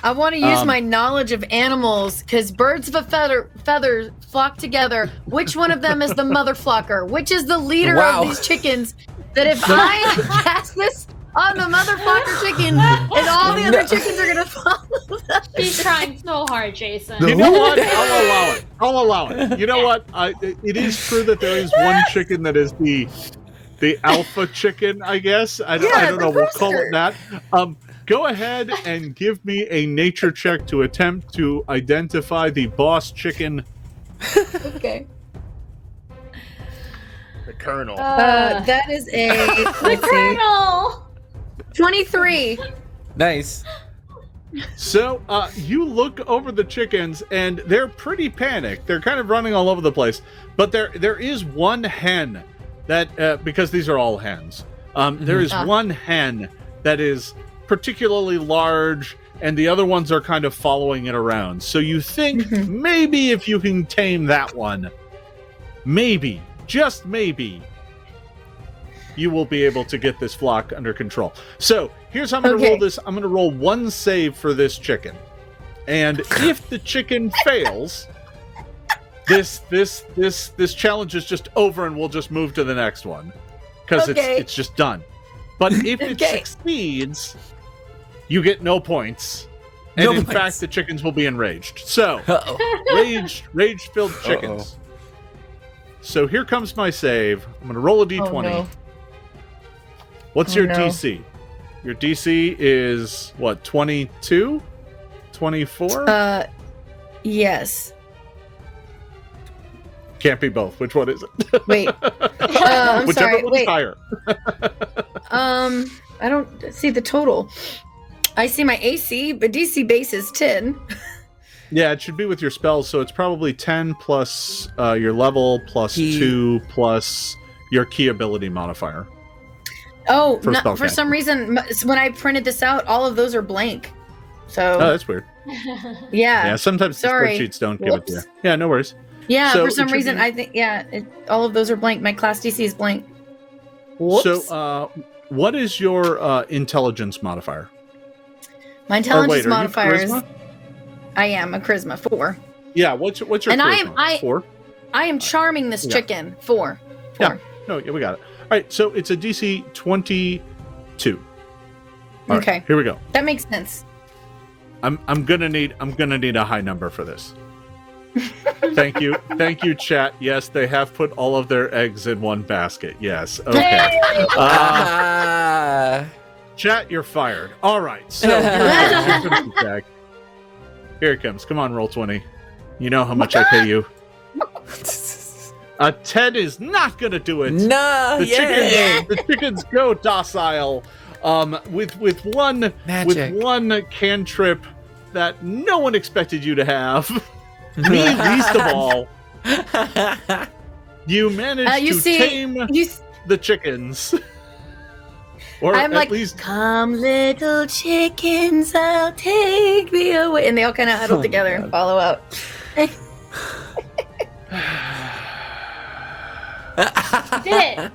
Speaker 5: I want to use my knowledge of animals, because birds of a feather flock together. Which one of them is the mother flocker? Which is the leader of these chickens? That if I cast this on the mother flocker chicken, and all the other chickens are gonna follow them.
Speaker 3: She's trying so hard, Jason.
Speaker 1: You know what? I'll allow it. You know what? It is true that there is one chicken that is the alpha chicken, I guess. I don't know. We'll call it that. Go ahead and give me a nature check to attempt to identify the boss chicken.
Speaker 5: Okay.
Speaker 4: The Colonel.
Speaker 5: That is the
Speaker 3: Colonel.
Speaker 5: 23.
Speaker 2: Nice.
Speaker 1: So you look over the chickens, and they're pretty panicked. They're kind of running all over the place. But there is one hen that, because these are all hens, there is one hen that is particularly large, and the other ones are kind of following it around. So you think maybe if you can tame that one, maybe, just maybe, you will be able to get this flock under control. So here's how I'm going to roll this. I'm going to roll one save for this chicken. And if the chicken fails, this challenge is just over, and we'll just move to the next one. Because it's just done. But if it succeeds, you get no points. And in fact, the chickens will be enraged. So, rage-filled chickens. So here comes my save. I'm going to roll a d20.
Speaker 5: Oh, no.
Speaker 1: What's your DC? Your DC is, what, 22? 24?
Speaker 5: Yes.
Speaker 1: Can't be both. Which one is it?
Speaker 5: Wait. I'm
Speaker 1: Whichever
Speaker 5: sorry.
Speaker 1: one's higher.
Speaker 5: I don't see the total. I see my AC, but DC base is 10.
Speaker 1: Yeah, it should be with your spells, so it's probably 10 plus your level plus 2 plus your key ability modifier.
Speaker 5: Oh, for some reason, when I printed this out, all of those are blank. So.
Speaker 1: Oh, that's weird.
Speaker 5: Yeah.
Speaker 1: Yeah, sometimes the spreadsheets don't give it to you. Yeah, no worries.
Speaker 5: Yeah, so for some reason, I think, all of those are blank. My class DC is blank. Whoops.
Speaker 1: So, what is your intelligence modifier?
Speaker 5: My intelligence modifier is... I am a charisma 4.
Speaker 1: Yeah, what's your charisma? 4?
Speaker 5: I am charming this chicken. 4.
Speaker 1: Yeah, we got it. All right, so it's a DC 22. All
Speaker 5: okay,
Speaker 1: right, here we go.
Speaker 5: That makes sense.
Speaker 1: I'm gonna need a high number for this. Thank you, chat. Yes, they have put all of their eggs in one basket. Yes, okay. Chat, you're fired. All right, so here it comes. Come on, roll 20. You know how much I pay you. A 10 is not gonna do it.
Speaker 2: No,
Speaker 1: the chickens go docile. With one cantrip that no one expected you to have. Me least of all. You managed to tame the chickens. Or
Speaker 5: I'm
Speaker 1: at
Speaker 5: like,
Speaker 1: least
Speaker 5: come little chickens, I'll take thee away. And they all kind of huddle together and follow out.
Speaker 3: We did it.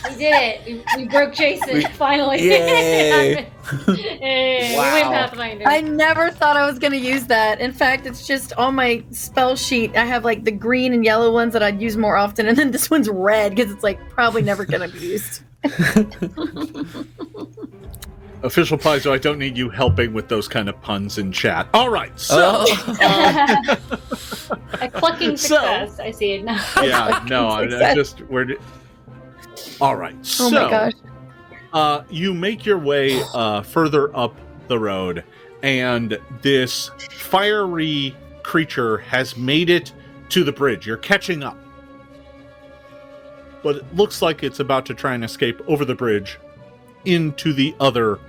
Speaker 3: We did it. We broke Jason, finally.
Speaker 2: Yay.
Speaker 3: Hey,
Speaker 2: Wow.
Speaker 3: we win Pathfinder.
Speaker 5: I never thought I was going to use that. In fact, it's just on my spell sheet. I have like the green and yellow ones that I'd use more often. And then this one's red because it's like probably never going to be used.
Speaker 1: Official Paizo, I don't need you helping with those kind of puns in chat. All right, so
Speaker 3: A clucking success. I see it now.
Speaker 1: yeah, no, I just all right.
Speaker 5: Oh my gosh.
Speaker 1: You make your way further up the road, and this fiery creature has made it to the bridge. You're catching up, but it looks like it's about to try and escape over the bridge into the other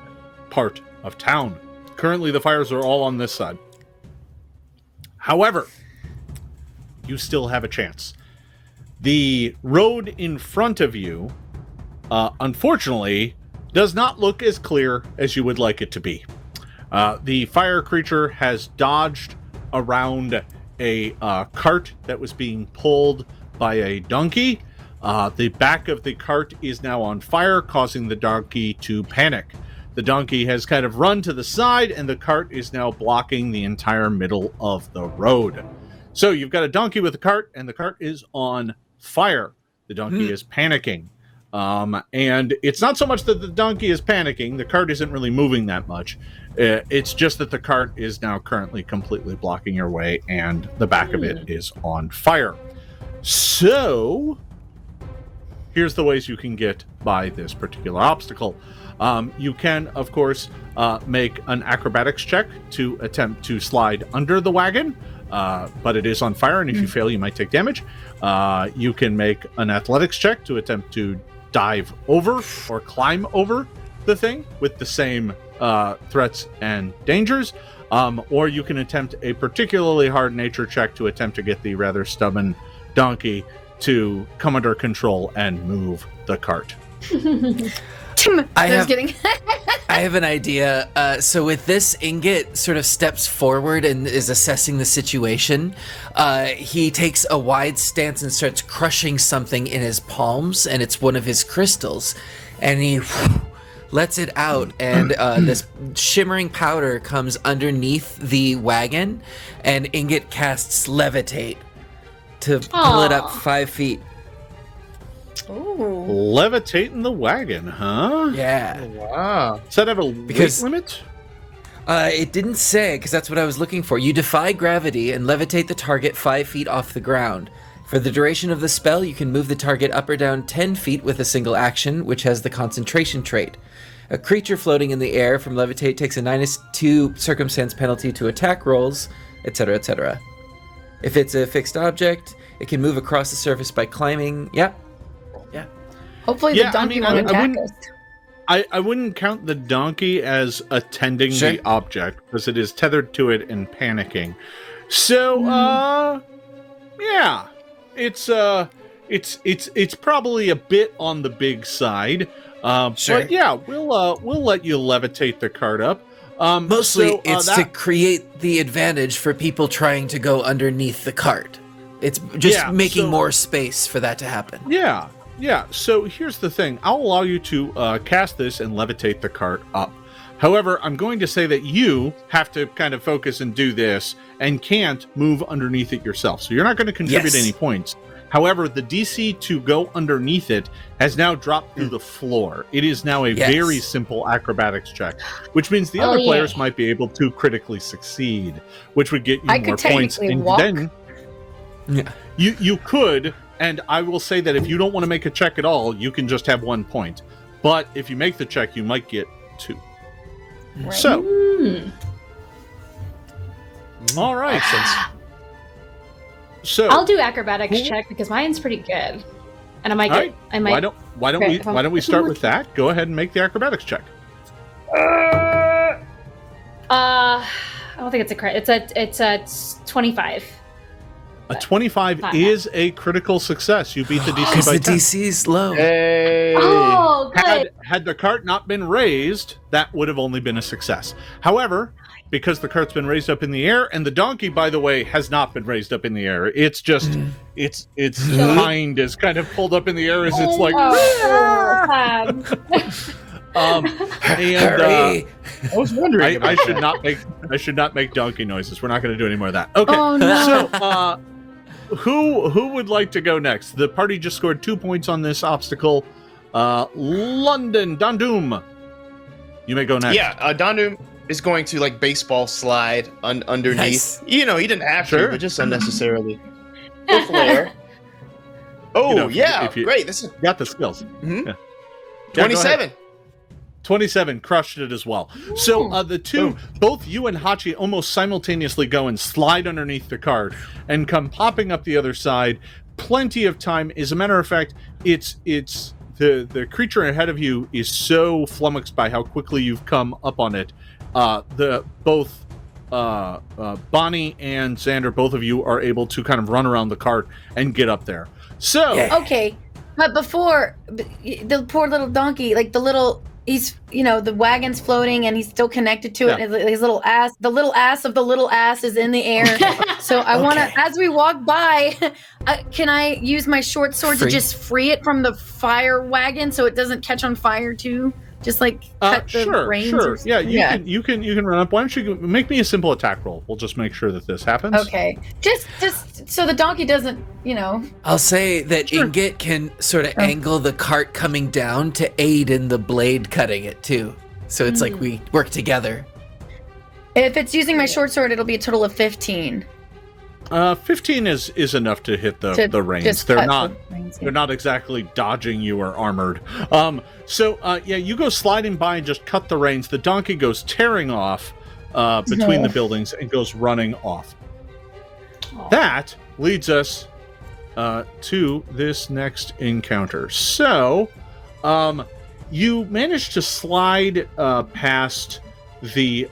Speaker 1: part of town. Currently, the fires are all on this side. However, you still have a chance. The road in front of you, unfortunately, does not look as clear as you would like it to be. The fire creature has dodged around a cart that was being pulled by a donkey. The back of the cart is now on fire, causing the donkey to panic. The donkey has kind of run to the side, and the cart is now blocking the entire middle of the road. So you've got a donkey with a cart, and the cart is on fire. The donkey is panicking. And it's not so much that the donkey is panicking. The cart isn't really moving that much. It's just that the cart is now currently completely blocking your way, and the back of it is on fire. So here's the ways you can get by this particular obstacle. You can, of course, make an acrobatics check to attempt to slide under the wagon, but it is on fire, and if you fail, you might take damage. You can make an athletics check to attempt to dive over or climb over the thing with the same threats and dangers, or you can attempt a particularly hard nature check to attempt to get the rather stubborn donkey to come under control and move the cart.
Speaker 2: I have an idea. So with this, Ingot sort of steps forward and is assessing the situation. He takes a wide stance and starts crushing something in his palms, and it's one of his crystals. And he lets it out, and this shimmering powder comes underneath the wagon, and Ingot casts Levitate to pull it up 5 feet.
Speaker 5: Ooh.
Speaker 1: Levitating the wagon, huh?
Speaker 2: Yeah.
Speaker 4: Wow.
Speaker 1: Does that have a weight limit?
Speaker 2: It didn't say, because that's what I was looking for. You defy gravity and levitate the target 5 feet off the ground. For the duration of the spell, you can move the target up or down 10 feet with a single action, which has the concentration trait. A creature floating in the air from levitate takes a -2 circumstance penalty to attack rolls, etc., etc. If it's a fixed object, it can move across the surface by climbing. Yeah.
Speaker 5: Hopefully the donkey won't attack us.
Speaker 1: I wouldn't count the donkey as attending the object because it is tethered to it and panicking. So, yeah, it's probably a bit on the big side. But yeah, we'll let you levitate the cart up.
Speaker 2: Mostly, it's to create the advantage for people trying to go underneath the cart. It's just making more space for that to happen.
Speaker 1: Yeah, so here's the thing. I'll allow you to cast this and levitate the cart up. However, I'm going to say that you have to kind of focus and do this and can't move underneath it yourself. So you're not going to contribute any points. However, the DC to go underneath it has now dropped through the floor. It is now a very simple acrobatics check, which means the other players might be able to critically succeed, which would get you more points. And then you could, and I will say that if you don't want to make a check at all, you can just have 1 point. But if you make the check, you might get 2. Right. So, all right. So
Speaker 3: I'll do acrobatics check because mine's pretty good, and I might get. I might.
Speaker 1: Why don't we start with that? Go ahead and make the acrobatics check.
Speaker 3: I don't think it's a crit. It's a 25.
Speaker 1: A 25 is a critical success. You beat the DC by 10.
Speaker 2: The DC's low.
Speaker 1: Hey.
Speaker 3: Oh, good.
Speaker 1: Had the cart not been raised, that would have only been a success. However, because the cart's been raised up in the air, and the donkey, by the way, has not been raised up in the air. It's just its hind is kind of pulled up in the air as it's like.
Speaker 2: Hurry.
Speaker 4: I was wondering.
Speaker 1: I should not make donkey noises. We're not going to do any more of that. Okay.
Speaker 5: Oh, no.
Speaker 1: So, who would like to go next? The party just scored 2 points on this obstacle. London Dandum, you may go next.
Speaker 4: Yeah, Dandum is going to like baseball slide underneath. Nice. He didn't have to, but just unnecessarily. Full flare. Oh, great! This is
Speaker 1: got the skills.
Speaker 4: Mm-hmm. Yeah. 27.
Speaker 1: 27 crushed it as well. So the two, both you and Hachi, almost simultaneously go and slide underneath the cart and come popping up the other side. Plenty of time. As a matter of fact, it's the creature ahead of you is so flummoxed by how quickly you've come up on it. Both Bonnie and Xander, both of you are able to kind of run around the cart and get up there. So
Speaker 5: okay, but before the poor little donkey, like the wagon's floating and he's still connected to it. And his little ass, the little ass of the little ass is in the air. So I want to, as we walk by, can I use my short sword to just free it from the fire wagon so it doesn't catch on fire too? Just like cut the reins.
Speaker 1: Sure. Yeah, you can run up. Why don't you make me a simple attack roll? We'll just make sure that this happens.
Speaker 5: Okay. Just so the donkey doesn't,
Speaker 2: I'll say that Ingot can sort of angle the cart coming down to aid in the blade cutting it too. So it's like we work together.
Speaker 5: If it's using my short sword, it'll be a total of 15.
Speaker 1: 15 is enough to hit the reins. They're not exactly dodging you or armored. You go sliding by and just cut the reins. The donkey goes tearing off between the buildings and goes running off. That leads us to this next encounter. So, you managed to slide past the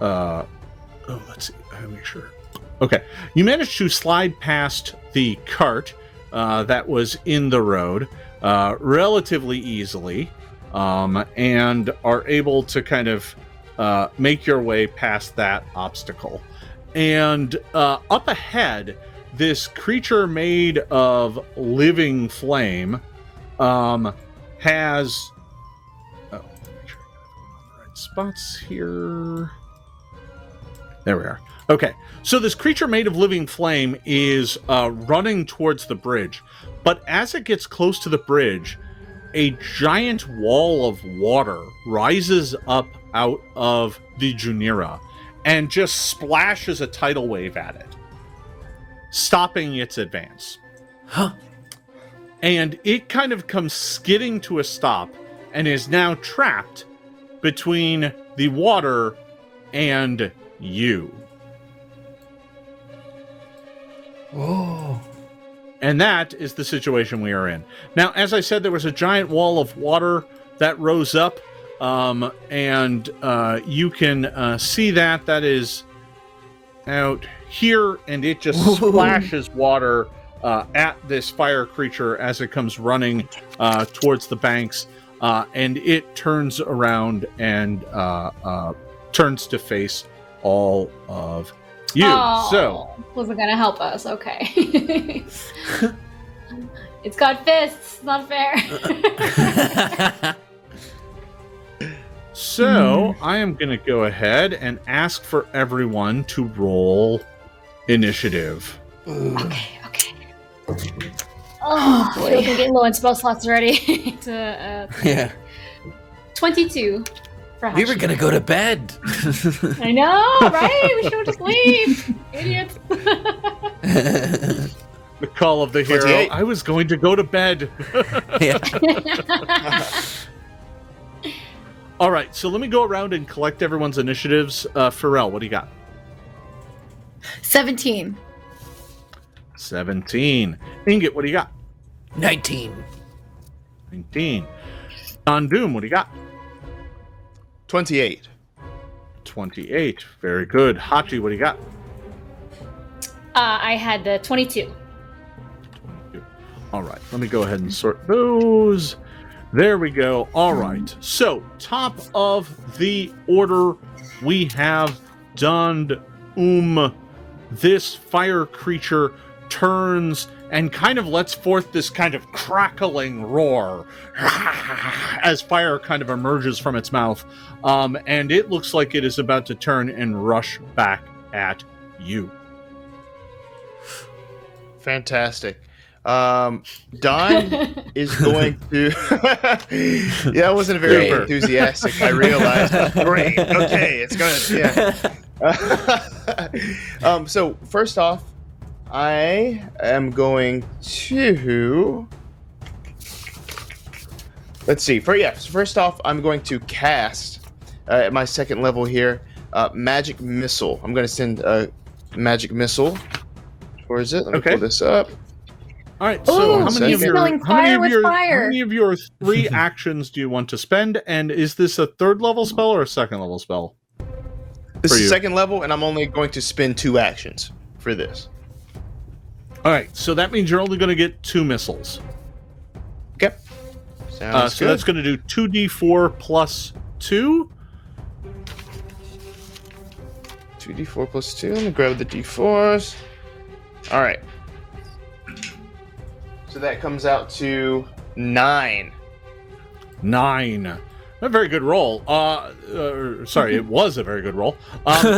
Speaker 1: let's see. I gotta make sure. Okay, you managed to slide past the cart that was in the road relatively easily, and are able to kind of make your way past that obstacle. And up ahead, this creature made of living flame has... Oh, make sure I got the right spots here. There we are. Okay, so this creature made of living flame is running towards the bridge, but as it gets close to the bridge, a giant wall of water rises up out of the Jeanneret and just splashes a tidal wave at it, stopping its advance. And it kind of comes skidding to a stop and is now trapped between the water and you.
Speaker 2: Whoa.
Speaker 1: And that is the situation we are in. Now, as I said, there was a giant wall of water that rose up, and you can see that is out here, and it just splashes water at this fire creature as it comes running towards the banks, and it turns around and turns to face all of you. So
Speaker 3: wasn't gonna help us. Okay. It's got fists. Not fair.
Speaker 1: So I am gonna go ahead and ask for everyone to roll initiative.
Speaker 3: Okay. Oh, boy. I'm getting low on spell slots already.
Speaker 2: Yeah.
Speaker 3: 22 for Hachi.
Speaker 2: We were gonna go to bed.
Speaker 3: I know, right? We should have just leave. Idiots.
Speaker 1: The call of the hero.
Speaker 4: 28.
Speaker 1: I was going to go to bed.
Speaker 2: Yeah.
Speaker 1: All right, so let me go around and collect everyone's initiatives. Fairel, what do you got?
Speaker 5: 17.
Speaker 1: 17. Ingot, what do you got?
Speaker 2: 19.
Speaker 1: 19. Don Doom, what do you got?
Speaker 4: 28.
Speaker 1: 28. Very good. Hachi, what do you got?
Speaker 3: I had the 22.
Speaker 1: 22. All right, let me go ahead and sort those. There we go. All right. So, top of the order, we have Dund This fire creature turns and kind of lets forth this kind of crackling roar as fire kind of emerges from its mouth. And it looks like it is about to turn and rush back at you.
Speaker 4: Fantastic. Don is going to... Yeah, that wasn't very enthusiastic, I realized. Great. Okay, it's gonna... Yeah. So, first off, I am going to... Let's see. First off, I'm going to cast, at my second level here, Magic Missile. I'm going to send a Magic Missile. Where is it? Let me pull this up.
Speaker 1: All right, so how many of
Speaker 5: fire.
Speaker 1: your 3 actions do you want to spend? And is this a 3rd level spell or a 2nd level spell?
Speaker 4: This is 2nd level, and I'm only going to spend 2 actions for this.
Speaker 1: All right, so that means you're only going to get 2 missiles.
Speaker 4: Okay. Sounds
Speaker 1: so
Speaker 4: good.
Speaker 1: that's going to do 2d4 plus 2.
Speaker 4: 2d4 plus 2. Let me grab the d4s. All right. So that comes out to 9.
Speaker 1: 9. A very good roll. Sorry, it was a very good roll.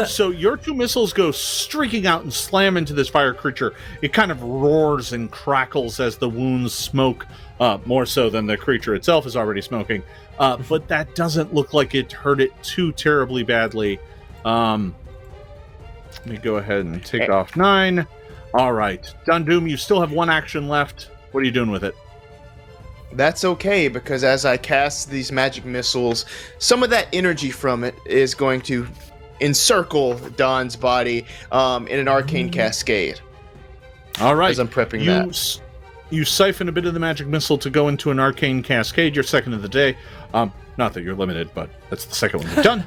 Speaker 1: So your 2 missiles go streaking out and slam into this fire creature. It kind of roars and crackles as the wounds smoke, more so than the creature itself is already smoking. But that doesn't look like it hurt it too terribly badly. Let me go ahead and take off 9. All right. Dundoom, you still have 1 action left. What are you doing with it?
Speaker 4: That's okay, because as I cast these magic missiles, some of that energy from it is going to encircle Don's body in an arcane cascade.
Speaker 1: All right.
Speaker 4: As I'm prepping that.
Speaker 1: You siphon a bit of the magic missile to go into an arcane cascade. Your second of the day. Not that you're limited, but that's the second one you've done.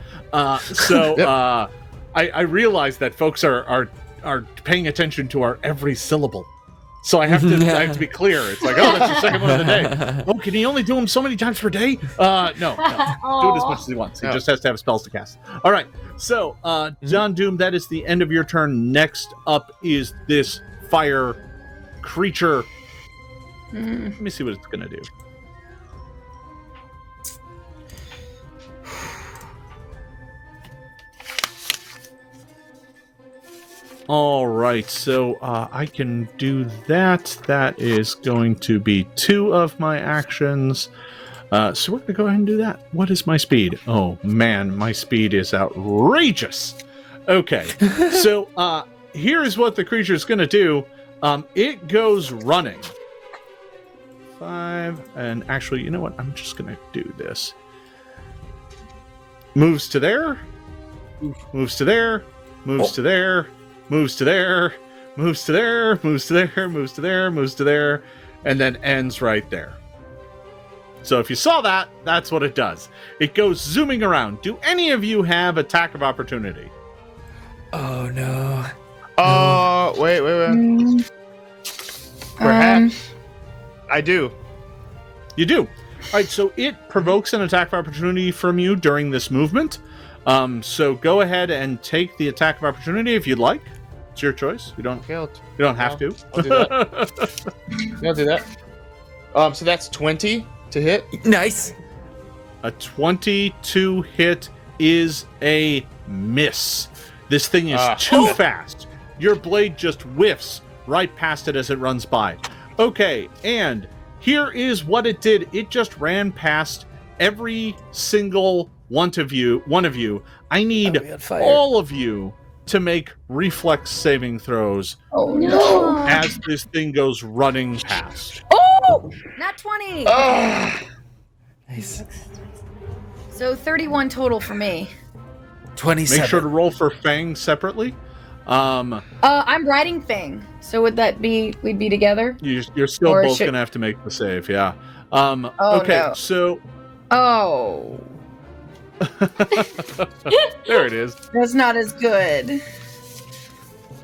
Speaker 1: I realize that folks are paying attention to our every syllable. So I have to be clear. It's like, oh, that's your second one of the day. Oh, can he only do them so many times per day? No. Do it as much as he wants. He just has to have spells to cast. All right. So, John Doom, that is the end of your turn. Next up is this fire creature. Let me see what it's going to do. All right, so I can do that. That is going to be 2 of my actions. So we're going to go ahead and do that. What is my speed? Oh, man, my speed is outrageous. Okay, so here's what the creature is going to do. It goes running. 5, and actually, you know what? I'm just going to do this. Moves to there. Moves to there. Moves to there. Moves to there, moves to there, moves to there, moves to there, moves to there, and then ends right there. So if you saw that, that's what it does. It goes zooming around. Do any of you have attack of opportunity?
Speaker 2: Oh, no.
Speaker 4: Wait. Perhaps. I do.
Speaker 1: You do. All right, so it provokes an attack of opportunity from you during this movement. So go ahead and take the attack of opportunity if you'd like. It's your choice. You don't have to.
Speaker 4: I'll do that. I'll do that. So that's 20 to hit.
Speaker 2: Nice.
Speaker 1: A 22 hit is a miss. This thing is too fast. Your blade just whiffs right past it as it runs by. Okay, and here is what it did. It just ran past every single one of you. I need all of you to make reflex saving throws.
Speaker 5: Oh no!
Speaker 1: As this thing goes running past.
Speaker 5: Oh, not 20.
Speaker 4: Oh.
Speaker 2: Nice.
Speaker 5: So 31 total for me.
Speaker 2: 27.
Speaker 1: Make sure to roll for Fang separately.
Speaker 5: I'm riding Fang. So would that be we'd be together?
Speaker 1: You're still
Speaker 5: Or
Speaker 1: both
Speaker 5: should-
Speaker 1: gonna have to make the save, yeah.
Speaker 5: Oh,
Speaker 1: okay,
Speaker 5: no.
Speaker 1: so
Speaker 5: Oh,
Speaker 1: there it is.
Speaker 5: that's not as good.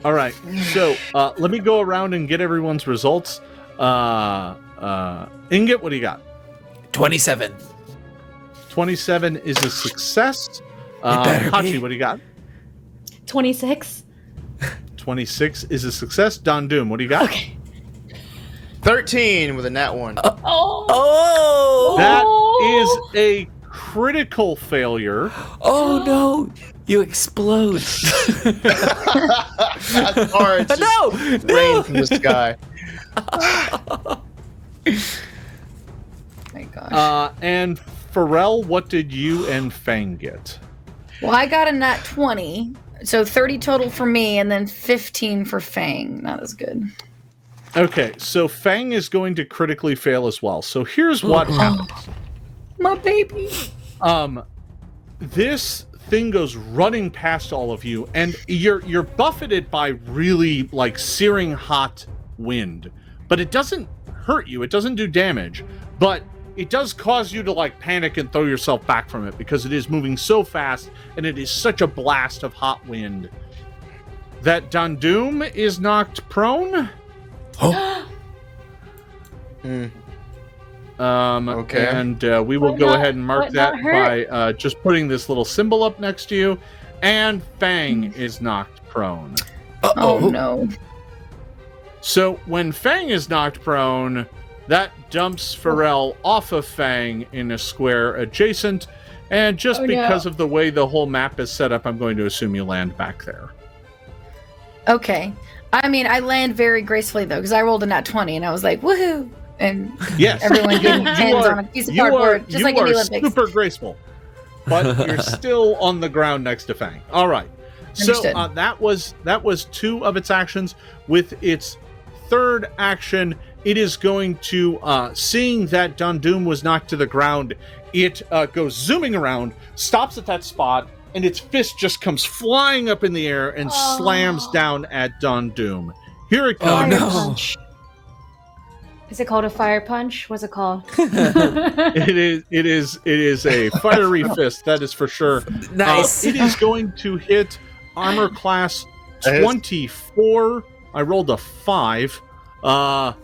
Speaker 1: All right, so let me go around and get everyone's results. Ingot, what do you got?
Speaker 2: 27.
Speaker 1: 27 is a success.
Speaker 2: better
Speaker 1: Hachi,
Speaker 2: be.
Speaker 1: what do you got?
Speaker 3: 26.
Speaker 1: 26 is a success. Don Doom, what do you got?
Speaker 3: Okay.
Speaker 4: 13 with a nat 1.
Speaker 2: Oh!
Speaker 1: That is a critical failure.
Speaker 2: Oh no! You explode.
Speaker 4: That's hard. It's
Speaker 2: No!
Speaker 4: just rain from the sky.
Speaker 5: My gosh.
Speaker 1: And Fairel, what did you and Fang get?
Speaker 5: Well, I got a nat 20. So 30 total for me, and then 15 for Fang. Not as good.
Speaker 1: Okay, so Fang is going to critically fail as well. So here's what happens.
Speaker 5: My baby.
Speaker 1: This thing goes running past all of you, and you're buffeted by really like searing hot wind, but it doesn't hurt you. It doesn't do damage, but it does cause you to like panic and throw yourself back from it because it is moving so fast, and it is such a blast of hot wind that Don Doom is knocked prone.
Speaker 4: Okay.
Speaker 1: And we will
Speaker 3: Would
Speaker 1: go
Speaker 3: not-
Speaker 1: ahead and mark
Speaker 3: would
Speaker 1: that
Speaker 3: not hurt.
Speaker 1: by just putting this little symbol up next to you. And Fang is knocked prone.
Speaker 5: Oh no.
Speaker 1: So when Fang is knocked prone, that dumps Fairel off of Fang in a square adjacent. And just
Speaker 3: Oh, no.
Speaker 1: because of the way the whole map is set up, I'm going to assume you land back there.
Speaker 5: Okay. I mean, I land very gracefully though, because I rolled a nat 20, and I was like, woohoo! And
Speaker 1: Yes.
Speaker 5: everyone gave me hands on a piece of cardboard, just like in the Olympics.
Speaker 1: Super graceful, but you're still on the ground next to Fang. All right. So
Speaker 5: Understood.
Speaker 1: that was 2 of its actions. With its third action, it is going to, seeing that Don Doom was knocked to the ground, it goes zooming around, stops at that spot, and its fist just comes flying up in the air and slams down at Don Doom. Here it comes.
Speaker 3: Fire punch. Is it called a fire punch? What's it called?
Speaker 1: It is a fiery fist, that is for sure.
Speaker 2: Nice.
Speaker 1: It is going to hit armor class 24. I rolled a 5. So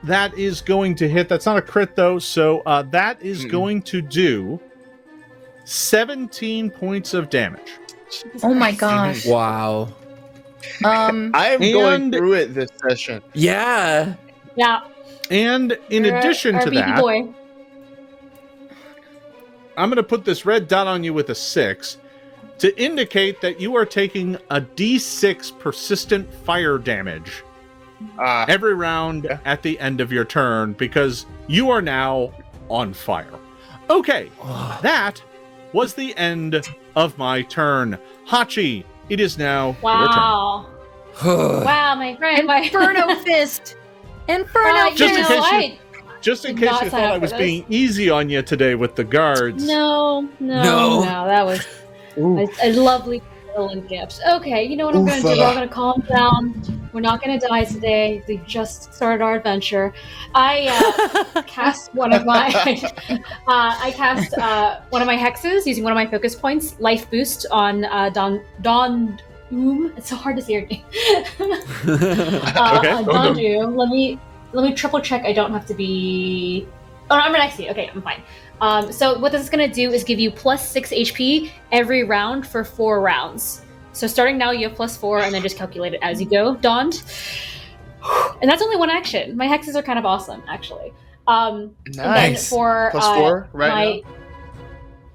Speaker 1: that is going to hit. That's not a crit though. So that is going to do 17 points of damage.
Speaker 5: Oh my gosh.
Speaker 2: Wow.
Speaker 4: I am going through it this session.
Speaker 2: Yeah.
Speaker 3: Yeah.
Speaker 1: And in
Speaker 3: You're
Speaker 1: addition
Speaker 3: our
Speaker 1: to
Speaker 3: baby
Speaker 1: that,
Speaker 3: boy.
Speaker 1: I'm going to put this red dot on you with a 6 to indicate that you are taking a D6 persistent fire damage every round at the end of your turn because you are now on fire. Okay, that was the end of my turn. Hachi, it is now your turn.
Speaker 3: Wow. Wow, my friend.
Speaker 5: Inferno fist. Inferno
Speaker 1: Just in
Speaker 5: fist.
Speaker 1: case Just in
Speaker 3: did
Speaker 1: case
Speaker 3: not
Speaker 1: you
Speaker 3: sign
Speaker 1: thought
Speaker 3: up
Speaker 1: I
Speaker 3: for
Speaker 1: was
Speaker 3: this.
Speaker 1: being easy on you today with the guards.
Speaker 3: No, that was a lovely little gift. Okay, you know what I'm going to do? We're going to calm down. We're not going to die today. We just started our adventure. I cast one of my one of my hexes using one of my focus points, life boost on Don. It's so hard to say your name. Don Doom. Let me triple check. I don't have to be. Oh, I'm next to you. Okay, I'm fine. So what this is going to do is give you plus 6 HP every round for 4 rounds. So starting now, you have plus 4, and then just calculate it as you go. Donned. And that's only one action. My hexes are kind of awesome, actually.
Speaker 4: Nice.
Speaker 3: And then for
Speaker 4: plus 4 right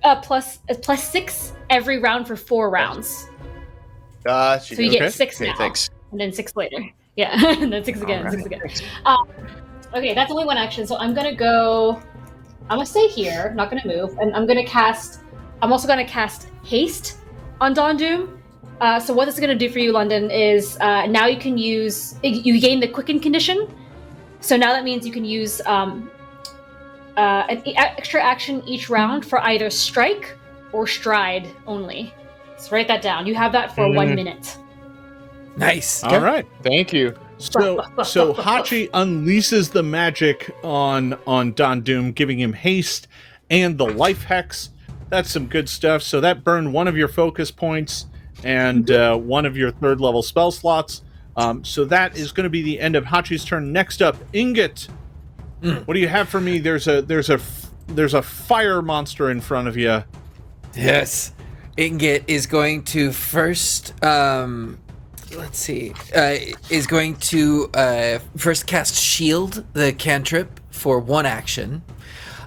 Speaker 3: now? Plus 6 every round for 4 rounds.
Speaker 4: Gotcha.
Speaker 3: So you get 6
Speaker 4: okay,
Speaker 3: now,
Speaker 4: thanks.
Speaker 3: and then 6 later. Yeah, then 6 again,
Speaker 4: All
Speaker 3: 6
Speaker 4: right.
Speaker 3: again. Okay, that's only one action, so I'm gonna stay here, not gonna move, and I'm also gonna cast Haste on Dawn Doom. So what this is gonna do for you, London, is now you gain the Quicken condition. So now that means you can use an extra action each round for either Strike or Stride only. So write that down. You have that for 1 minute.
Speaker 2: Nice.
Speaker 1: All right.
Speaker 4: Thank you.
Speaker 1: So Hachi unleashes the magic on Don Doom, giving him haste and the life hex. That's some good stuff. So that burned one of your focus points and one of your 3rd level spell slots. So that is going to be the end of Hachi's turn. Next up, Ingot. What do you have for me? There's a fire monster in front of you.
Speaker 2: Yes. Ingot is going to first is going to first cast Shield, the cantrip, for 1 action.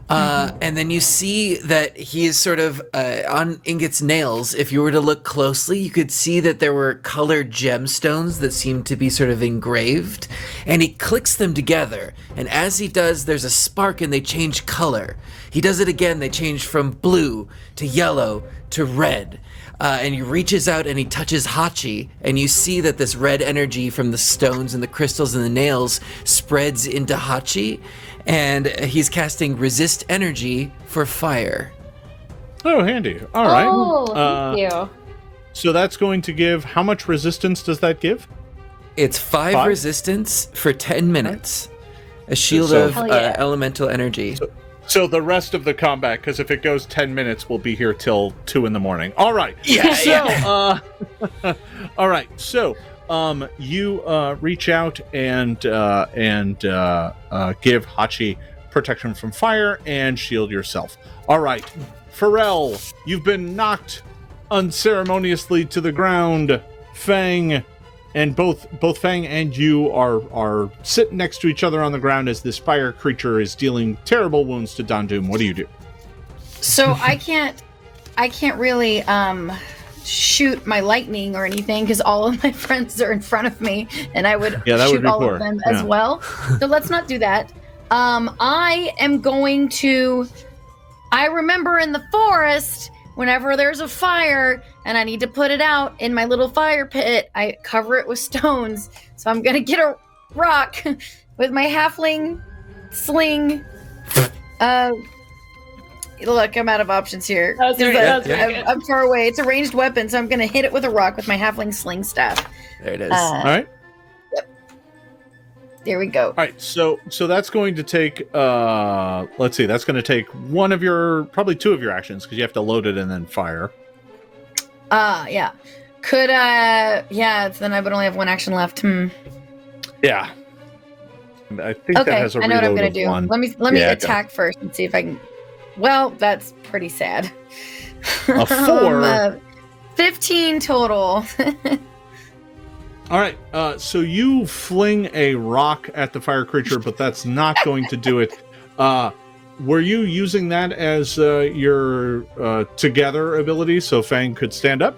Speaker 2: And then you see that he is sort of on Ingot's nails. If you were to look closely, you could see that there were colored gemstones that seem to be sort of engraved. And he clicks them together. And as he does, there's a spark and they change color. He does it again. They change from blue to yellow to red. And he reaches out and he touches Hachi, and you see that this red energy from the stones and the crystals and the nails spreads into Hachi, and he's casting Resist Energy for fire.
Speaker 1: Oh, handy. All right.
Speaker 3: Oh, thank you.
Speaker 1: So that's going to give, how much resistance does that give?
Speaker 2: It's 5 resistance for 10 minutes. A shield of elemental energy.
Speaker 1: So the rest of the combat, because if it goes 10 minutes, we'll be here till 2 in the morning. All right.
Speaker 2: Yeah.
Speaker 1: All right. So, you reach out and give Hachi protection from fire and shield yourself. All right, Fairel, you've been knocked unceremoniously to the ground. Fang, and both Fang and you are sitting next to each other on the ground as this fire creature is dealing terrible wounds to Don Doom. What do you do?
Speaker 5: So I can't really shoot my lightning or anything because all of my friends are in front of me, and I would shoot all of them as well. So let's not do that. I am going to. I remember in the forest, whenever there's a fire and I need to put it out in my little fire pit, I cover it with stones. So I'm gonna get a rock with my halfling sling. Look, I'm out of options here. I'm far away. It's a ranged weapon, so I'm gonna hit it with a rock with my halfling sling staff.
Speaker 2: There it is.
Speaker 1: All right.
Speaker 5: Yep. There we go.
Speaker 1: All right, so that's going to take, let's see, that's going to take probably 2 of your actions, because you have to load it and then fire.
Speaker 5: Yeah. Then I would only have 1 action left.
Speaker 1: Yeah. I think that has a reload.
Speaker 5: I know what I'm going to do.
Speaker 1: One.
Speaker 5: Let me attack first and see if I can. Well, that's pretty sad.
Speaker 1: A 4.
Speaker 5: 15 total.
Speaker 1: All right, so you fling a rock at the fire creature, but that's not going to do it. Were you using that as your together ability so Fang could stand up?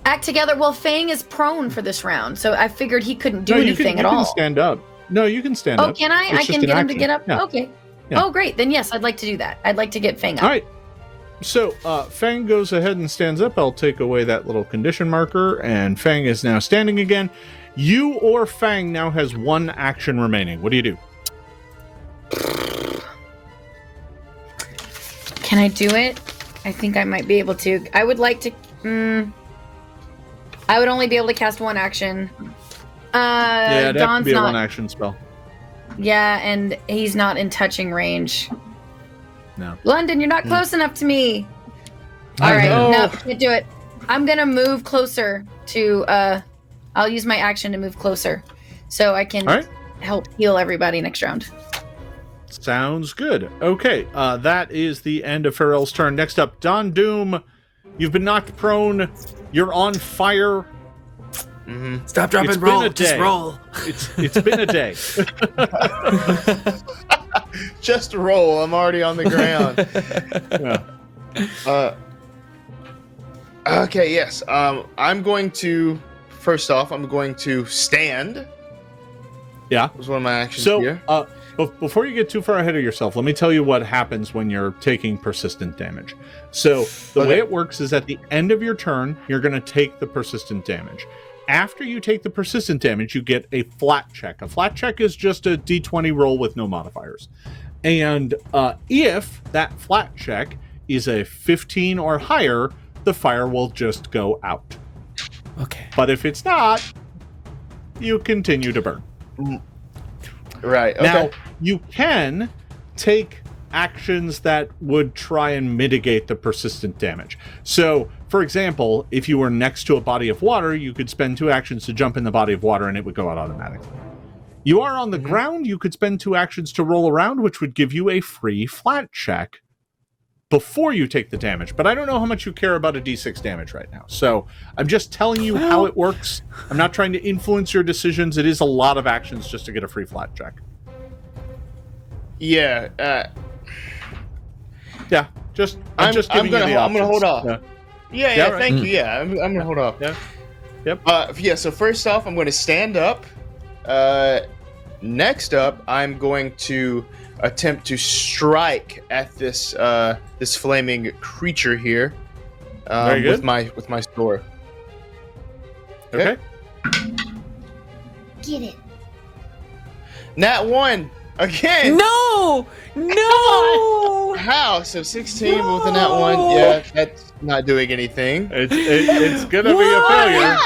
Speaker 5: Act together. Well, Fang is prone for this round, so I figured he couldn't do anything at all.
Speaker 1: You can stand up. No, you can stand up.
Speaker 5: Oh, can I? I can get him to get up?
Speaker 1: Yeah.
Speaker 5: Okay.
Speaker 1: Yeah.
Speaker 5: Oh, great. Then yes, I'd like to do that. I'd like to get Fang up.
Speaker 1: All right. So, Fang goes ahead and stands up. I'll take away that little condition marker, and Fang is now standing again. You or Fang now has 1 action remaining. What do you do?
Speaker 5: Can I do it? I think I might be able to. I would like to... I would only be able to cast 1 action.
Speaker 1: Yeah, it'd have to
Speaker 5: Don's
Speaker 1: be a
Speaker 5: not...
Speaker 1: 1-action spell.
Speaker 5: Yeah, and he's not in touching range.
Speaker 1: No.
Speaker 5: London, you're not close enough to me. All right, no, can't do it. I'm gonna move closer to. I'll use my action to move closer, so I can help heal everybody next round.
Speaker 1: Sounds good. Okay, that is the end of Fairel's turn. Next up, Don Doom. You've been knocked prone. You're on fire.
Speaker 4: Mm-hmm.
Speaker 2: Stop, drop, and roll. Just roll.
Speaker 1: It's been a day.
Speaker 4: Just roll. I'm already on the ground. Okay. Yes. I'm going to first off, I'm going to stand.
Speaker 1: Yeah.
Speaker 4: Was one of my actions
Speaker 1: So,
Speaker 4: here.
Speaker 1: before you get too far ahead of yourself, let me tell you what happens when you're taking persistent damage. So, the way it works is at the end of your turn, you're going to take the persistent damage. After you take the persistent damage, you get a flat check. A flat check is just a d20 roll with no modifiers. And if that flat check is a 15 or higher, the fire will just go out.
Speaker 2: Okay.
Speaker 1: But if it's not, you continue to burn.
Speaker 4: Right. Okay.
Speaker 1: Now, you can take actions that would try and mitigate the persistent damage. So, for example, if you were next to a body of water, you could spend 2 actions to jump in the body of water and it would go out automatically. You are on the ground, you could spend 2 actions to roll around, which would give you a free flat check before you take the damage. But I don't know how much you care about a d6 damage right now. So I'm just telling you how it works. I'm not trying to influence your decisions. It is a lot of actions just to get a free flat check.
Speaker 4: Yeah.
Speaker 1: Yeah. I'm just giving you the options.
Speaker 4: I'm gonna hold off. Yeah,
Speaker 1: right.
Speaker 4: thank you. Yeah, I'm gonna hold off.
Speaker 1: Yeah. Yep.
Speaker 4: Yeah, so first off, I'm gonna stand up. Next up, I'm going to attempt to strike at this this flaming creature here.
Speaker 1: Very good.
Speaker 4: with my sword.
Speaker 1: Okay.
Speaker 6: Get it.
Speaker 4: Nat 1 again.
Speaker 2: No!
Speaker 4: How? So 16 with a nat 1. Yeah, that's not doing anything.
Speaker 1: It's gonna be a failure.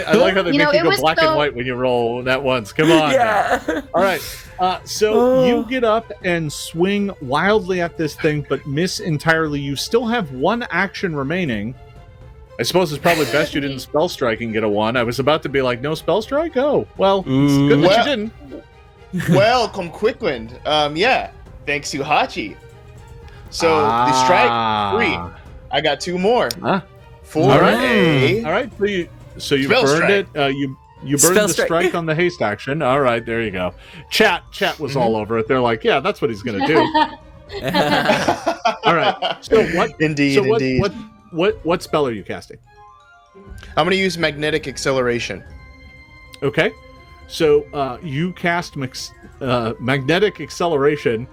Speaker 1: I like how they make you go black and white when you roll nat ones. Come on.
Speaker 2: Yeah.
Speaker 1: All right. So you get up and swing wildly at this thing, but miss entirely. You still have 1 action remaining. I suppose it's probably best you didn't spell strike and get a 1. I was about to be like, no spell strike? Oh, well, it's good that you didn't.
Speaker 4: Welcome, Quickwind. Yeah, thanks to Hachi. So the strike 3. I got 2 more. For
Speaker 1: All right.
Speaker 4: a.
Speaker 1: All right. So you
Speaker 4: Spell
Speaker 1: burned
Speaker 4: strike.
Speaker 1: it. You burned the strike on the haste action. All right, there you go. Chat was all over it. They're like, yeah, that's what he's gonna do. All right. So what?
Speaker 4: Indeed.
Speaker 1: What spell are you casting?
Speaker 4: I'm gonna use magnetic acceleration.
Speaker 1: Okay. So you cast magnetic acceleration,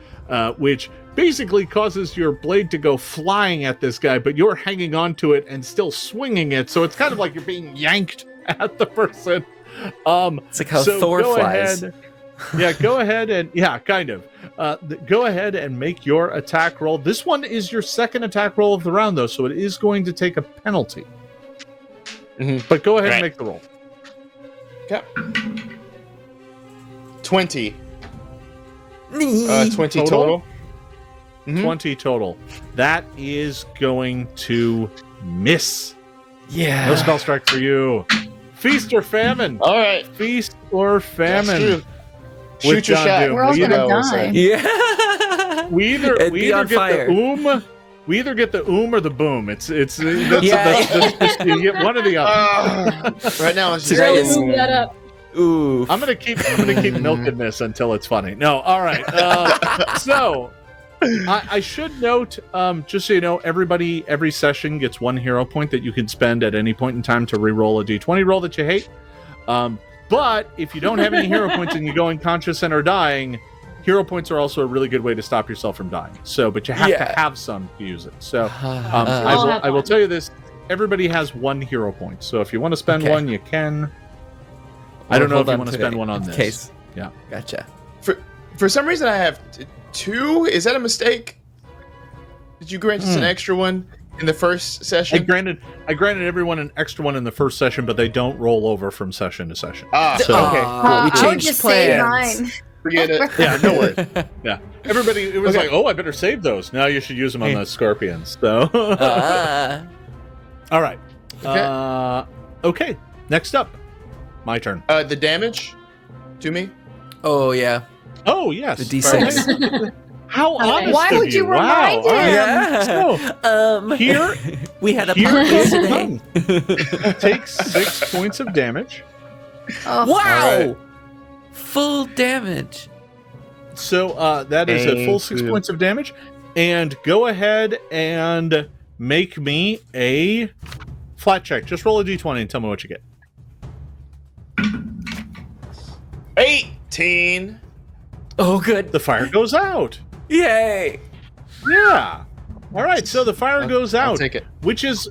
Speaker 1: which basically causes your blade to go flying at this guy, but you're hanging onto it and still swinging it. So it's kind of like you're being yanked at the person.
Speaker 2: It's like how Thor flies.
Speaker 1: Go ahead and kind of. Go ahead and make your attack roll. This one is your second attack roll of the round, though, so it is going to take a penalty. But go ahead and make the roll.
Speaker 4: Okay. 20. 20 total.
Speaker 1: 20 total. That is going to miss.
Speaker 2: Yeah.
Speaker 1: No spell strike for you. Feast or famine.
Speaker 4: All right.
Speaker 1: Feast or famine.
Speaker 4: That's true.
Speaker 1: Shoot your shot.
Speaker 5: We're all gonna die.
Speaker 2: Yeah.
Speaker 1: We either get the we either get the or the boom. It's you get one or the other.
Speaker 4: Right now it's
Speaker 3: Really move that up.
Speaker 2: Ooh.
Speaker 1: I'm gonna keep milking this until it's funny. No, all right. So I should note, just so you know, every session gets 1 hero point that you can spend at any point in time to re-roll a d20 roll that you hate. But if you don't have any hero points and you go unconscious and are dying, hero points are also a really good way to stop yourself from dying. So, but you have to have some to use it. So, I will tell you this: everybody has 1 hero point. So, if you want to spend one, you can. I don't know if you want to spend one on this.
Speaker 2: Case.
Speaker 1: Yeah,
Speaker 2: gotcha.
Speaker 4: For some reason, I have 2. Is that a mistake? Did you grant us an extra one in the first session?
Speaker 1: I granted everyone an extra one in the first session, but they don't roll over from session to session.
Speaker 4: So, okay.
Speaker 2: Cool. We changed
Speaker 5: just
Speaker 2: plans.
Speaker 5: Mine.
Speaker 4: Forget it.
Speaker 1: Yeah, no worries. Yeah, everybody. It was like, oh, I better save those. Now you should use them on the scorpions. So, all right. Okay. Next up, my turn.
Speaker 4: The damage to me.
Speaker 2: Oh yeah.
Speaker 1: Oh yes.
Speaker 2: The D6.
Speaker 1: How honest
Speaker 5: Why
Speaker 1: of
Speaker 5: would you
Speaker 1: Wow.
Speaker 5: remind him?
Speaker 1: So, here
Speaker 2: we had a
Speaker 1: here
Speaker 2: pop
Speaker 1: is the
Speaker 2: today.
Speaker 1: thing. Takes 6 points of damage.
Speaker 5: Oh,
Speaker 2: Wow.
Speaker 1: Right.
Speaker 2: Full damage.
Speaker 1: So that is a full 6 points of damage. And go ahead and make me a flat check. Just roll a d20 and tell me what you get.
Speaker 4: 18.
Speaker 2: Oh, good.
Speaker 1: The fire goes out.
Speaker 2: Yay!
Speaker 1: Yeah. All right. So the fire goes out.
Speaker 4: I'll take it.
Speaker 1: Which is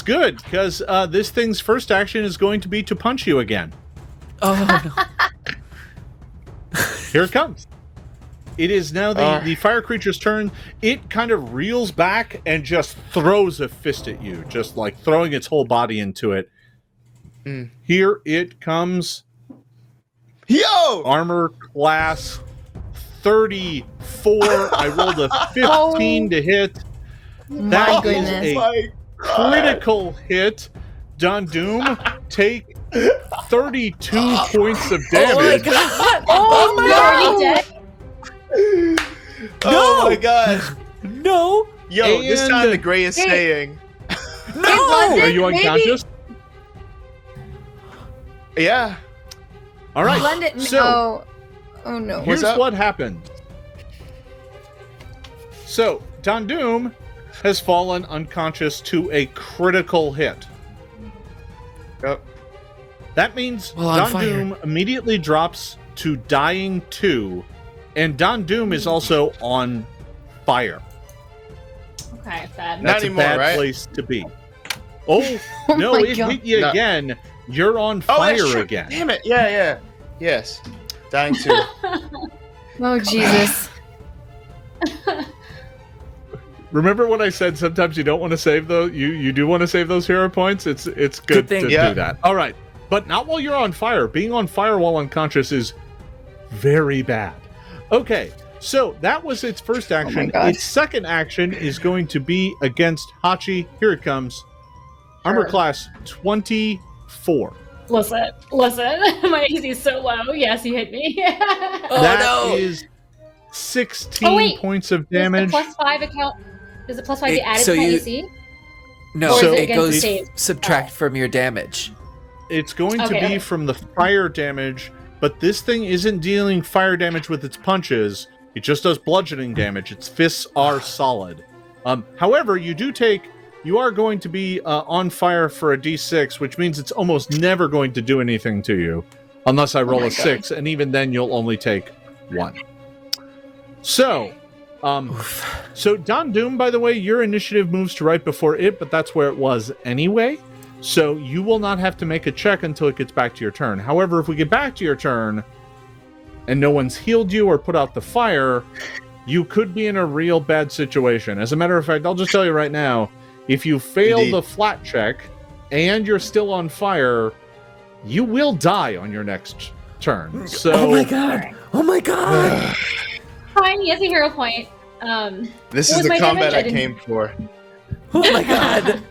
Speaker 1: good because this thing's first action is going to be to punch you again.
Speaker 2: Oh no!
Speaker 1: Here it comes. It is now the fire creature's turn. It kind of reels back and just throws a fist at you, just like throwing its whole body into it. Here it comes.
Speaker 4: Yo!
Speaker 1: Armor class 34. I rolled a 15 to hit. That is a critical hit. Doom, take 32 points of damage.
Speaker 3: Oh my god! Are you dead?
Speaker 4: Oh my god.
Speaker 2: No!
Speaker 4: Yo, this time the Grey is saying.
Speaker 1: No! Are you unconscious?
Speaker 4: Yeah.
Speaker 1: All right.
Speaker 5: London.
Speaker 1: So,
Speaker 5: oh no.
Speaker 1: here's what happened. So, Doom has fallen unconscious to a critical hit.
Speaker 4: Yep.
Speaker 1: That means
Speaker 2: on
Speaker 1: Doom immediately drops to dying 2, and Doom is also on fire.
Speaker 3: Okay, bad.
Speaker 4: Not
Speaker 1: That's
Speaker 4: anymore,
Speaker 1: a bad
Speaker 4: right?
Speaker 1: place to be. Oh, no,
Speaker 5: my
Speaker 1: it
Speaker 5: God.
Speaker 1: hit you again. You're on fire again.
Speaker 4: Damn it. Yeah. Yes. Dying 2.
Speaker 5: Oh Jesus.
Speaker 1: Remember what I said? Sometimes you don't want to save those. You do want to save those hero points. It's good to do that. All right, but not while you're on fire. Being on fire while unconscious is very bad. Okay, so that was its first action. Its second action is going to be against Hachi. Here it comes. Armor class 24.
Speaker 3: Listen. My AC is so low. Yes, you hit me.
Speaker 1: That is 16 points of damage.
Speaker 3: Does the +5 account? Does the +5 get added
Speaker 2: so
Speaker 3: to my
Speaker 2: you-
Speaker 3: AC?
Speaker 2: No,
Speaker 3: Or is it
Speaker 2: it
Speaker 3: against the
Speaker 2: goes
Speaker 3: save?
Speaker 2: subtract from your damage.
Speaker 1: It's going to
Speaker 3: Okay.
Speaker 1: be from the fire damage, but this thing isn't dealing fire damage with its punches. It just does bludgeoning damage. Its fists are solid. However, you are going to be on fire for a d6, which means it's almost never going to do anything to you, unless I roll a 6, and even then you'll only take 1. So, Doom, by the way, your initiative moves to right before it, but that's where it was anyway. So you will not have to make a check until it gets back to your turn. However, if we get back to your turn and no one's healed you or put out the fire, you could be in a real bad situation. As a matter of fact, I'll just tell you right now, if you fail the flat check and you're still on fire, you will die on your next turn. So,
Speaker 2: Oh my god!
Speaker 3: Fine, he has a hero point.
Speaker 4: This
Speaker 3: what
Speaker 4: is
Speaker 3: was
Speaker 4: the
Speaker 3: my
Speaker 4: combat
Speaker 3: damage?
Speaker 4: I came for.
Speaker 2: Oh my god!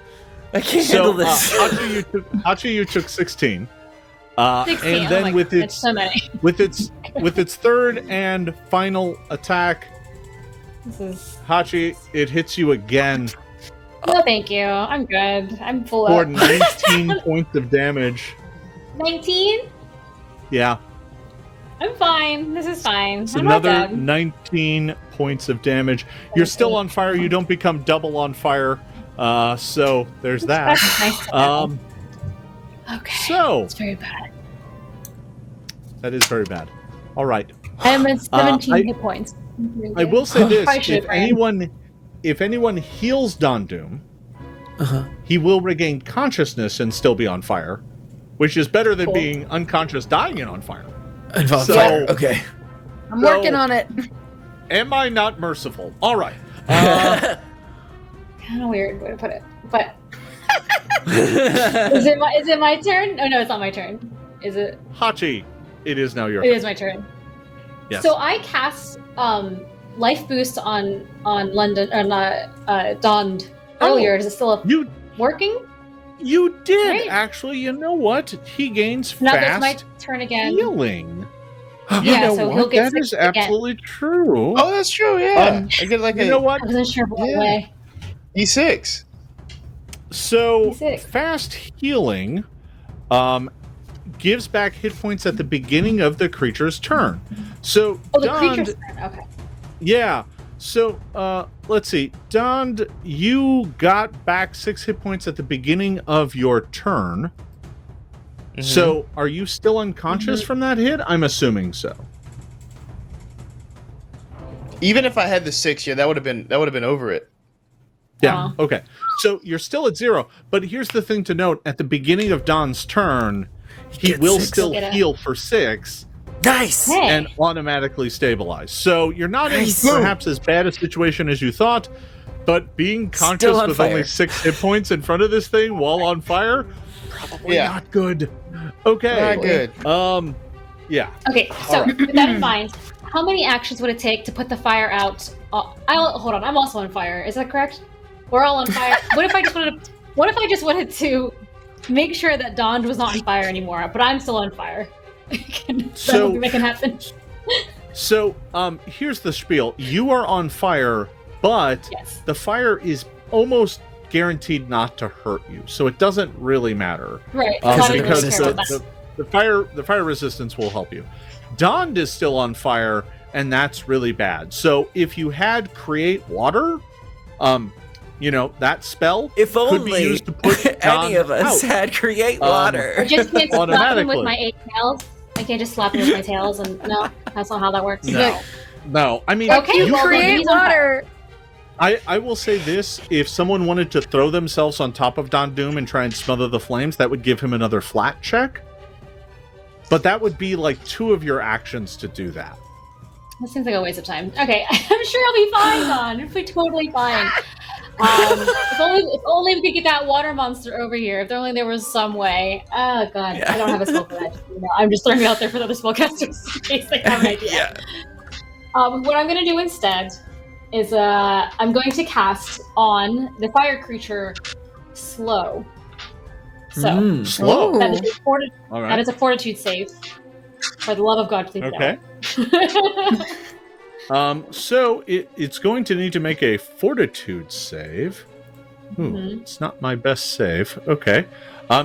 Speaker 2: I can't handle this.
Speaker 1: Hachi, you took 16.
Speaker 3: 16.
Speaker 1: And then with
Speaker 3: that's so many.
Speaker 1: with its third and final attack,
Speaker 3: This is...
Speaker 1: Hachi, it hits you again
Speaker 3: No, thank you. I'm good. I'm full
Speaker 1: for
Speaker 3: up.
Speaker 1: 19 points of damage.
Speaker 3: 19?
Speaker 1: Yeah,
Speaker 3: I'm fine. This is fine.
Speaker 1: it's
Speaker 3: I'm not
Speaker 1: another
Speaker 3: dead.
Speaker 1: 19 points of damage. You're still on fire. You don't become double on fire. So there's that.
Speaker 3: That's nice to know. Okay.
Speaker 1: So
Speaker 3: It's very bad.
Speaker 1: that is very bad. All right.
Speaker 3: I'm at 17 hit points.
Speaker 1: I will say this:
Speaker 3: I should have
Speaker 1: if anyone heals Doom, he will regain consciousness and still be on fire, which is better than being unconscious, dying, and on fire.
Speaker 2: Okay.
Speaker 5: I'm working on it.
Speaker 1: Am I not merciful? All right.
Speaker 3: Kind of weird way to put it, but is it my turn? Oh no, it's not my turn. Is it?
Speaker 1: Hachi, it is now your
Speaker 3: It
Speaker 1: turn.
Speaker 3: is my turn.
Speaker 1: Yes.
Speaker 3: So I cast life boost on London or Dond earlier. Is it still working?
Speaker 1: You did
Speaker 3: Right.
Speaker 1: actually. You know what? He gains
Speaker 3: Now
Speaker 1: fast
Speaker 3: that's my turn again.
Speaker 1: healing. You
Speaker 3: Yeah,
Speaker 1: know
Speaker 3: so
Speaker 1: what?
Speaker 3: he'll get
Speaker 1: That is
Speaker 3: 6 again.
Speaker 1: absolutely true.
Speaker 4: Oh, that's true. Yeah, I get like
Speaker 1: you know what?
Speaker 3: I wasn't sure what way.
Speaker 4: E6.
Speaker 1: So
Speaker 3: D6.
Speaker 1: fast healing gives back hit points at the beginning of the creature's turn. So
Speaker 3: Oh, the
Speaker 1: Dond,
Speaker 3: creature's turn. Okay.
Speaker 1: yeah. So, let's see. Dond, you got back 6 hit points at the beginning of your turn.
Speaker 4: Mm-hmm.
Speaker 1: So, are you still unconscious from that hit? I'm assuming so.
Speaker 4: Even if I had the 6, yeah, that would have been over it.
Speaker 1: Yeah. Okay. So you're still at 0, but here's the thing to note: at the beginning of Don's turn, he will still heal for 6.
Speaker 2: Nice.
Speaker 1: And automatically stabilize. So you're not in perhaps as bad a situation as you thought, but being conscious with only 6 hit points in front of this thing while on fire, probably not good. Okay.
Speaker 4: Not good.
Speaker 1: Yeah.
Speaker 3: Okay, so with that in mind, how many actions would it take to put the fire out? Hold on, I'm also on fire. Is that correct? We're all on fire. What if I just wanted to make sure that Dond was not on fire anymore, but I'm still on fire?
Speaker 1: So
Speaker 3: that can happen.
Speaker 1: So, here's the spiel. You are on fire, but the fire is almost guaranteed not to hurt you, so it doesn't really matter.
Speaker 3: Right.
Speaker 1: Because the fire resistance will help you. Dond is still on fire, and that's really bad. So if you had create water, that spell could be used to put
Speaker 2: any of us had create water.
Speaker 3: I just can't slap him with my 8 tails. I can't just slap him with my tails, and no, that's not how that works.
Speaker 1: No. I mean,
Speaker 5: you create water.
Speaker 1: I will say this: if someone wanted to throw themselves on top of Don Doom and try and smother the flames, that would give him another flat check. But that would be like 2 of your actions to do that.
Speaker 3: That seems like a waste of time. Okay, I'm sure I'll be fine, Don. I'll be totally fine. If only we could get that water monster over here. If only there was some way. Oh god, I don't have a spell for that. I'm just throwing it out there for the other spellcasters in case they have an idea. What I'm going to do instead is I'm going to cast on the fire creature slow. So
Speaker 1: slow.
Speaker 3: That is a fortitude save. For the love of God, please.
Speaker 1: Okay. So it's going to need to make a fortitude save. It's not my best save. Okay.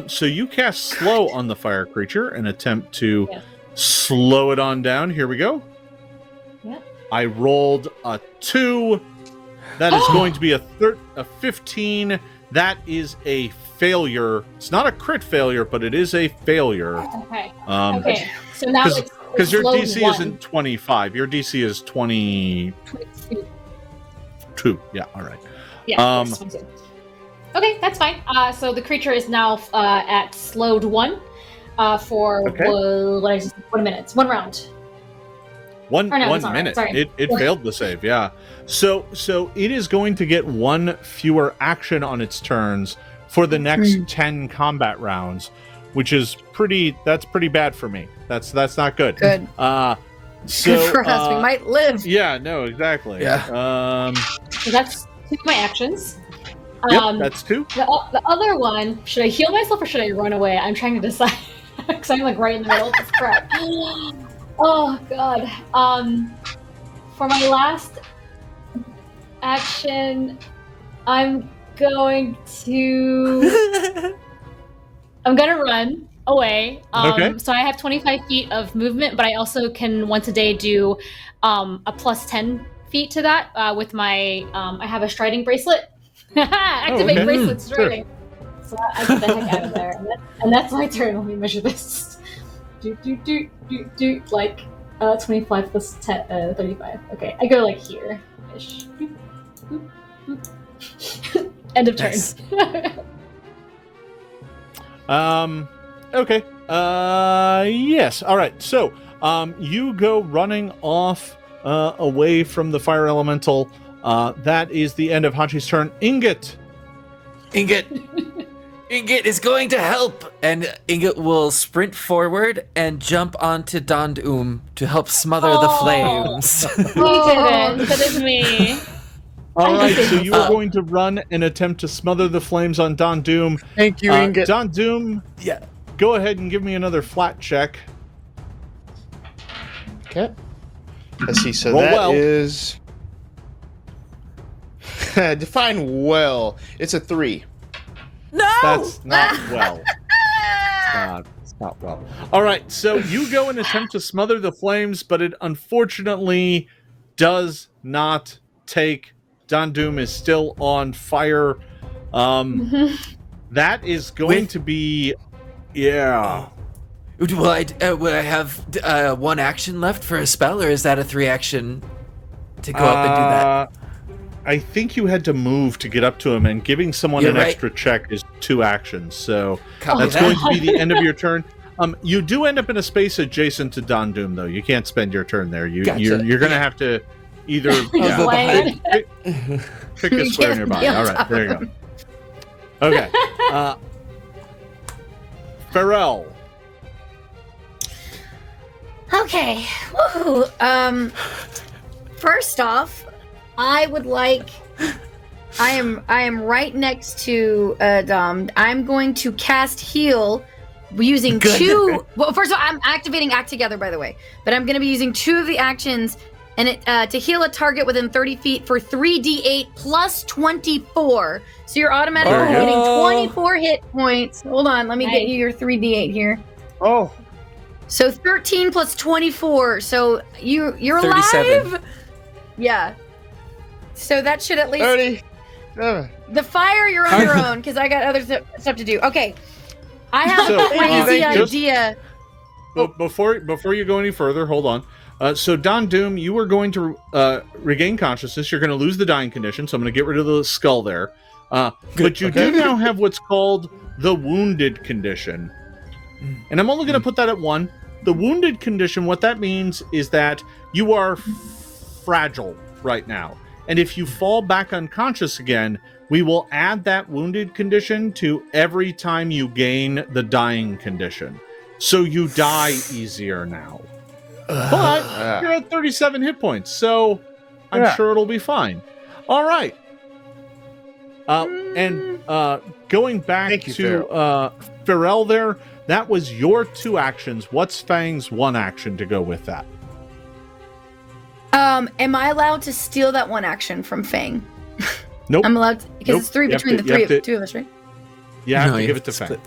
Speaker 1: So you cast slow on the fire creature and attempt to slow it on down. Here we go.
Speaker 3: Yeah.
Speaker 1: I rolled a 2. That is going to be a 15. That is a failure. It's not a crit failure, but it is a failure.
Speaker 3: Okay. Okay. So now it's
Speaker 1: because your DC
Speaker 3: 1.
Speaker 1: isn't 25. Your DC is 22. Yeah. All right.
Speaker 3: Yeah. 22. Okay, that's fine. So the creature is now at slowed 1 for 1 minute. 1 round.
Speaker 1: One minute.
Speaker 3: Right. Sorry.
Speaker 1: It failed the save. Yeah. So it is going to get 1 fewer action on its turns for the next 10 combat rounds, which is pretty bad for me. That's not good.
Speaker 5: Good.
Speaker 1: So
Speaker 5: good for us. We might live.
Speaker 1: Yeah. No. Exactly.
Speaker 2: Yeah.
Speaker 3: So that's 2 of my actions.
Speaker 1: That's 2.
Speaker 3: The other one, should I heal myself or should I run away? I'm trying to decide because I'm like right in the middle of this crap. Oh god. For my last action, I'm going to run away. So I have 25 feet of movement, but I also can once a day do a plus 10 feet to that with my I have a striding bracelet. Activate bracelet striding. Sure. So I get the heck out of there, and that's my turn. Let me measure this. Like 25 plus 10, 35. Okay, I go like here ish. End of turn.
Speaker 2: Nice.
Speaker 1: Okay. Yes. All right. So, you go running off away from the fire elemental. That is the end of Hachi's turn. Ingot
Speaker 2: is going to help, and Ingot will sprint forward and jump onto Dond to help smother the flames.
Speaker 3: He didn't. That is me.
Speaker 1: All right, so you are going to run and attempt to smother the flames on Don Doom.
Speaker 4: Thank you, Ingot.
Speaker 1: Don Doom, go ahead and give me another flat check.
Speaker 4: Okay. Let's see, so
Speaker 1: Roll
Speaker 4: is... Define well. It's a 3.
Speaker 2: No!
Speaker 1: That's not well. It's not well. All right, so you go and attempt to smother the flames, but it unfortunately does not take. Don Doom is still on fire. That is going to be, yeah.
Speaker 2: Will I have one action left for a spell, or is that a 3 action to go up and do that?
Speaker 1: I think you had to move to get up to him, and giving someone an extra check is 2 actions. So that's going to be the end of your turn. You do end up in a space adjacent to Don Doom, though. You can't spend your turn there. You're going to have to either pick a square nearby. All right, there you go. Okay. Fairel.
Speaker 5: Okay. Woohoo. First off, I would like. I am right next to Dom. I'm going to cast heal using 2. Well, first of all, I'm activating Act Together, by the way, but I'm going to be using 2 of the actions, and to heal a target within 30 feet for 3d8 plus 24. So you're automatically getting 24 hit points. Hold on, let me get you your 3d8 here.
Speaker 1: Oh.
Speaker 5: So 13 plus 24. So you're
Speaker 2: 37.
Speaker 5: alive. Yeah. So that should at least
Speaker 4: 37.
Speaker 5: The fire, you're on your own because I got other stuff to do. Okay. I have a crazy idea.
Speaker 1: Before you go any further, hold on. So Don Doom, you are going to regain consciousness. You're going to lose the dying condition, so I'm going to get rid of the skull there. But you do now have what's called the wounded condition. And I'm only going to put that at 1. The wounded condition, what that means is that you are fragile right now. And if you fall back unconscious again, we will add that wounded condition to every time you gain the dying condition. So you die easier now. But you're at 37 hit points, so I'm sure it'll be fine. All right. And going back to Fairel there, that was your 2 actions. What's Fang's 1 action to go with that?
Speaker 5: Am I allowed to steal that 1 action from Fang?
Speaker 1: Nope.
Speaker 5: I'm allowed to, because it's 3 between the 2 of us, right?
Speaker 1: You have to give it to Fang.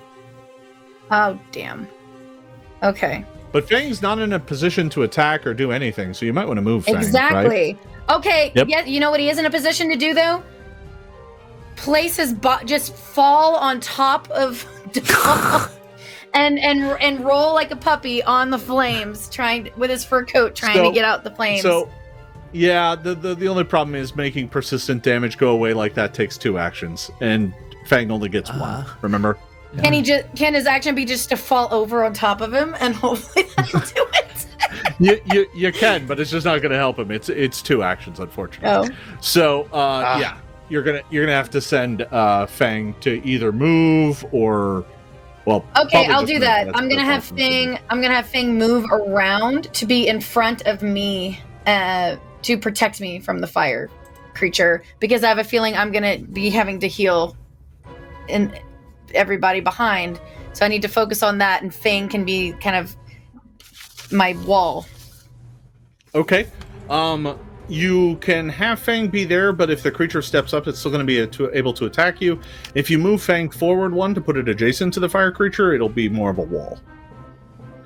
Speaker 5: Oh, damn. Okay.
Speaker 1: But Fang's not in a position to attack or do anything, so you might want to move Fang.
Speaker 5: Exactly.
Speaker 1: Right?
Speaker 5: Okay. Yep. Yeah. You know what he is in a position to do though? Place his just fall on top of and roll like a puppy on the flames, with his fur coat, trying to get out the flames.
Speaker 1: So, yeah, the only problem is making persistent damage go away like that takes 2 actions, and Fang only gets 1. Remember?
Speaker 5: Yeah. Can his action be just to fall over on top of him, and hopefully that'll do it?
Speaker 1: you can, but it's just not going to help him. It's 2 actions, unfortunately.
Speaker 5: Oh.
Speaker 1: So yeah, you're gonna have to send Fang to either move or, well.
Speaker 5: Okay, I'll do that. I'm gonna have Fang move around to be in front of me to protect me from the fire creature, because I have a feeling I'm gonna be having to heal in everybody behind, so I need to focus on that, and Fang can be kind of my wall.
Speaker 1: Okay. You can have Fang be there, but if the creature steps up, it's still going to be able to attack you. If you move Fang forward 1 to put it adjacent to the fire creature, it'll be more of a wall.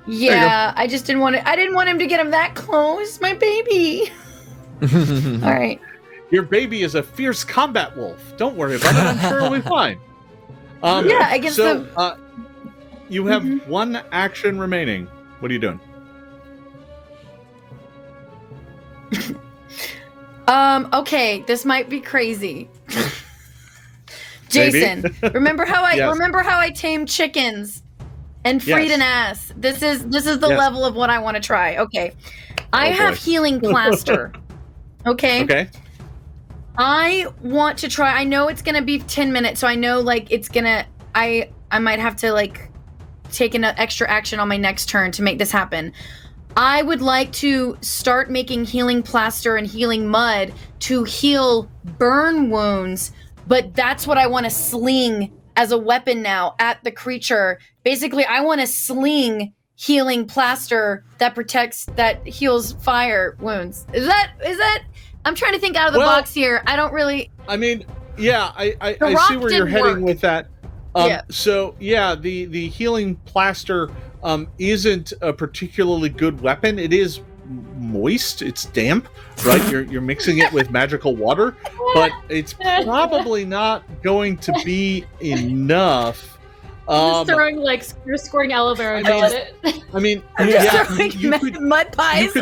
Speaker 5: Yeah, I just didn't want it. I didn't want him to get him that close, my baby. All right.
Speaker 1: Your baby is a fierce combat wolf. Don't worry about it. I'm sure it'll be fine.
Speaker 5: Yeah, I guess
Speaker 1: so. You have 1 action remaining. What are you doing?
Speaker 5: Okay, this might be crazy. Jason, remember how I tamed chickens and freed an ass? This is the level of what I want to try. Okay. I have healing plaster. Okay.
Speaker 1: Okay.
Speaker 5: I want to try. I know it's gonna be 10 minutes, so I know it's gonna. I might have to take an extra action on my next turn to make this happen. I would like to start making healing plaster and healing mud to heal burn wounds, but that's what I want to sling as a weapon now at the creature. Basically, I want to sling healing plaster that heals fire wounds. Is that? I'm trying to think out of the box here. I don't really. I
Speaker 1: mean, yeah, I see where you're heading with that. So yeah, the healing plaster isn't a particularly good weapon. It is moist. It's damp, right? You're mixing it with magical water, but it's probably not going to be enough.
Speaker 3: Just throwing you're scoring aloe vera gel at it.
Speaker 1: I mean,
Speaker 5: mud pies.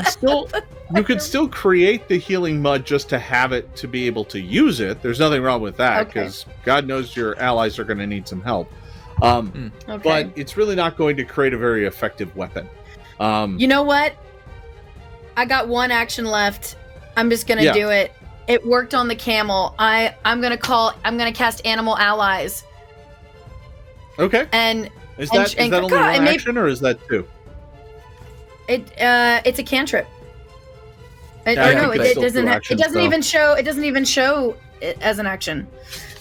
Speaker 1: You could still create the healing mud just to have it to be able to use it. There's nothing wrong with that because God knows your allies are going to need some help. But it's really not going to create a very effective weapon.
Speaker 5: You know what? I got one action left. I'm just gonna do it. It worked on the camel. I'm gonna cast Animal Allies.
Speaker 1: Okay.
Speaker 5: And
Speaker 1: is that only one action or is that two?
Speaker 5: It's a cantrip. It doesn't even show it as an action.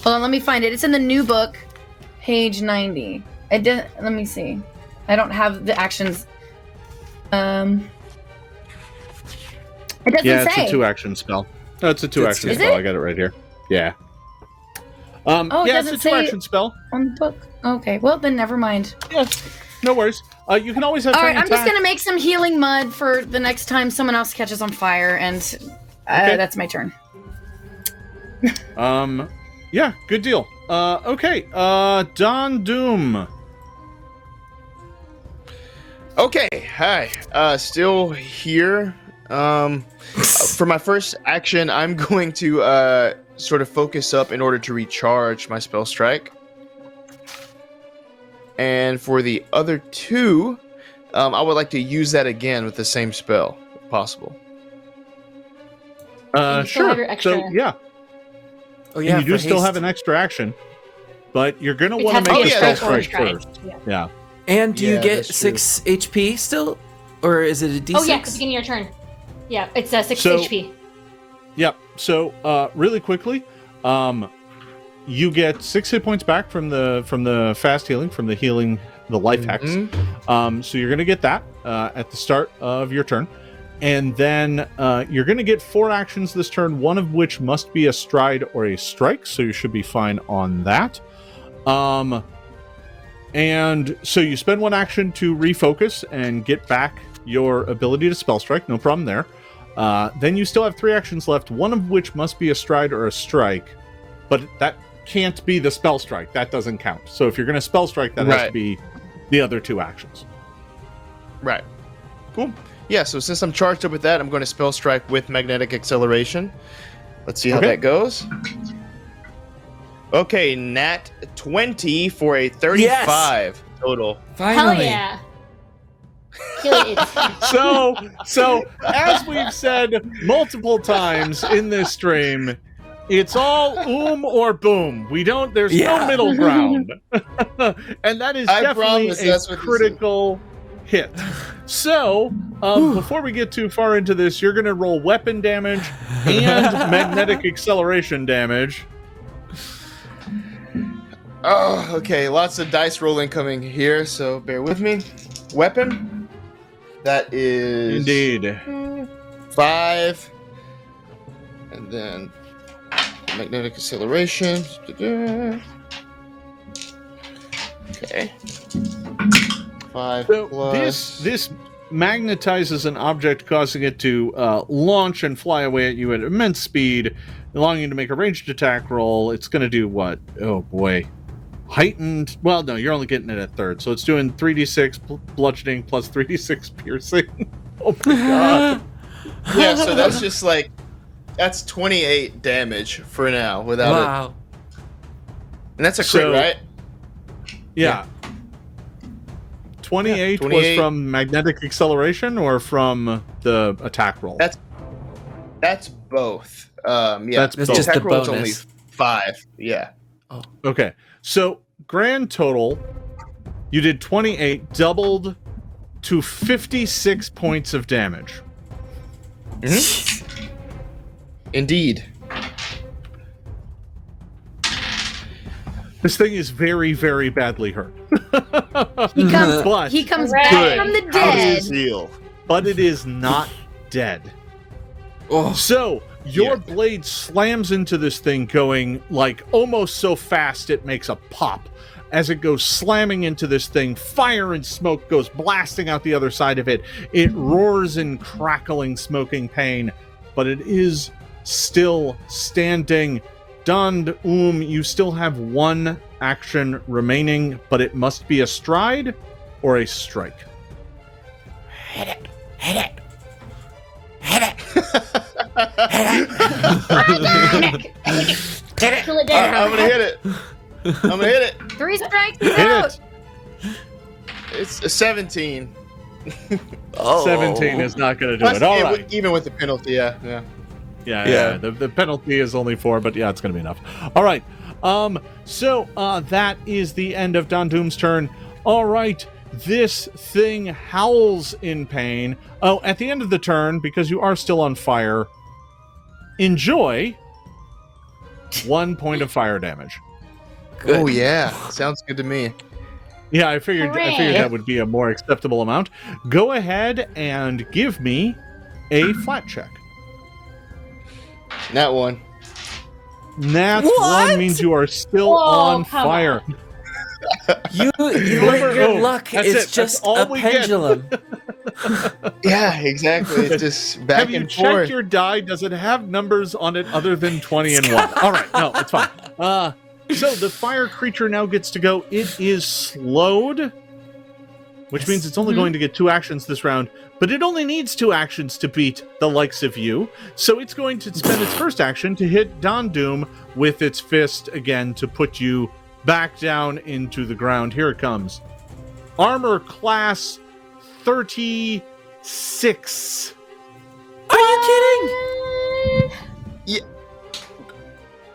Speaker 5: Hold on, let me find it. It's in the new book, page 90. Let me see. I don't have the actions. It doesn't say.
Speaker 1: Yeah, it's a 2-action spell. No, it's a 2-action spell. I got it right here. Yeah. It's a 2-action spell
Speaker 5: on the book. Okay, well then never mind.
Speaker 1: Yeah, no worries. You can always have.
Speaker 5: All right, I'm just gonna make some healing mud for the next time someone else catches on fire, and that's my turn.
Speaker 1: Yeah, good deal. Okay, Don Doom.
Speaker 4: Okay, hi. Still here. For my first action, I'm going to sort of focus up in order to recharge my spell strike. And for the other two, I would like to use that again with the same spell, if possible.
Speaker 1: Sure. So, yeah.
Speaker 2: Oh, yeah.
Speaker 1: And you do still have an extra action, but you're going to want to make a spell strike first. Yeah.
Speaker 2: And do you get 6 HP still? Or is it a D6?
Speaker 3: Oh, yeah, at the beginning of your turn. Yeah, it's 6 HP.
Speaker 1: Yep. So, really quickly, you get 6 hit points back from the fast healing, from the healing, the life hex. So you're going to get that at the start of your turn. And then you're going to get 4 actions this turn, one of which must be a stride or a strike. So you should be fine on that. And so you spend 1 action to refocus and get back your ability to spell strike. No problem there. Then you still have 3 actions left, one of which must be a stride or a strike. But that can't be the spell strike. That doesn't count. So if you're going to spell strike, that has to be the other 2 actions.
Speaker 4: Right. Cool. Yeah, so since I'm charged up with that, I'm going to spell strike with magnetic acceleration. Let's see how that goes. Okay, nat 20 for a 35 total.
Speaker 2: Finally.
Speaker 3: Hell yeah.
Speaker 1: So as we've said multiple times in this stream, it's all or boom. There's no middle ground. And that is definitely a critical hit. So, before we get too far into this, you're going to roll weapon damage and magnetic acceleration damage.
Speaker 4: Oh, okay. Lots of dice rolling coming here, so bear with me. Weapon. That is...
Speaker 1: Indeed.
Speaker 4: 5. And then... magnetic acceleration. Okay. 5
Speaker 1: so
Speaker 4: plus...
Speaker 1: This magnetizes an object, causing it to launch and fly away at you at immense speed, allowing you to make a ranged attack roll. It's going to do what? Oh boy. Heightened... Well, no, you're only getting it at third. So it's doing 3d6 bludgeoning plus 3d6 piercing. Oh my god.
Speaker 4: Yeah, so that's just like... That's 28 damage for now without it. And that's a crit, right?
Speaker 1: Yeah. 28 was from magnetic acceleration or from the attack roll?
Speaker 4: That's both. Yeah,
Speaker 1: that's both.
Speaker 2: Just
Speaker 4: attack
Speaker 2: the
Speaker 4: roll's
Speaker 2: bonus.
Speaker 4: only 5. Yeah.
Speaker 2: Oh.
Speaker 1: Okay. So grand total, you did 28, doubled to 56 points of damage.
Speaker 4: Mm-hmm. Indeed.
Speaker 1: This thing is very, very badly hurt.
Speaker 5: He comes back from the dead.
Speaker 1: But it is not dead. So your blade slams into this thing, going like almost so fast it makes a pop. as it goes slamming into this thing. Fire and smoke goes blasting out the other side of it. It roars in crackling, smoking pain, but it is still standing. Dund, you still have one action remaining, but it must be a stride or a strike.
Speaker 2: Hit it. Hit it. Hit it. Hit it.
Speaker 3: Kill it down.
Speaker 4: I'm gonna hit it. I'm gonna hit it.
Speaker 5: 3 strikes.
Speaker 1: Hit
Speaker 5: out.
Speaker 1: it.
Speaker 4: It's a 17.
Speaker 1: 17 is not going to do it. All right.
Speaker 4: Even with the penalty, yeah.
Speaker 1: Yeah. The penalty is only 4, but yeah, it's going to be enough. All right. So that is the end of Dondoom's turn. All right. This thing howls in pain. Oh, at the end of the turn, because you are still on fire, enjoy 1 point of fire damage.
Speaker 2: Good.
Speaker 4: Oh yeah, sounds good to me.
Speaker 1: Yeah, I figured that would be a more acceptable amount. Go ahead and give me a flat check.
Speaker 4: That one.
Speaker 1: Nat
Speaker 2: What?
Speaker 1: 1 means you are still on fire.
Speaker 2: Your luck
Speaker 1: that's
Speaker 2: is
Speaker 1: it. That's
Speaker 2: just
Speaker 1: all
Speaker 2: a
Speaker 1: we get.
Speaker 2: pendulum.
Speaker 4: Yeah, exactly. It's just back
Speaker 1: Have you
Speaker 4: and
Speaker 1: checked
Speaker 4: forth.
Speaker 1: your die? Does it have numbers on it other than 20 and 1? All right, no, it's fine. So the fire creature now gets to go. It is slowed, which means it's only going to get 2 actions this round, but it only needs 2 actions to beat the likes of you. So it's going to spend its first action to hit Dondoom with its fist again to put you back down into the ground. Here it comes. Armor class 36.
Speaker 2: Are you kidding?
Speaker 4: Yeah.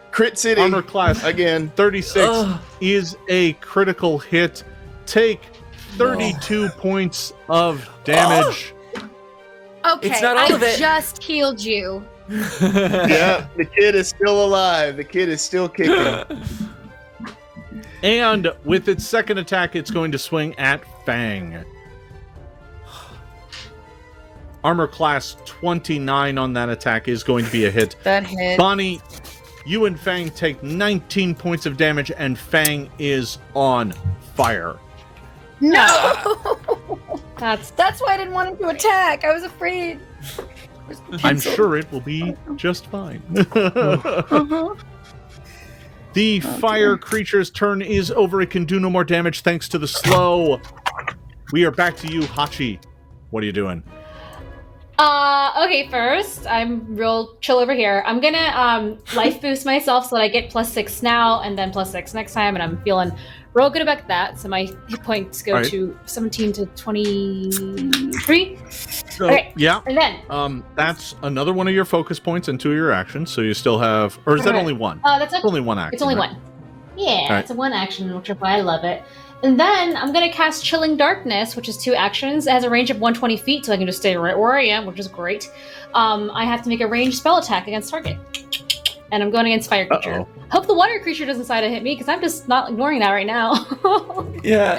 Speaker 4: Crit City.
Speaker 1: Armor class
Speaker 4: again.
Speaker 1: 36 is a critical hit. Take 32 points of damage.
Speaker 5: Okay,
Speaker 2: It's not all
Speaker 5: I
Speaker 2: of it.
Speaker 5: just healed you.
Speaker 4: Yeah, the kid is still alive. The kid is still kicking.
Speaker 1: And with its second attack, it's going to swing at Fang. Armor class 29 on that attack is going to be a hit.
Speaker 5: That hit.
Speaker 1: Bonnie, you and Fang take 19 points of damage, and Fang is on fire.
Speaker 5: No!
Speaker 3: That's
Speaker 5: That's why I didn't want him to attack. I was afraid.
Speaker 1: I'm sure it will be just fine.
Speaker 5: Uh-huh.
Speaker 1: The fire creature's turn is over. It can do no more damage thanks to the slow. We are back to you, Hachi. What are you doing?
Speaker 3: Okay, first, I'm real chill over here. I'm gonna life boost myself so that I get +6 now and then +6 next time, and I'm feeling real good about that. So my hit points go to 17 to 23.
Speaker 1: So,
Speaker 3: okay,
Speaker 1: yeah.
Speaker 3: and then
Speaker 1: that's another one of your focus points and 2 of your actions. So you still have, or is that only 1?
Speaker 3: that's
Speaker 1: It's only 1 action.
Speaker 3: It's only
Speaker 1: right?
Speaker 3: 1. Yeah,
Speaker 1: right.
Speaker 3: it's a 1 action, which is why I love it. And then I'm gonna cast Chilling Darkness, which is 2 actions. It has a range of 120 feet, so I can just stay right where I am, which is great. I have to make a ranged spell attack against target, and I'm going against fire creature. Hope the water creature doesn't decide to hit me, because I'm just not ignoring that right now.
Speaker 2: Yeah.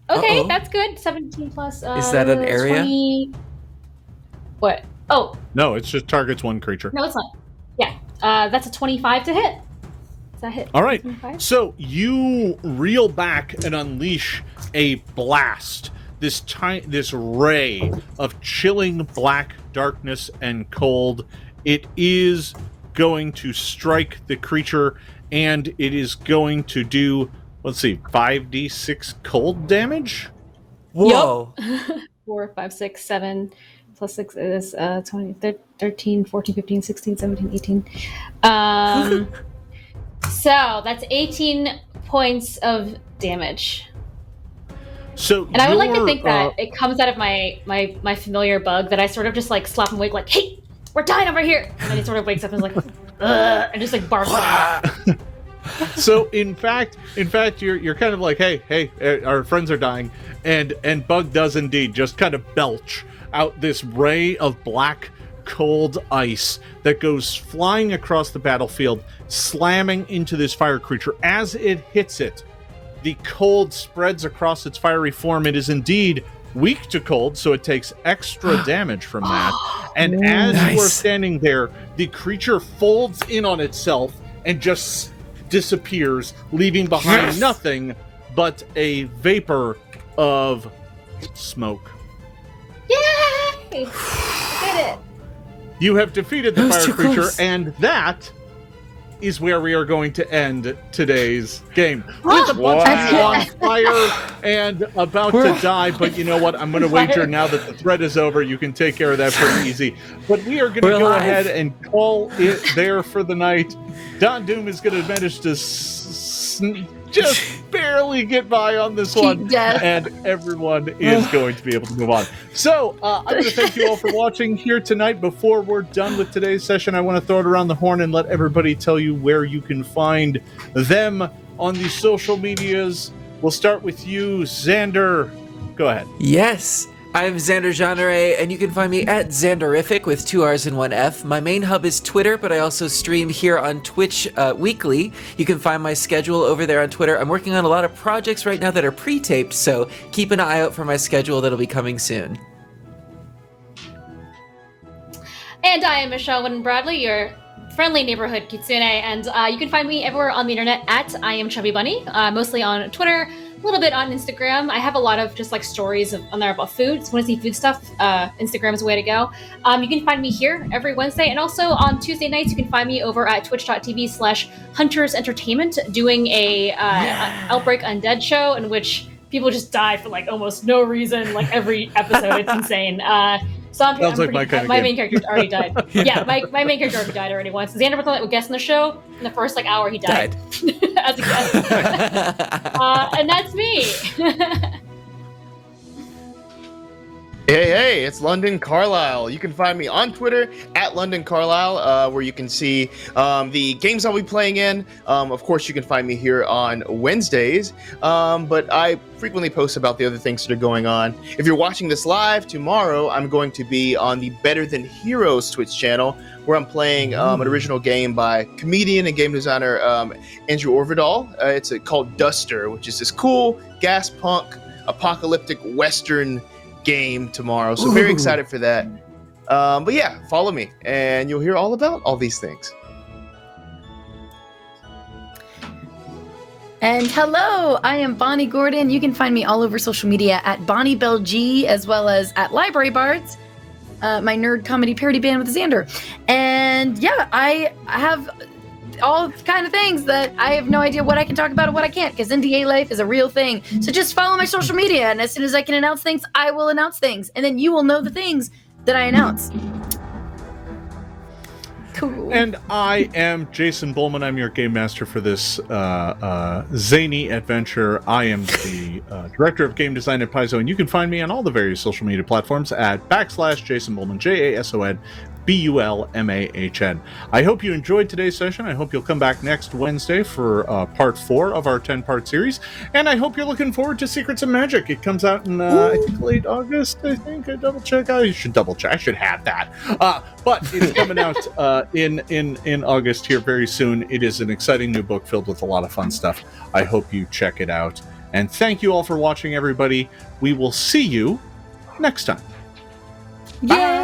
Speaker 3: Okay, that's good. 17 plus.
Speaker 2: Is that an area?
Speaker 3: 20... What? Oh,
Speaker 1: No, it's just targets 1 creature.
Speaker 3: no, it's not. Yeah, that's a 25 to hit. Does that hit?
Speaker 1: All right.
Speaker 3: 25?
Speaker 1: So you reel back and unleash a blast. This ray of chilling black darkness and cold. It is going to strike the creature, and it is going to do, let's see, 5d6 cold damage?
Speaker 2: Whoa.
Speaker 3: 4, 5, 6, 7 plus 6 is 20, 13, 14, 15, 16, 17, 18. So that's 18 points of damage.
Speaker 1: So,
Speaker 3: and I would like to think that it comes out of my familiar bug that I sort of just like slap him awake, like, "Hey, we're dying over here," and then he sort of wakes up and is like, "Ugh," and just like barks at me.
Speaker 1: So in fact, you're kind of like, hey, our friends are dying, and Bug does indeed just kind of belch out this ray of black, cold ice that goes flying across the battlefield, slamming into this fire creature. As it hits it, the cold spreads across its fiery form. It is indeed weak to cold, so it takes extra damage from that. And as you are standing there, the creature folds in on itself and just disappears, leaving behind nothing but a vapor of smoke.
Speaker 3: Yay! We did it.
Speaker 1: You have defeated the
Speaker 2: That was
Speaker 1: fire
Speaker 2: too
Speaker 1: creature,
Speaker 2: close.
Speaker 1: and that is where we are going to end today's game. With a bunch of you on fire and about to die, but you know what? I'm going to wager now that the thread is over, you can take care of that pretty easy. But we are going to go ahead and call it there for the night. Don Doom is going to manage to just barely get by on this one, and everyone is going to be able to move on. So, I'm going to thank you all for watching here tonight. Before we're done with today's session, I want to throw it around the horn and let everybody tell you where you can find them on the social medias. We'll start with you, Xander. Go ahead.
Speaker 2: Yes, I'm Xander Jeanneret, and you can find me at Xanderific with 2 R's and 1 F. My main hub is Twitter, but I also stream here on Twitch weekly. You can find my schedule over there on Twitter. I'm working on a lot of projects right now that are pre-taped, so keep an eye out for my schedule that'll be coming soon.
Speaker 3: And I am Michelle Wooden-Bradley, your friendly neighborhood kitsune, and you can find me everywhere on the internet at I am Chubby Bunny, mostly on Twitter, a little bit on Instagram. I have a lot of just like stories on there about food. So when I see food stuff, Instagram is the way to go. You can find me here every Wednesday, and also on Tuesday nights, you can find me over at twitch.tv/Hunters Entertainment doing a Outbreak Undead show in which people just die for like almost no reason, like every episode. It's insane. So my main character already died. Yeah, my main character already died already once. Xander was a guest in the show. In the first like hour, he died. As a guest. And that's me.
Speaker 4: Hey, it's London Carlisle. You can find me on Twitter at London Carlisle, where you can see the games I'll be playing in. Of course, you can find me here on Wednesdays, but I frequently post about the other things that are going on. If you're watching this live, tomorrow I'm going to be on the Better Than Heroes Twitch channel, where I'm playing an original game by comedian and game designer Andrew Orvidal. It's called Duster, which is this cool gas punk apocalyptic western game tomorrow, so very excited for that. But yeah, follow me and you'll hear all about all these things.
Speaker 5: And hello, I am Bonnie Gordon. You can find me all over social media at Bonnie Bell G, as well as at Library Bards, my nerd comedy parody band with Xander. And yeah, I have all kind of things that I have no idea what I can talk about and what I can't, because NDA life is a real thing. So just follow my social media, and as soon as I can announce things, I will announce things, and then you will know the things that I announce. Cool.
Speaker 1: And I am Jason Bullman. I'm your game master for this zany adventure. I am the director of game design at Paizo, and you can find me on all the various social media platforms at /Jason Bullman, JASON BULMAHN. I hope you enjoyed today's session. I hope you'll come back next Wednesday for part 4 of our 10-part series. And I hope you're looking forward to Secrets of Magic. It comes out in, I think, late August, I think. I double check. I should double check. I should have that. But it's coming out in August here very soon. It is an exciting new book filled with a lot of fun stuff. I hope you check it out. And thank you all for watching, everybody. We will see you next time. Bye!